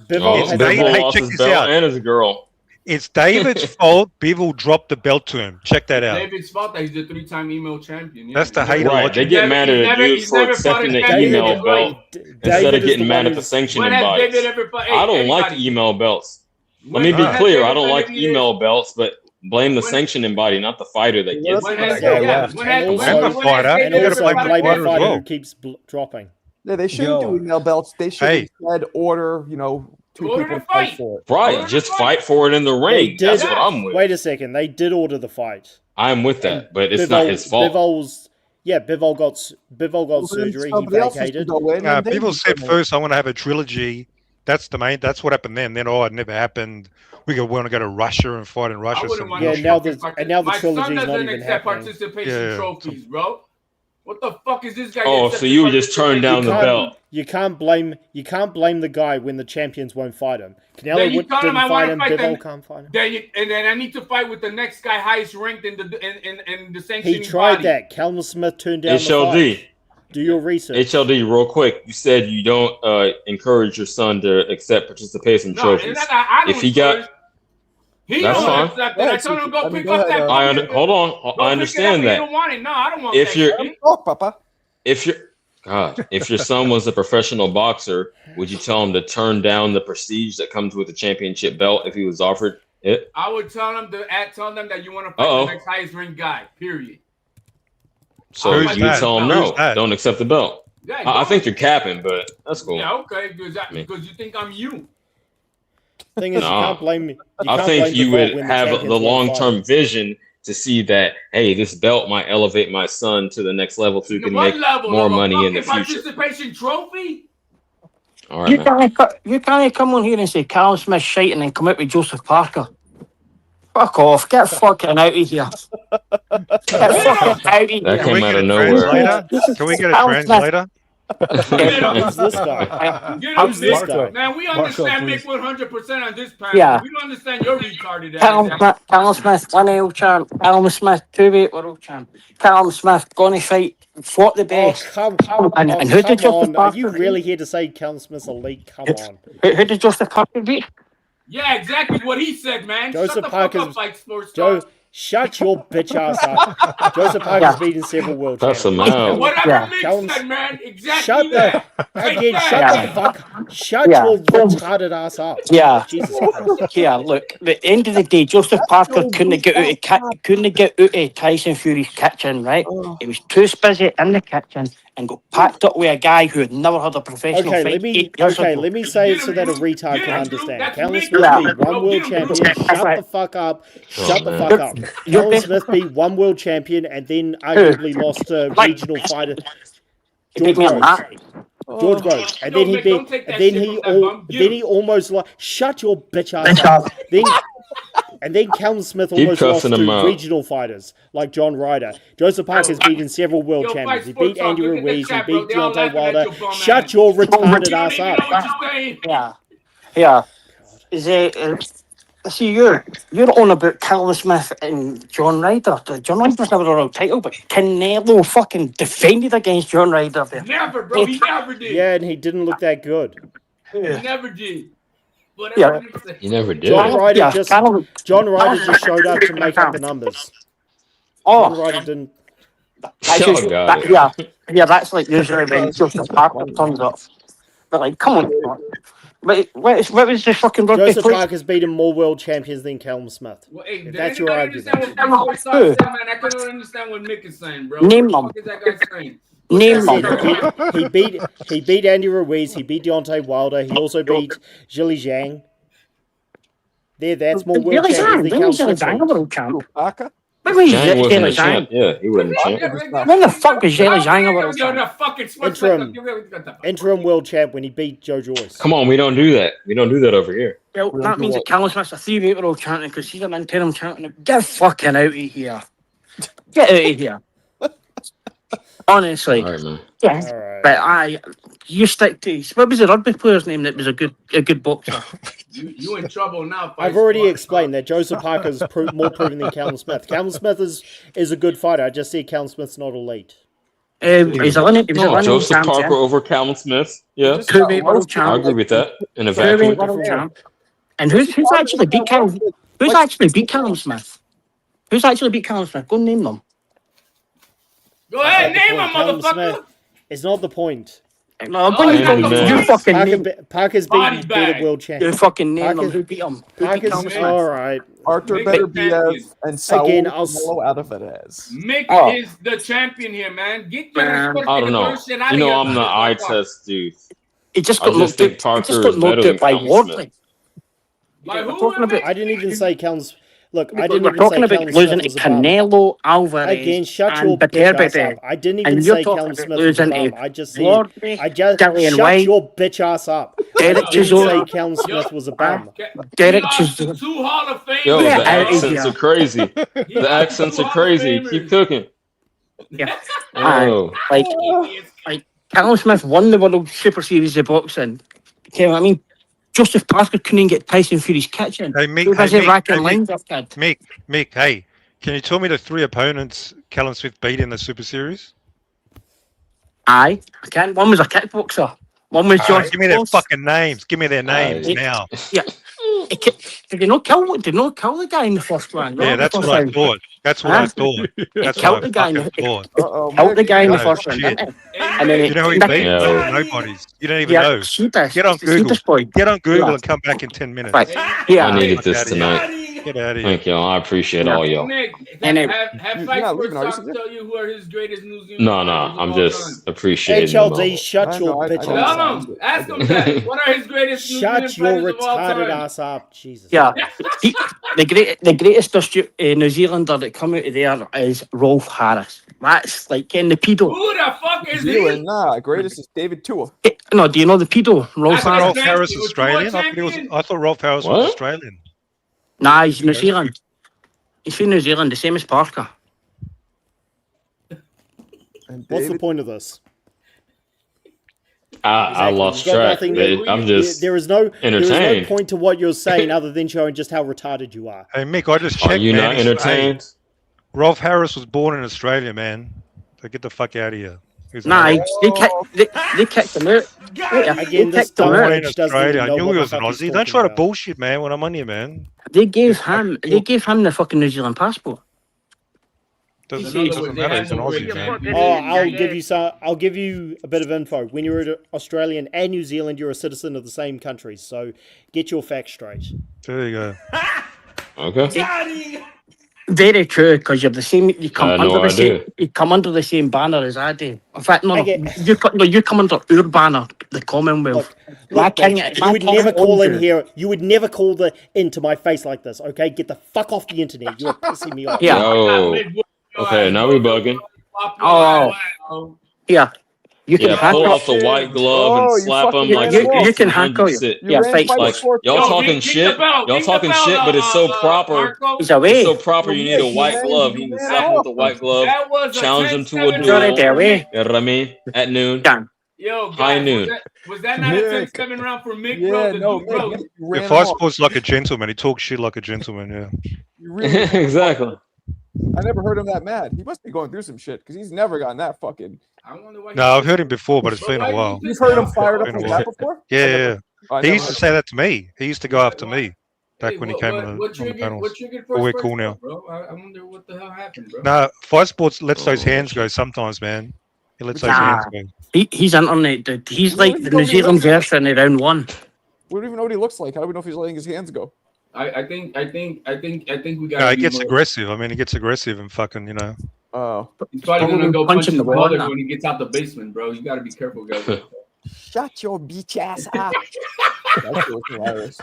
S10: Bivol
S11: It's
S10: has
S11: David-
S7: Bivol
S11: hey,
S7: lost
S11: check
S7: his
S11: this
S7: belt
S11: out.
S7: and his girl.
S11: It's David's fault. Bivol dropped the belt to him. Check that out.
S4: David's fault that he's the 3-time email champion. Yeah.
S11: That's the hater
S7: Right,
S11: logic.
S7: they get mad at a dude for accepting the email belt instead of getting mad at the sanctioning
S4: When has
S7: bodies.
S4: David ever fought?
S7: I don't
S4: Hey,
S7: like
S4: everybody,
S7: email belts. Let
S4: when
S7: me be
S4: has
S7: clear.
S4: David
S7: I don't
S4: fought
S7: like
S4: NBA?
S7: email belts, but blame the
S4: When-
S7: sanctioning body, not the fighter that gets
S4: When
S7: it.
S4: has
S10: Yeah,
S4: yeah,
S10: left.
S4: when
S10: And
S4: has-
S10: also-
S11: I'm the
S4: when
S11: fighter.
S4: has
S10: And
S11: You
S4: David
S11: gotta
S10: also
S4: ever
S11: blame
S4: fought
S11: the
S10: blame
S4: a
S10: the
S11: fighter as
S10: fighter
S11: well.
S10: who keeps dropping.
S1: Yeah, they shouldn't do email belts. They should
S11: Hey.
S1: instead order, you know, two
S4: Order
S1: people
S4: the
S1: to fight
S4: fight.
S1: for it.
S7: Right, just fight for it in the
S10: They
S7: ring.
S10: did.
S7: That's what I'm with.
S10: Wait a second. They did order the fight.
S7: I'm with that, but it's not his fault.
S10: Bivol got surgery. He
S1: Somebody else has to
S10: vacated.
S1: go in, and they
S11: People said
S1: determine it.
S11: first, I want to have a trilogy. That's what happened then. Then, oh, it never happened. We want to go to Russia and fight in Russia.
S4: I wouldn't want
S10: Yeah,
S4: no
S10: now
S4: fucking
S10: the- and now the
S4: My
S10: trilogy's
S4: son
S10: not
S4: doesn't
S10: even
S4: accept
S10: happening.
S4: participation
S11: Yeah.
S4: trophies, bro. What the fuck is this guy?
S7: Oh,
S4: accepting
S7: so you would just turn down
S4: participation
S7: the belt.
S10: You can't blame the guy when the champions won't fight him.
S4: Then
S10: Canelo
S4: you tell him
S10: didn't
S4: I
S10: fight
S4: want to
S10: him.
S4: fight them.
S10: Bivol can't fight him.
S4: Then I need to fight with the next guy highest ranked in the sanctioning
S10: He tried
S4: body.
S10: that. Callum Smith turned down the
S7: HLD.
S10: fight. Do your research.
S7: HLD, real quick. You said you don't encourage your son to accept participation
S4: No,
S7: trophies.
S4: I don't
S7: If he got,
S4: encourage- He
S7: That's
S4: don't
S7: fine.
S4: accept it. I told him go pick
S1: go
S4: up
S1: ahead,
S4: that.
S7: hold on.
S4: Go pick it
S7: I
S4: up.
S7: understand
S4: He
S7: that.
S4: don't want it. No, I don't want
S7: If
S4: that
S7: you're,
S4: shit.
S1: Oh, Papa.
S7: if your son was a professional boxer, would you tell him to turn down the prestige that comes with the championship belt if he was offered it?
S4: I would tell them that you want to fight
S7: Uh-oh.
S4: the next highest ranked guy. Period.
S7: So
S11: Who's
S7: you would
S11: that?
S7: tell him
S11: Who's
S7: no,
S11: that?
S7: don't accept the belt.
S4: Yeah,
S7: I
S4: don't-
S7: think you're capping, but that's cool.
S4: Yeah, okay, because
S7: Me.
S4: you think I'm you.
S10: Thing is,
S7: No.
S10: you can't blame me.
S7: I think you would have the long-term vision to see that, hey, this belt might elevate my son to the next level so he can
S4: What
S7: make
S4: level
S7: more
S4: of a
S7: money in the
S4: fucking
S7: future.
S4: participation trophy?
S7: All right,
S13: You
S7: man.
S13: can't come on here and say Callum Smith's shite and then come out with Joseph Parker. Fuck off. Get fucking out of here. Get fucking out of here.
S7: That
S11: Can
S7: came
S11: we
S7: out
S11: get a
S7: of nowhere.
S11: translator? Can we get a
S13: Callum Smith.
S11: translator?
S10: Who's this guy?
S4: Get
S10: Who's
S4: up,
S10: this
S4: Nick.
S10: guy?
S4: Man, we
S14: Marco,
S4: understand
S14: please.
S4: Mick 100% on this panel.
S13: Yeah.
S4: We don't understand your retarded
S13: Callum
S4: ass.
S13: Smith, Callum Smith, 1L champ. Callum Smith, 2-weight world champ. Callum Smith, going to fight, fought the
S10: Oh,
S13: best.
S10: come
S13: And who did
S10: on.
S13: Joseph
S10: Are
S13: Parker
S10: you
S13: beat?
S10: really here to say Callum Smith's elite? Come on.
S13: Who did Joseph Parker beat?
S4: Yeah, exactly what he said, man.
S10: Joseph
S4: Shut the
S10: Parker's-
S4: fuck up, Fight Sports
S10: Joe,
S4: Star.
S10: shut your bitch ass up. Joseph Parker's beaten several world
S7: That's
S10: champions.
S7: a mouth.
S4: Whatever
S13: Yeah.
S4: Mick
S10: Callum-
S4: said, man. Exactly
S10: Shut
S4: that.
S10: Again,
S4: Take
S10: shut
S4: that.
S10: the fuck. Shut
S13: Yeah.
S10: your retarded ass up.
S13: Yeah.
S10: Jesus Christ.
S13: Yeah, look, at the end of the day, Joseph Parker couldn't get out of Tyson Fury's kitchen, right? He was too busy in the kitchen and got packed up with a guy who had never had a professional
S10: Okay,
S13: fight
S10: let me
S13: 8 years ago.
S10: let me say it so that a retard
S4: Get
S10: can
S4: him,
S10: understand.
S4: That's
S10: Callum
S4: Mick.
S10: Smith
S13: Yeah.
S10: beat one world
S4: Get him.
S10: champion.
S13: That's
S10: Shut
S13: right.
S10: the fuck up.
S7: Oh,
S10: Shut the
S7: man.
S10: fuck up.
S13: You're
S10: Callum Smith beat one world champion and then arguably lost to
S13: Right.
S10: regional fighter
S13: He beat
S10: George
S13: me on
S10: Groves.
S13: that.
S10: George Groves. And
S4: No,
S10: then he
S4: Mick,
S10: beat
S4: don't take that
S10: and then
S4: shit
S10: he
S4: from that bum.
S10: then he almost lost. Shut your bitch ass
S13: Bitch
S10: up.
S13: ass.
S10: Then and then Callum Smith
S7: Keep
S10: almost lost
S7: cussing him
S10: to
S7: out.
S10: regional fighters like John Ryder. Joseph Parker's beaten several world
S4: Yo,
S10: champions.
S4: Fight
S10: He
S4: Sports
S10: beat
S4: Talk,
S10: Andy
S4: look at the
S10: Ruiz. He
S4: chat, bro.
S10: beat
S4: They all
S10: Deontay
S4: laughing at
S10: Wilder.
S4: your bum
S10: Shut
S4: ass.
S10: your
S4: You
S10: retarded
S4: don't
S10: ass
S4: even
S10: up.
S4: know what you're saying.
S13: Yeah. Yeah. See, you're on about Callum Smith and John Ryder. John Ryder's never a world title, but Canelo fucking defended against John Ryder there.
S4: Never, bro. He never did.
S10: Yeah, and he didn't look that good.
S4: He never did. Whatever
S13: Yeah.
S4: Mick said.
S7: You never did.
S10: John Ryder
S13: Yeah,
S10: just
S13: Callum-
S10: John Ryder just showed up to make up the numbers. John
S13: Oh,
S10: Ryder didn't.
S13: that's
S7: Oh,
S13: usually,
S7: God.
S13: yeah, that's like usually when Joseph Parker turns up. But like, come on. What was the fucking rugby
S10: Joseph
S13: place?
S10: Parker's beaten more world champions than Callum Smith.
S4: Well, hey,
S10: If
S4: did
S10: that's your
S4: anybody
S10: argument.
S4: understand what Fight Sports Talk said, man? I couldn't understand what Mick is saying, bro.
S13: Name
S4: What the
S13: them.
S4: fuck is that guy saying?
S13: Name them.
S10: He beat Andy Ruiz. He beat Deontay Wilder. He also beat Zhilei Zhang. That's more world
S13: Billy
S10: champions
S13: Zhang.
S10: than
S13: Billy
S10: Callum Smith.
S13: Zhang, a world champ.
S1: Parker?
S13: What was
S7: Zhang wasn't
S13: Zhang
S7: a champ.
S13: Zhang?
S7: Yeah, he wasn't a champ.
S13: When the fuck was Zhang Zhang a world
S4: You're
S13: champ?
S4: the fucking sports
S10: Interim world champ when he beat Joe Joyce.
S7: Come on, we don't do that. We don't do that over here.
S13: Well, that means that Callum Smith's a 3-weight world champion because he's an interim champion. Get fucking out of here. Get out of here. Honestly.
S7: All right, man.
S13: Yeah.
S10: All right.
S13: But you stick to what was the rugby player's name that was a good boxer?
S4: You in trouble now.
S10: I've already explained that Joseph Parker is more proven than Callum Smith. Callum Smith is a good fighter. I just see Callum Smith's not elite.
S7: Joseph Parker over Callum Smith. Yeah,
S13: Two-weight world champ.
S7: I agree with that. In a
S13: Two-weight
S7: vacuum.
S13: world champ. And who's actually beat Callum? Who's actually beat Callum Smith? Who's actually beat Callum Smith? Go and name them.
S4: Go ahead, name them,
S10: Callum
S4: motherfucker.
S10: Smith is not the point.
S13: No, you fucking name.
S10: Parker's beaten the world champion.
S13: You fucking name them. Who beat him?
S10: Parker's all right.
S1: Arthur Beterbiev and Saul
S10: Again,
S1: Canelo Alvarez.
S4: Mick is the champion here, man. Get your
S7: I don't know. You know, I'm the eye test dude.
S13: He just got knocked out. He just got knocked out by Wardley.
S10: I didn't even say Callum's. Look, I didn't
S13: We're
S10: even
S13: talking
S10: say
S13: about
S10: Callum
S13: losing
S10: Smith
S13: to
S10: was a bum.
S13: Canelo Alvarez
S10: Again, shut
S13: and
S10: your bitch ass
S13: Beterbiev.
S10: up. I didn't even
S13: And you're
S10: say
S13: talking
S10: Callum
S13: about
S10: Smith was a
S13: losing
S10: bum.
S13: to
S10: I just said,
S13: Wardley,
S10: Dillian
S13: White,
S10: shut your bitch ass up.
S13: Derek
S10: I didn't say
S13: Chisora.
S10: Callum Smith was a bum.
S13: Derek
S4: Chisora. Two Hall of Fame.
S7: Yo,
S13: Yeah,
S7: the accents are crazy. The accents are crazy. Keep cooking.
S13: Yeah.
S7: Oh.
S13: Like Callum Smith won the World Super Series of boxing. Okay, I mean, Joseph Parker couldn't get Tyson Fury's kitchen.
S11: Hey, Mick,
S13: Who has it racking
S11: Mick,
S13: lines up, kid?
S11: Mick, hey, can you tell me the 3 opponents Callum Smith beat in the Super Series?
S13: Aye, I can. One was a kickboxer. One was George.
S11: Give me their fucking names. Give me their names now.
S13: Yeah. Did they not kill the guy in the first round?
S11: Yeah, that's what I thought. That's what I thought. That's
S13: killed
S11: what I
S13: the guy in
S11: fucking
S13: the
S11: thought.
S13: killed the guy in the
S11: Oh,
S13: first round,
S11: shit.
S13: didn't he? And then
S11: You know who he beat? Nobody's. You don't even know. Get on Google. Get on Google and come back in 10 minutes.
S13: Right. Yeah.
S7: I needed this tonight.
S11: Get out of here.
S7: Thank y'all. I appreciate all y'all.
S4: Nick,
S13: And
S4: have Fight Sports Talk tell you who are his greatest New Zealand
S7: No, I'm just appreciating them all.
S10: HLD, shut your bitch ass up.
S4: Ask him that. What are his greatest New Zealand
S10: Shut your
S4: fighters of all
S10: retarded
S4: time?
S10: ass up, Jesus.
S13: Yeah. The greatest New Zealander that come out of there is Rolf Harris. That's like getting the pedo.
S4: Who the fuck is he?
S1: Zealand, nah, greatest is David Tua.
S13: No, do you know the pedo? Rolf
S11: Rolf
S13: Harris.
S11: Harris Australian? I thought Rolf Harris was Australian.
S13: Nah, he's New Zealand. He's from New Zealand, the same as Parker.
S10: What's the point of this?
S7: I lost
S10: You've got
S7: track.
S10: nothing
S7: But I'm just
S10: there is no
S7: entertained.
S10: point to what you're saying other than showing just how retarded you are.
S11: Hey, Mick, I just checked.
S7: Are you
S11: man.
S7: not
S11: He's-
S7: entertained?
S11: hey, Rolf Harris was born in Australia, man. So get the fuck out of here. He's
S13: Nah,
S11: an
S13: they kicked him out.
S10: Again, this
S13: kicked him
S10: dumb
S13: out.
S11: in
S10: bitch doesn't
S11: Australia.
S10: even
S11: I
S10: know
S11: knew
S10: what
S11: he
S10: the
S11: was an
S10: fuck he's
S11: Aussie. Don't
S10: talking
S11: try to
S10: about.
S11: bullshit, man, when I'm on you, man.
S13: They gave him the fucking New Zealand passport.
S11: Doesn't
S4: In other words,
S11: matter.
S4: they
S11: He's an
S4: had no
S11: Aussie,
S4: great
S11: man.
S4: champion.
S10: Oh, I'll give you a bit of info. When you're Australian and New Zealand, you're a citizen of the same countries. So get your facts straight.
S11: There you go.
S7: Okay.
S13: Very true, because you're the same. You come
S7: I had
S13: under
S7: no
S13: the same.
S7: idea.
S13: You come under the same banner as I do. In fact, no,
S10: Okay.
S13: you come under our banner, the Commonwealth.
S10: Look, bitch, you would never call in
S13: here.
S10: here. You would never call into my face like this. Okay, get the fuck off the internet. You're pissing me off.
S13: Yeah.
S7: Yo. Okay, now we bugging.
S13: Oh, yeah. You can
S7: Yeah,
S13: hack
S7: pull
S13: up.
S7: off the white glove and slap him like
S13: you can hack
S7: you
S13: out.
S7: sit.
S13: Yeah, face.
S7: Like y'all talking shit. Y'all talking shit, but it's so proper.
S13: He's away.
S7: It's so proper. You need a white glove. You need to slap him with a white glove. Challenge him to a
S13: He's
S7: duel.
S13: already away.
S7: You know what I mean? At noon.
S4: Yo, guys,
S7: High noon.
S4: Was that not a 10-7 round for Mick, bro?
S11: Yeah, Fight Sports like a gentleman. He talks shit like a gentleman, yeah.
S7: Exactly.
S1: I never heard him that mad. He must be going through some shit because he's never gotten that fucking.
S4: I wonder why.
S11: No, I've heard him before, but it's been a while.
S1: You've heard him fired up
S11: Been a
S1: like
S11: while.
S1: that before?
S11: Yeah.
S1: I
S11: He
S1: never
S11: used to
S1: heard
S11: say that to me. He used to go after me back
S4: Hey,
S11: when he came on
S4: what
S11: the
S4: triggered
S11: panels.
S4: first
S11: But we're
S4: fight
S11: cool now.
S4: bro? I wonder what the hell happened, bro.
S11: No, Fight Sports lets those hands go sometimes, man. He lets those
S13: Nah.
S11: hands go.
S13: He's internet, dude. He's like the New Zealand version of round one.
S1: We don't even know what he looks like. How do we know if he's letting his hands go?
S4: I think we got.
S11: No, he gets aggressive. I mean, he gets aggressive and fucking, you know.
S1: Oh.
S4: He's probably gonna go punch
S13: punching
S4: his
S13: the wall
S4: brother
S13: now.
S4: when he gets out the basement, bro. You gotta be careful, guys.
S1: Shut your bitch ass up. That shit was hilarious.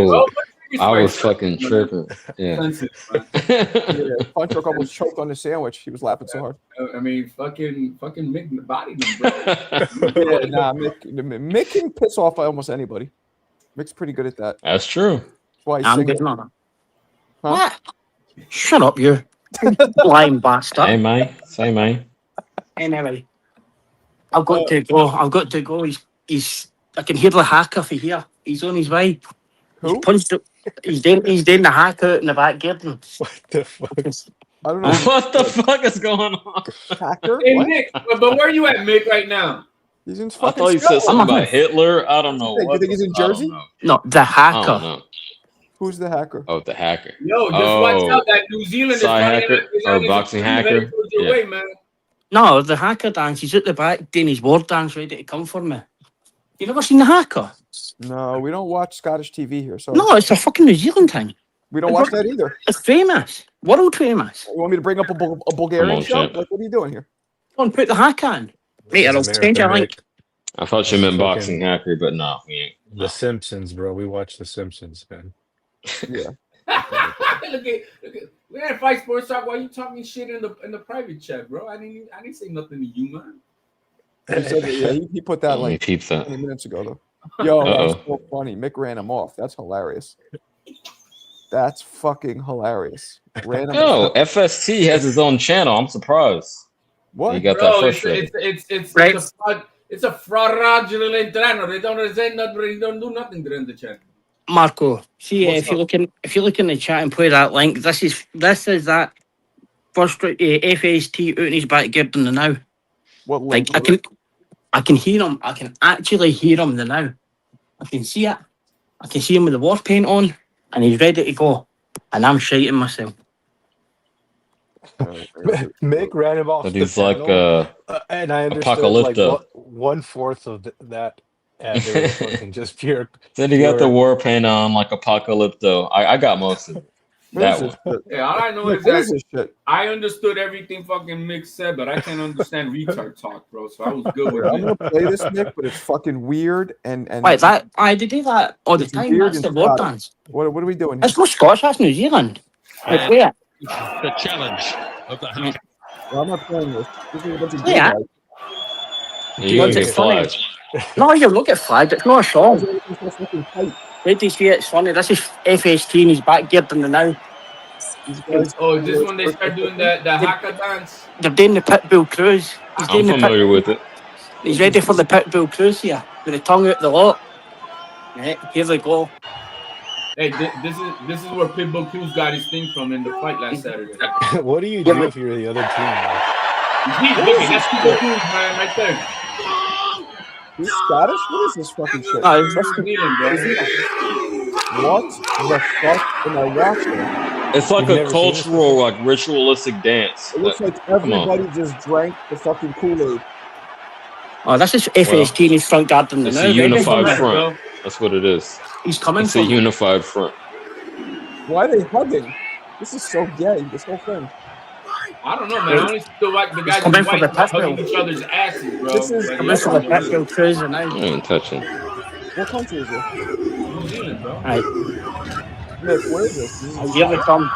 S7: Oh, I was fucking tripping. Yeah.
S1: Yeah, Punch Drunk almost choked on his sandwich. He was laughing so hard.
S4: I mean, fucking Mick bodied him, bro.
S1: Yeah, nah, Mick can piss off almost anybody. Mick's pretty good at that.
S7: That's true.
S1: That's why he's
S13: I'm
S1: single.
S13: good on him.
S1: Huh?
S13: What? Shut up, you lying bastard.
S7: Hey, man. Say, man.
S13: Anyway, I've got to go. I've got to go. He's. I can hear the hacker for here. He's on his way. He's
S1: Who?
S13: punched it. He's doing the hack out in the back garden.
S5: What the fuck?
S1: I don't know.
S7: What the fuck is going on?
S1: Hacker?
S4: Hey,
S1: What?
S4: Mick, but where are you at, Mick, right now?
S1: He's in
S7: I
S1: fucking
S7: thought you said something
S1: Scotland.
S7: about Hitler. I don't know.
S1: Do you
S7: What
S1: think he's in
S7: I don't
S1: Jersey?
S7: know.
S13: No, the
S7: I don't
S13: hacker.
S7: know.
S1: Who's the hacker?
S7: Oh, the hacker.
S4: Yo, just watch out. That New Zealand is
S7: Side
S4: running
S7: hacker
S4: is
S7: or
S4: on his
S7: boxing
S4: extreme
S7: hacker?
S4: headed towards your
S7: Yeah.
S4: way, man.
S13: No, the hacker dance. He's at the back doing his war dance, ready to come for me. You never seen the hacker?
S1: No, we don't watch Scottish TV here. So
S13: No, it's a fucking New Zealand thing.
S1: we don't watch that either.
S13: It's famous, world famous.
S1: You want me to bring up a Bulgarian
S7: on,
S1: show?
S7: champ.
S1: Like, what are you doing here?
S13: Go on, put the hacker in. Mate, I'll change your link.
S7: I thought you meant
S5: Fucking-
S7: boxing hacker, but no, we ain't.
S5: The Simpsons, bro. We watch The Simpsons, man.
S1: Yeah.
S4: look at we had Fight Sports Talk while you talking shit in the private chat, bro. I didn't say nothing to you, man.
S1: He, said that, yeah, he put that
S7: Let me
S1: like
S7: peep that.
S1: 20 minutes ago, though. Yo,
S7: Uh-oh.
S1: that's so funny. Mick ran him off. That's hilarious. That's fucking hilarious. Ran him
S7: Yo,
S1: off.
S7: FST has his own channel. I'm surprised.
S1: What?
S7: You got that
S4: Bro,
S7: frustrated.
S4: it's a fraudulent channel. They don't say nothing. They don't do nothing during the chat.
S13: Marco, see
S1: What's
S13: if you look in the chat and play that link. This is that first FST out in his back garden now.
S1: What
S13: Like
S1: link?
S13: I can hear him. I can actually hear him now. I can see it. I can see him with the war paint on, and he's ready to go. And I'm shiting myself.
S5: Mick ran him off.
S7: But
S5: the
S7: he's like
S5: channel, and I understood
S7: Apocalypto.
S5: like 1/4 of that. And they were fucking just pure.
S7: Then he got the
S5: pure-
S7: war paint on like Apocalypto. I got most of it.
S1: What
S7: That
S1: is
S7: one.
S1: this shit?
S4: Yeah, all I know
S1: Mick,
S4: is
S1: what is
S4: that
S1: this shit?
S4: I understood everything fucking Mick said, but I can't understand retard talk, bro. So I was good with
S1: I'm gonna
S4: it.
S1: play this, Mick, but it's fucking weird and
S13: Wait, that I did do that all the
S1: It's
S13: time.
S1: weird
S13: That's
S1: and
S13: the war
S1: Scottish.
S13: dance.
S1: What are we doing here?
S13: It's not Scottish. That's New Zealand. Like where?
S14: The challenge of the house.
S1: Well, I'm not playing this. This is a bunch of gay
S13: Yeah.
S1: guys.
S7: You
S13: What's
S7: gonna
S13: it
S7: get
S13: funny?
S7: flagged.
S13: No, you look at flagged. It's not a song.
S1: It's so fucking tight.
S13: Wait till you see it. It's funny. This is FST in his back garden now.
S1: These guys-
S4: Oh, is this when they start doing the haka dance?
S13: They're doing the Pitbull cruise. He's
S7: I'm
S13: doing the
S7: familiar with it.
S13: He's ready for the Pitbull cruise here with the tongue out the lot. Right, here they go.
S4: Hey, this is where Pitbull Cruz got his thing from in the fight last Saturday.
S5: What do you do if you're the other team? Like,
S4: Look, that's Pitbull Cruz, man, right there.
S1: He's Scottish? What is this fucking shit?
S13: Oh, it's
S4: New Zealand, bro.
S1: What the fuck am I watching?
S7: It's like
S5: You've
S7: a
S5: never seen
S7: cultural, like ritualistic dance.
S1: It looks like
S7: Come on.
S1: everybody just drank the fucking Kool-Aid.
S13: Oh, this is FST in his front garden
S7: It's
S13: now.
S7: a
S13: Ready
S7: unified
S13: for me.
S7: front. That's what it is.
S13: He's coming
S7: It's
S13: for
S7: a
S13: me.
S7: unified front.
S1: Why are they hugging? This is so gay, this whole thing.
S4: I don't know, man. I only feel like the guys
S13: coming
S4: in
S13: for
S4: white
S13: the Pitbull.
S4: hugging each other's asses, bro.
S1: This is-
S4: Like,
S13: Coming for the Pitbull cruise
S7: I
S13: now.
S7: ain't touching.
S1: What country is it?
S4: New Zealand, bro.
S13: Right,
S1: Nick, where is this? This is
S13: here they come.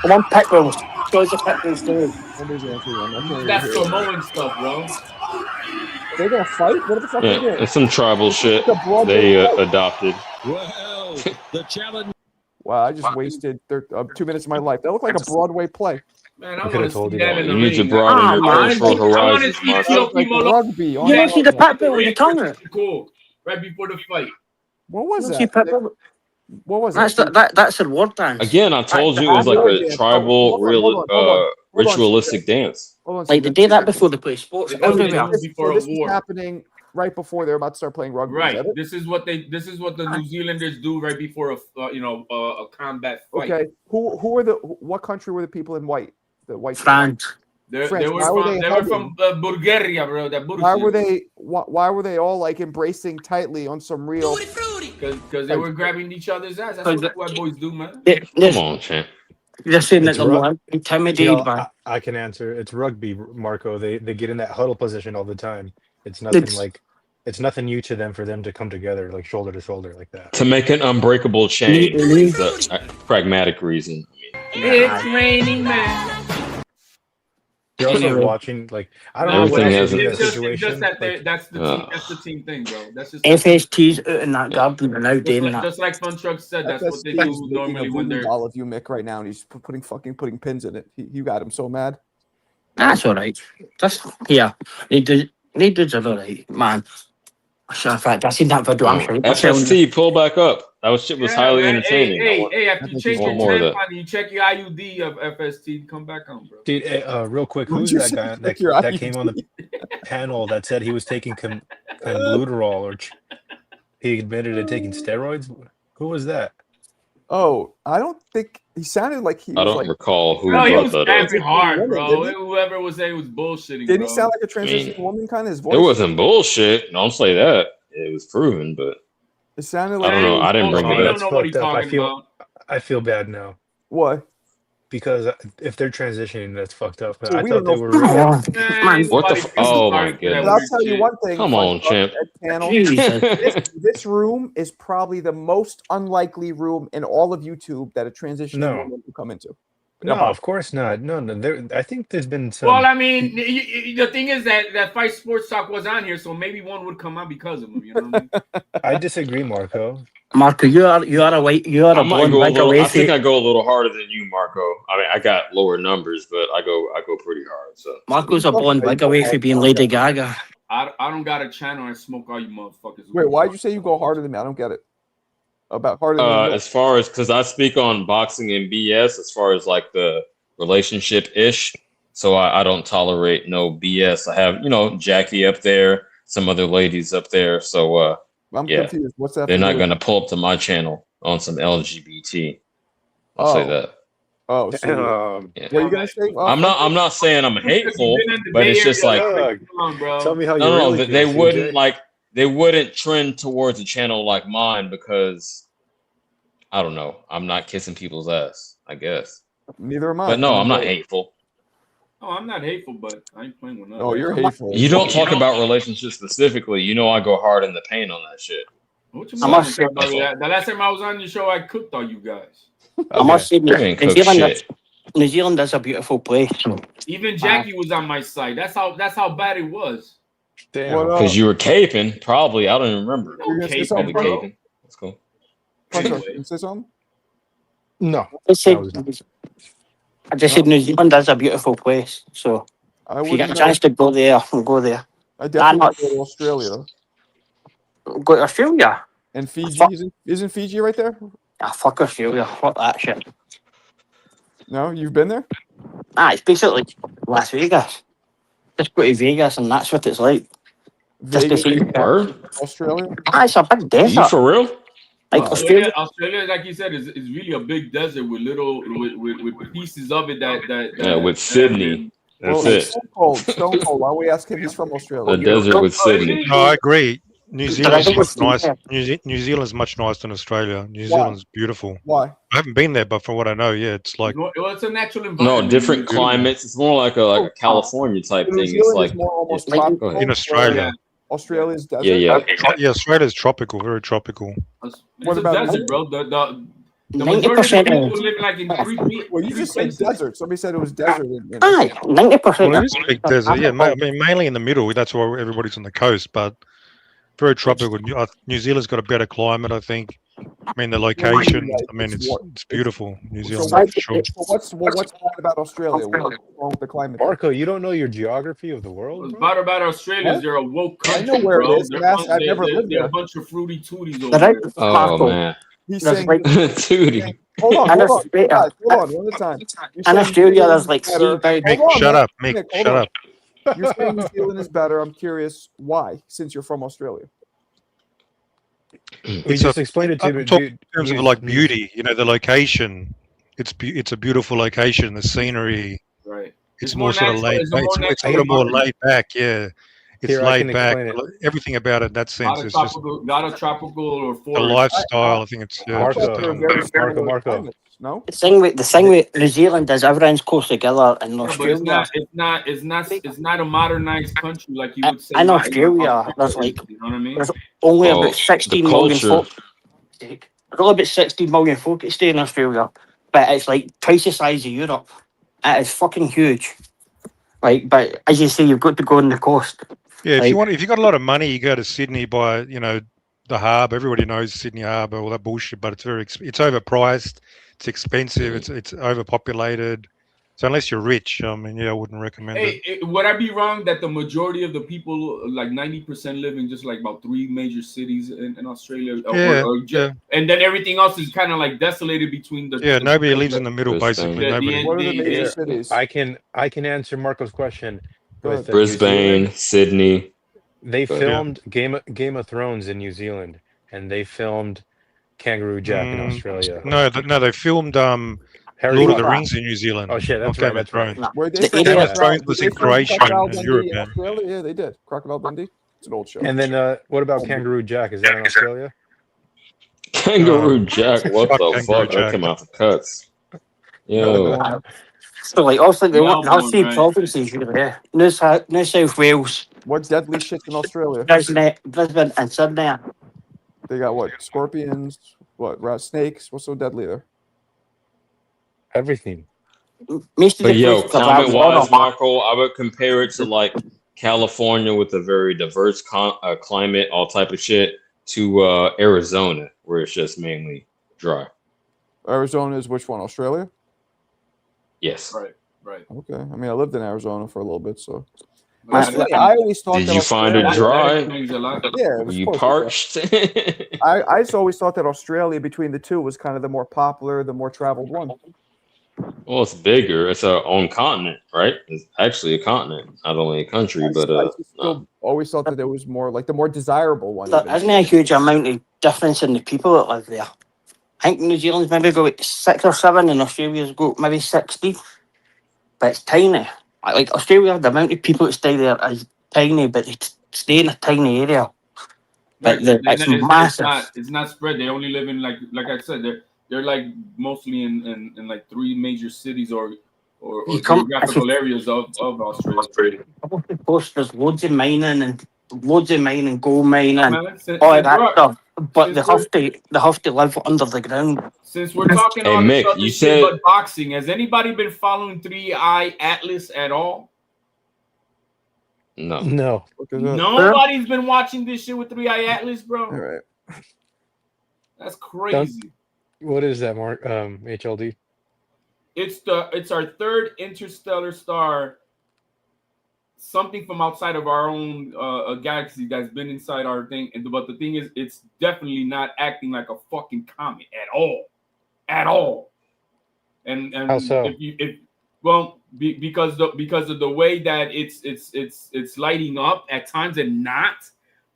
S13: Come on, Pitbull. Show us the Pitbull's doing.
S1: Nobody's answering them. I can't even
S4: That's
S1: hear it.
S4: Samoan stuff, bro.
S1: They're gonna fight? What the fuck are they
S7: Yeah,
S1: doing?
S7: it's some tribal shit
S1: It's a Broadway
S7: they
S1: fight.
S7: adopted.
S14: Well, the challenge.
S1: Wow, I just wasted 2 minutes of my life. That looked like a Broadway play.
S4: Man, I
S5: I
S4: want
S5: could've
S4: to
S5: told
S4: see
S5: you
S4: that
S5: that.
S4: in the
S7: You need to
S4: ring.
S7: broaden your
S13: man.
S7: cultural
S4: I want to
S7: horizons,
S4: see
S7: Marco.
S1: That looked like
S4: Tioki Molo.
S1: rugby. on
S13: You don't
S1: that
S13: see the
S1: one.
S13: Pitbull with the tongue out.
S4: Cool. Right before the fight.
S1: What
S13: You
S1: was
S13: don't see
S1: that?
S13: Pitbull.
S1: What was
S13: That's
S1: that?
S13: that's a war dance.
S7: Again, I told you it was like a tribal, ritualistic dance.
S1: Hold on,
S13: Like they
S1: Steve.
S13: do that before they play sports
S4: They do it
S13: everywhere.
S4: before
S1: So
S4: a
S1: this was
S4: war.
S1: happening right before they were about to start playing rugby. Is
S4: Right.
S1: that it?
S4: This is what the New Zealanders do right before a combat fight.
S1: Okay. Who are what country were the people in white? The white
S13: France.
S4: They
S1: France.
S4: were
S1: Why were
S4: from
S1: they
S4: they were
S1: hugging?
S4: from Bulgaria, bro. That
S1: Why were they? Why were they all like embracing tightly on some real?
S4: Because they were grabbing each other's ass. That's what white boys do, man.
S7: Come on, champ.
S13: They're saying that
S5: It's
S13: they're
S5: rug-
S13: more intimidated
S5: You know,
S13: by.
S5: I can answer. It's rugby, Marco. They get in that huddle position all the time. It's nothing it's nothing new to them for them to come together like shoulder to shoulder like that.
S7: To make an unbreakable chain. It's a pragmatic reason.
S4: It's raining, man.
S5: You're also
S13: Anyway.
S5: watching like I don't know
S7: Everything
S5: what
S7: has
S5: in
S7: a-
S5: that
S4: It's just
S5: situation.
S4: that
S5: like,
S4: that's the team thing, bro. That's just
S13: FST's out in that garden and now doing that.
S4: just like Fun Truck said. That's what they
S1: FST is
S4: do
S1: making
S4: normally
S1: a
S4: when
S1: voodoo
S4: they're.
S1: doll of you, Mick, right now, and he's putting pins in it. You got him so mad.
S13: That's all right. That's here. They dudes are alright, man. So in fact, I seen that video. I'm sure.
S7: FST, pull back up. That shit was
S4: Yeah,
S7: highly
S4: man.
S7: entertaining.
S4: Hey, after you change your
S7: more of that.
S4: tampon, you check your IUD of FST. Come back on, bro.
S5: Dude, real quick,
S1: What'd
S5: who's
S1: you
S5: that
S1: say?
S5: guy
S1: Check your
S5: that came on the panel that said he was taking Clenbuterol, or he admitted to taking steroids? Who was that?
S1: Oh, I don't think he sounded like he.
S7: I
S1: was
S7: don't
S1: like,
S7: recall who
S4: No, he
S7: brought
S4: was
S7: that up.
S4: camping hard,
S1: Woman,
S4: bro.
S1: didn't he?
S4: Whoever was saying was bullshitting.
S1: Did
S4: bro.
S1: he sound like a
S7: I mean,
S1: transitioning woman kind of his voice?
S7: It wasn't bullshit. Don't say that. It was proven, but
S1: It sounded
S7: I
S1: like
S7: don't know. I didn't bring
S5: Oh,
S7: it up.
S5: that's
S4: know what
S5: fucked
S4: he's
S5: up.
S4: talking about.
S5: I feel bad now
S1: what?
S5: because if they're transitioning, that's fucked up.
S1: Well,
S5: I
S1: we
S5: thought
S1: don't
S5: they
S1: know.
S5: were real.
S4: Man,
S7: What the?
S4: nobody feels
S7: Oh my
S4: sorry for that
S1: But I'll
S7: goodness!
S1: tell you
S4: shit.
S1: one thing.
S7: Come on, champ.
S1: Channel.
S13: Jesus.
S1: This room is probably the most unlikely room in all of YouTube that a transitioning
S5: No.
S1: woman will come into.
S5: No, of course not. No. I think there's been some.
S4: Well, I mean, the thing is that Fight Sports Talk was on here, so maybe one would come out because of him. You know what I mean?
S5: I disagree, Marco.
S13: Marco, you are
S7: I might
S13: born
S7: go a
S13: big
S7: little.
S13: away
S7: I think
S13: from
S7: I go a little harder than you, Marco. I mean, I got lower numbers, but I go pretty hard. So
S13: Marco's a born big away from being Lady Gaga.
S4: I don't got a channel. I smoke all you motherfuckers.
S1: Wait, why'd you say you go harder than me? I don't get it. About harder than me. what?
S7: as far as because I speak on boxing and BS, as far as like the relationship ish, so I don't tolerate no BS. I have Jackie up there, some other ladies up there, so
S1: I'm
S7: yeah,
S1: confused. What's that?
S7: they're
S1: to do
S7: not
S1: with-
S7: gonna pull up to my channel on some LGBT. I'll say
S1: Oh.
S7: that.
S1: Oh, so
S7: Yeah.
S1: what are you gonna say?
S7: I'm not saying I'm hateful, but it's just like
S4: Come on, bro.
S5: Tell me how you
S7: no,
S5: really
S7: they
S5: feel,
S7: wouldn't
S5: CJ.
S7: they wouldn't trend towards a channel like mine because I don't know. I'm not kissing people's ass, I guess.
S1: Neither am I.
S7: But no, I'm not hateful.
S4: Oh, I'm not hateful, but I ain't playing with nothing.
S1: Oh, you're hateful.
S7: You don't talk about relationships specifically. You know I go hard in the paint on that shit.
S4: What you
S13: I
S4: mean?
S13: must say-
S4: The last time I was on your show, I cooked all you guys.
S13: I must say,
S7: You ain't
S13: New
S7: cook
S13: Zealand,
S7: shit.
S13: New Zealand is a beautiful place.
S4: Even Jackie was on my side. That's how bad it was.
S5: Damn.
S1: What up?
S7: Because you were caping, probably. I don't even remember.
S1: You're gonna say
S4: Okay,
S1: something,
S7: Probably
S1: bro?
S7: caping. That's cool.
S1: Punch her.
S4: Anyway.
S1: You say something?
S5: No.
S13: I just
S5: That was
S13: said New Zealand is a beautiful place. So
S1: I
S13: if you get a
S1: wouldn't.
S13: chance to go there, go there.
S1: I definitely
S13: not-
S1: want to go to Australia though.
S13: Go to Australia.
S1: And Fiji
S13: Fuck.
S1: isn't Fiji right there?
S13: Ah, fuck Australia. Fuck that shit.
S1: No, you've been there.
S13: It's basically Las Vegas. Just go to Vegas and that's what it's like. Just to
S1: Vegas,
S13: see.
S7: Word?
S1: Australia.
S13: It's a big
S7: You
S13: desert.
S7: for real?
S13: Like Australia.
S4: Australia, like you said, is really a big desert with with pieces of it that
S7: Yeah, with Sydney. That's
S1: Well,
S7: it.
S1: Stone Cold. Why don't we ask him? He's from Australia.
S7: The desert with Sydney.
S11: No, I agree. New
S13: But I
S11: Zealand's
S13: think
S11: much
S13: it's
S11: nice. New Zealand's much nicer than Australia. New
S1: Why?
S11: Zealand's beautiful.
S1: Why?
S11: I haven't been there, but from what I know, yeah, it's like
S4: Well, it's a natural environment.
S7: No, different climates. It's more like a California type
S1: New
S7: thing. It's
S1: Zealand
S7: like
S1: is more almost
S13: like-
S1: tropical.
S11: in Australia.
S1: Australia's desert.
S7: yeah.
S11: Yeah, Australia's tropical, very tropical.
S4: It's
S1: What
S4: a
S1: about-
S4: desert, bro? The
S13: 90%
S4: majority of
S13: of
S4: people live like in three
S1: Well, you just said
S4: places.
S1: desert. Somebody said it was desert.
S13: Aye, 90%.
S11: Well, it is a big desert. Yeah, I mean, mainly in the middle. That's why everybody's on the coast, but very tropical. New Zealand's got a better climate, I think. I mean, the location. I mean, it's beautiful. New
S1: So
S11: Zealand, for sure.
S1: what's bad about Australia? What's wrong with the climate?
S5: Marco, you don't know your geography of the world?
S4: What's
S5: bro?
S4: bad about Australia is they're a woke
S1: I
S4: country,
S1: know where it
S4: bro.
S1: is, Mass. I've never lived
S4: They're
S1: there.
S4: a bunch of fruity tooties over
S13: The
S4: there.
S13: right
S7: Oh
S13: Marco.
S7: man.
S1: He's
S13: There's
S1: saying,
S13: like
S7: Tootie.
S1: hold on,
S13: And
S1: hold on,
S13: Australia.
S1: guys, hold on, one at a time. You're
S13: in
S1: saying
S13: Australia,
S1: New
S13: there's
S1: Zealand's
S13: like
S1: better.
S13: seabird.
S11: Mick,
S1: Hold on,
S11: shut
S1: Mick.
S11: up, Mick,
S1: Mick, hold
S11: shut
S1: on.
S11: up.
S1: You're saying New Zealand is better. I'm curious why, since you're from Australia.
S5: We
S11: It's
S5: just
S11: a-
S5: explained it to
S11: I'm
S5: you.
S11: talking in terms of like beauty. You know, the location. It's a beautiful location. The scenery.
S4: Right.
S11: It's
S4: more
S11: more sort of
S4: natural-
S11: laid
S4: it's a
S11: back.
S4: more
S11: It's a
S4: natural
S11: little more
S4: environment.
S11: laid back. Yeah, it's
S5: Here, I
S11: laid
S5: can
S11: back.
S5: explain it.
S11: Everything about it in that sense is just
S4: Lot of tropical or
S11: the
S4: forest.
S11: lifestyle. I think it's yeah,
S5: Marco,
S11: just,
S1: They're very similar
S5: Marco.
S1: climates, no?
S13: The thing with New Zealand is everyone's close together. In
S4: Yeah, but
S13: Australia,
S4: it's not a modernized country like you would say.
S13: in Australia, there's like
S4: you know what I mean?
S13: there's only
S7: Well,
S13: about 16
S7: the
S13: million
S7: culture.
S13: folk. There's only about 16 million folk that stay in Australia, but it's like twice the size of Europe. It is fucking huge. Like, but as you say, you've got to go on the coast.
S11: yeah. If
S13: Like-
S11: you want, if you got a lot of money, you go to Sydney by the harbour. Everybody knows Sydney Harbour, all that bullshit. But it's very it's overpriced. It's expensive. It's overpopulated. So unless you're rich, I mean, yeah, I wouldn't recommend it.
S4: Hey, would I be wrong that the majority of the people, like 90%, live in just like about 3 major cities in Australia?
S11: Yeah.
S4: And then everything else is kind of like desolated between the.
S11: Yeah, nobody lives in the middle, basically. Nobody.
S1: What are the major cities?
S5: I can answer Marco's question with
S7: Brisbane, Sydney.
S5: They filmed Game of Thrones in New Zealand, and they filmed Kangaroo Jack in Australia.
S11: No, they filmed
S5: Harry
S11: Lord of the
S5: Potter.
S11: Rings in New Zealand.
S5: Oh shit, that's
S11: not
S5: right.
S11: Game of
S5: That's right.
S11: Thrones. Game of Thrones was in Croatia and Europe, man.
S1: Australia? Yeah, they did. Crocodile Dundee. It's an old show.
S5: And then what about Kangaroo Jack? Is that in Australia?
S7: Kangaroo Jack. What
S11: fuck
S7: the
S11: Kangaroo
S7: fuck? That
S11: Jack.
S7: came out the cuts. Yo.
S13: So like also they
S1: Yeah,
S13: want all 3
S1: right.
S13: provinces really. Yeah. New South Wales.
S1: What's deadly shit in Australia?
S13: Brisbane and Sydney.
S1: They got what? Scorpions? What? Snakes? What's so deadly there?
S5: Everything.
S13: Most of
S7: But
S13: the
S7: yo,
S13: places are
S7: climate wise,
S13: water.
S7: Marco, I would compare it to like California with a very diverse climate, all type of shit, to Arizona, where it's just mainly dry.
S1: Arizona is which one? Australia?
S7: Yes.
S4: Right.
S1: Okay. I mean, I lived in Arizona for a little bit, so.
S13: That's
S1: I always thought
S7: Did
S1: that
S7: you find it
S1: Australia-
S7: dry?
S1: Yeah, it
S7: Were
S1: was
S7: you
S1: supposed to be.
S7: parched?
S1: I just always thought that Australia, between the two, was kind of the more popular, the more traveled one.
S7: Well, it's bigger. It's our own continent, right? It's actually a continent, not only a country, but
S1: I still always thought that there was more, like the more desirable one.
S13: There isn't a huge amount of difference in the people that live there. I think New Zealand's maybe got 6 or 7 and Australia's got maybe 60. But it's tiny. Like Australia, the amount of people that stay there is tiny, but they stay in a tiny area. But it's massive.
S4: It's not spread. They only live in like I said, they're like mostly in like 3 major cities or geographical areas of Australia.
S13: There's loads of mining, gold mining,
S4: Man,
S13: all of that stuff. But they have to live under the ground.
S4: Since we're talking
S7: Hey,
S4: all
S7: Mick,
S4: this other
S7: you
S4: shit
S7: said-
S4: but boxing, has anybody been following 3i Atlas at all?
S7: No.
S5: No.
S4: Nobody's been watching this shit with 3i Atlas, bro.
S1: All right.
S4: That's crazy.
S5: What is that, Mark? HLD.
S4: It's our 3rd interstellar star. Something from outside of our own galaxy that's been inside our thing. But the thing is, it's definitely not acting like a fucking comet at all. And
S5: How so?
S4: because of the way that it's lighting up at times, and not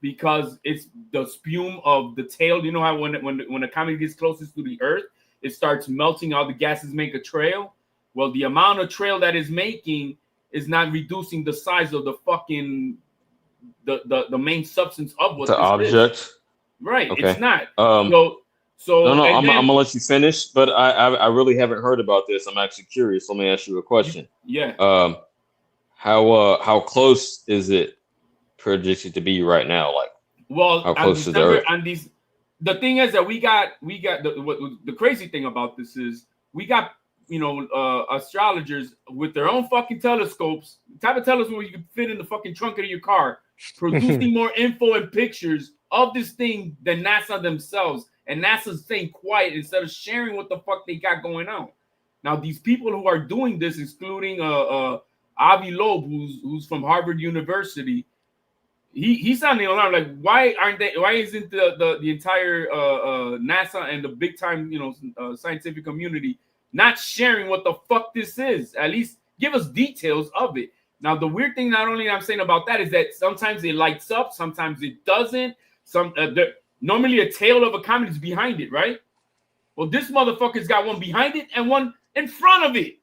S4: because it's the spume of the tail. You know how when a comet gets closest to the Earth, it starts melting. All the gases make a trail. Well, the amount of trail that is making is not reducing the size of the fucking the main substance of what
S7: The
S4: this
S7: object.
S4: is. Right.
S7: Okay.
S4: It's not.
S7: No,
S4: and
S7: I'm
S4: then-
S7: gonna let you finish, but I really haven't heard about this. I'm actually curious. Let me ask you a question.
S4: Yeah.
S7: How close is it predicted to be right now? Like,
S4: Well,
S7: how close to the Earth?
S4: The thing is that we got the crazy thing about this is we got astrologers with their own fucking telescopes, the type of telescope you can fit in the fucking trunk of your car, producing more info and pictures of this thing than NASA themselves. And NASA's staying quiet instead of sharing what the fuck they got going on. Now, these people who are doing this, including Avi Loeb, who's from Harvard University, he's on the alarm. Like, why isn't the entire NASA and the big time scientific community not sharing what the fuck this is? At least give us details of it. Now, the weird thing, not only I'm saying about that, is that sometimes it lights up, sometimes it doesn't. Normally a tail of a comet is behind it, right? Well, this motherfucker's got one behind it and one in front of it.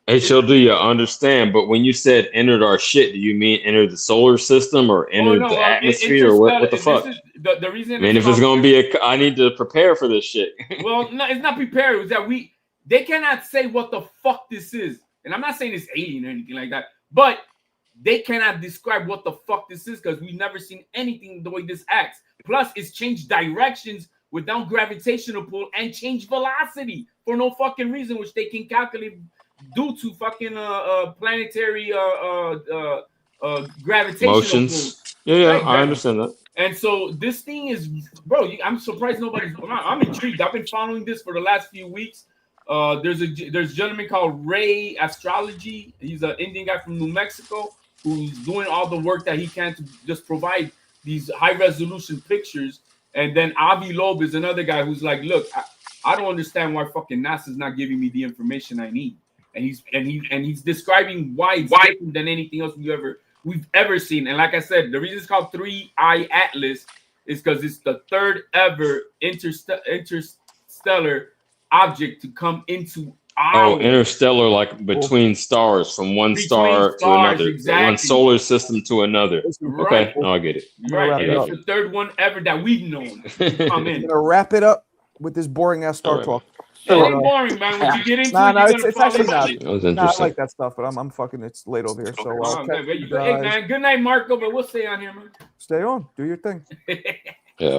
S7: HLD, I understand, but when you said entered our shit, do you mean entered the solar system or entered the atmosphere or what the fuck?
S4: The reason
S7: I mean, if it's going to be I need to prepare for this shit.
S4: Well, no, it's not prepared. It's that they cannot say what the fuck this is. And I'm not saying it's alien or anything like that, but they cannot describe what the fuck this is because we've never seen anything the way this acts. Plus, it's changed directions without gravitational pull and changed velocity for no fucking reason, which they can calculate due to fucking planetary gravitational
S7: Motions.
S4: pull.
S7: Yeah,
S4: Right,
S7: I understand that.
S4: And so this thing is, bro, I'm surprised nobody's. I'm intrigued. I've been following this for the last few weeks. There's a gentleman called Ray Astrology. He's an Indian guy from New Mexico who's doing all the work that he can to just provide these high resolution pictures. And then Avi Loeb is another guy who's like, look, I don't understand why fucking NASA's not giving me the information I need. And he's describing why it's different than anything else we've ever seen. And like I said, the reason it's called 3I Atlas is because it's the third ever interstellar object to come into our
S7: interstellar, like between stars, from one star to another, one solar system to another.
S4: Right.
S7: Okay, no, I get it.
S4: Right, and it's the third one ever that we've known. Come in.
S1: I'm gonna wrap it up with this boring ass Star Talk.
S4: It ain't boring, man. When you get into it,
S1: it's actually not.
S7: That was
S1: I
S7: interesting.
S1: like that stuff, but I'm fucking. It's late over here, so I'll catch you
S4: Hey,
S1: guys.
S4: man. Good night, Marco. But we'll stay on here, man.
S1: Stay on. Do your thing.
S7: Yeah.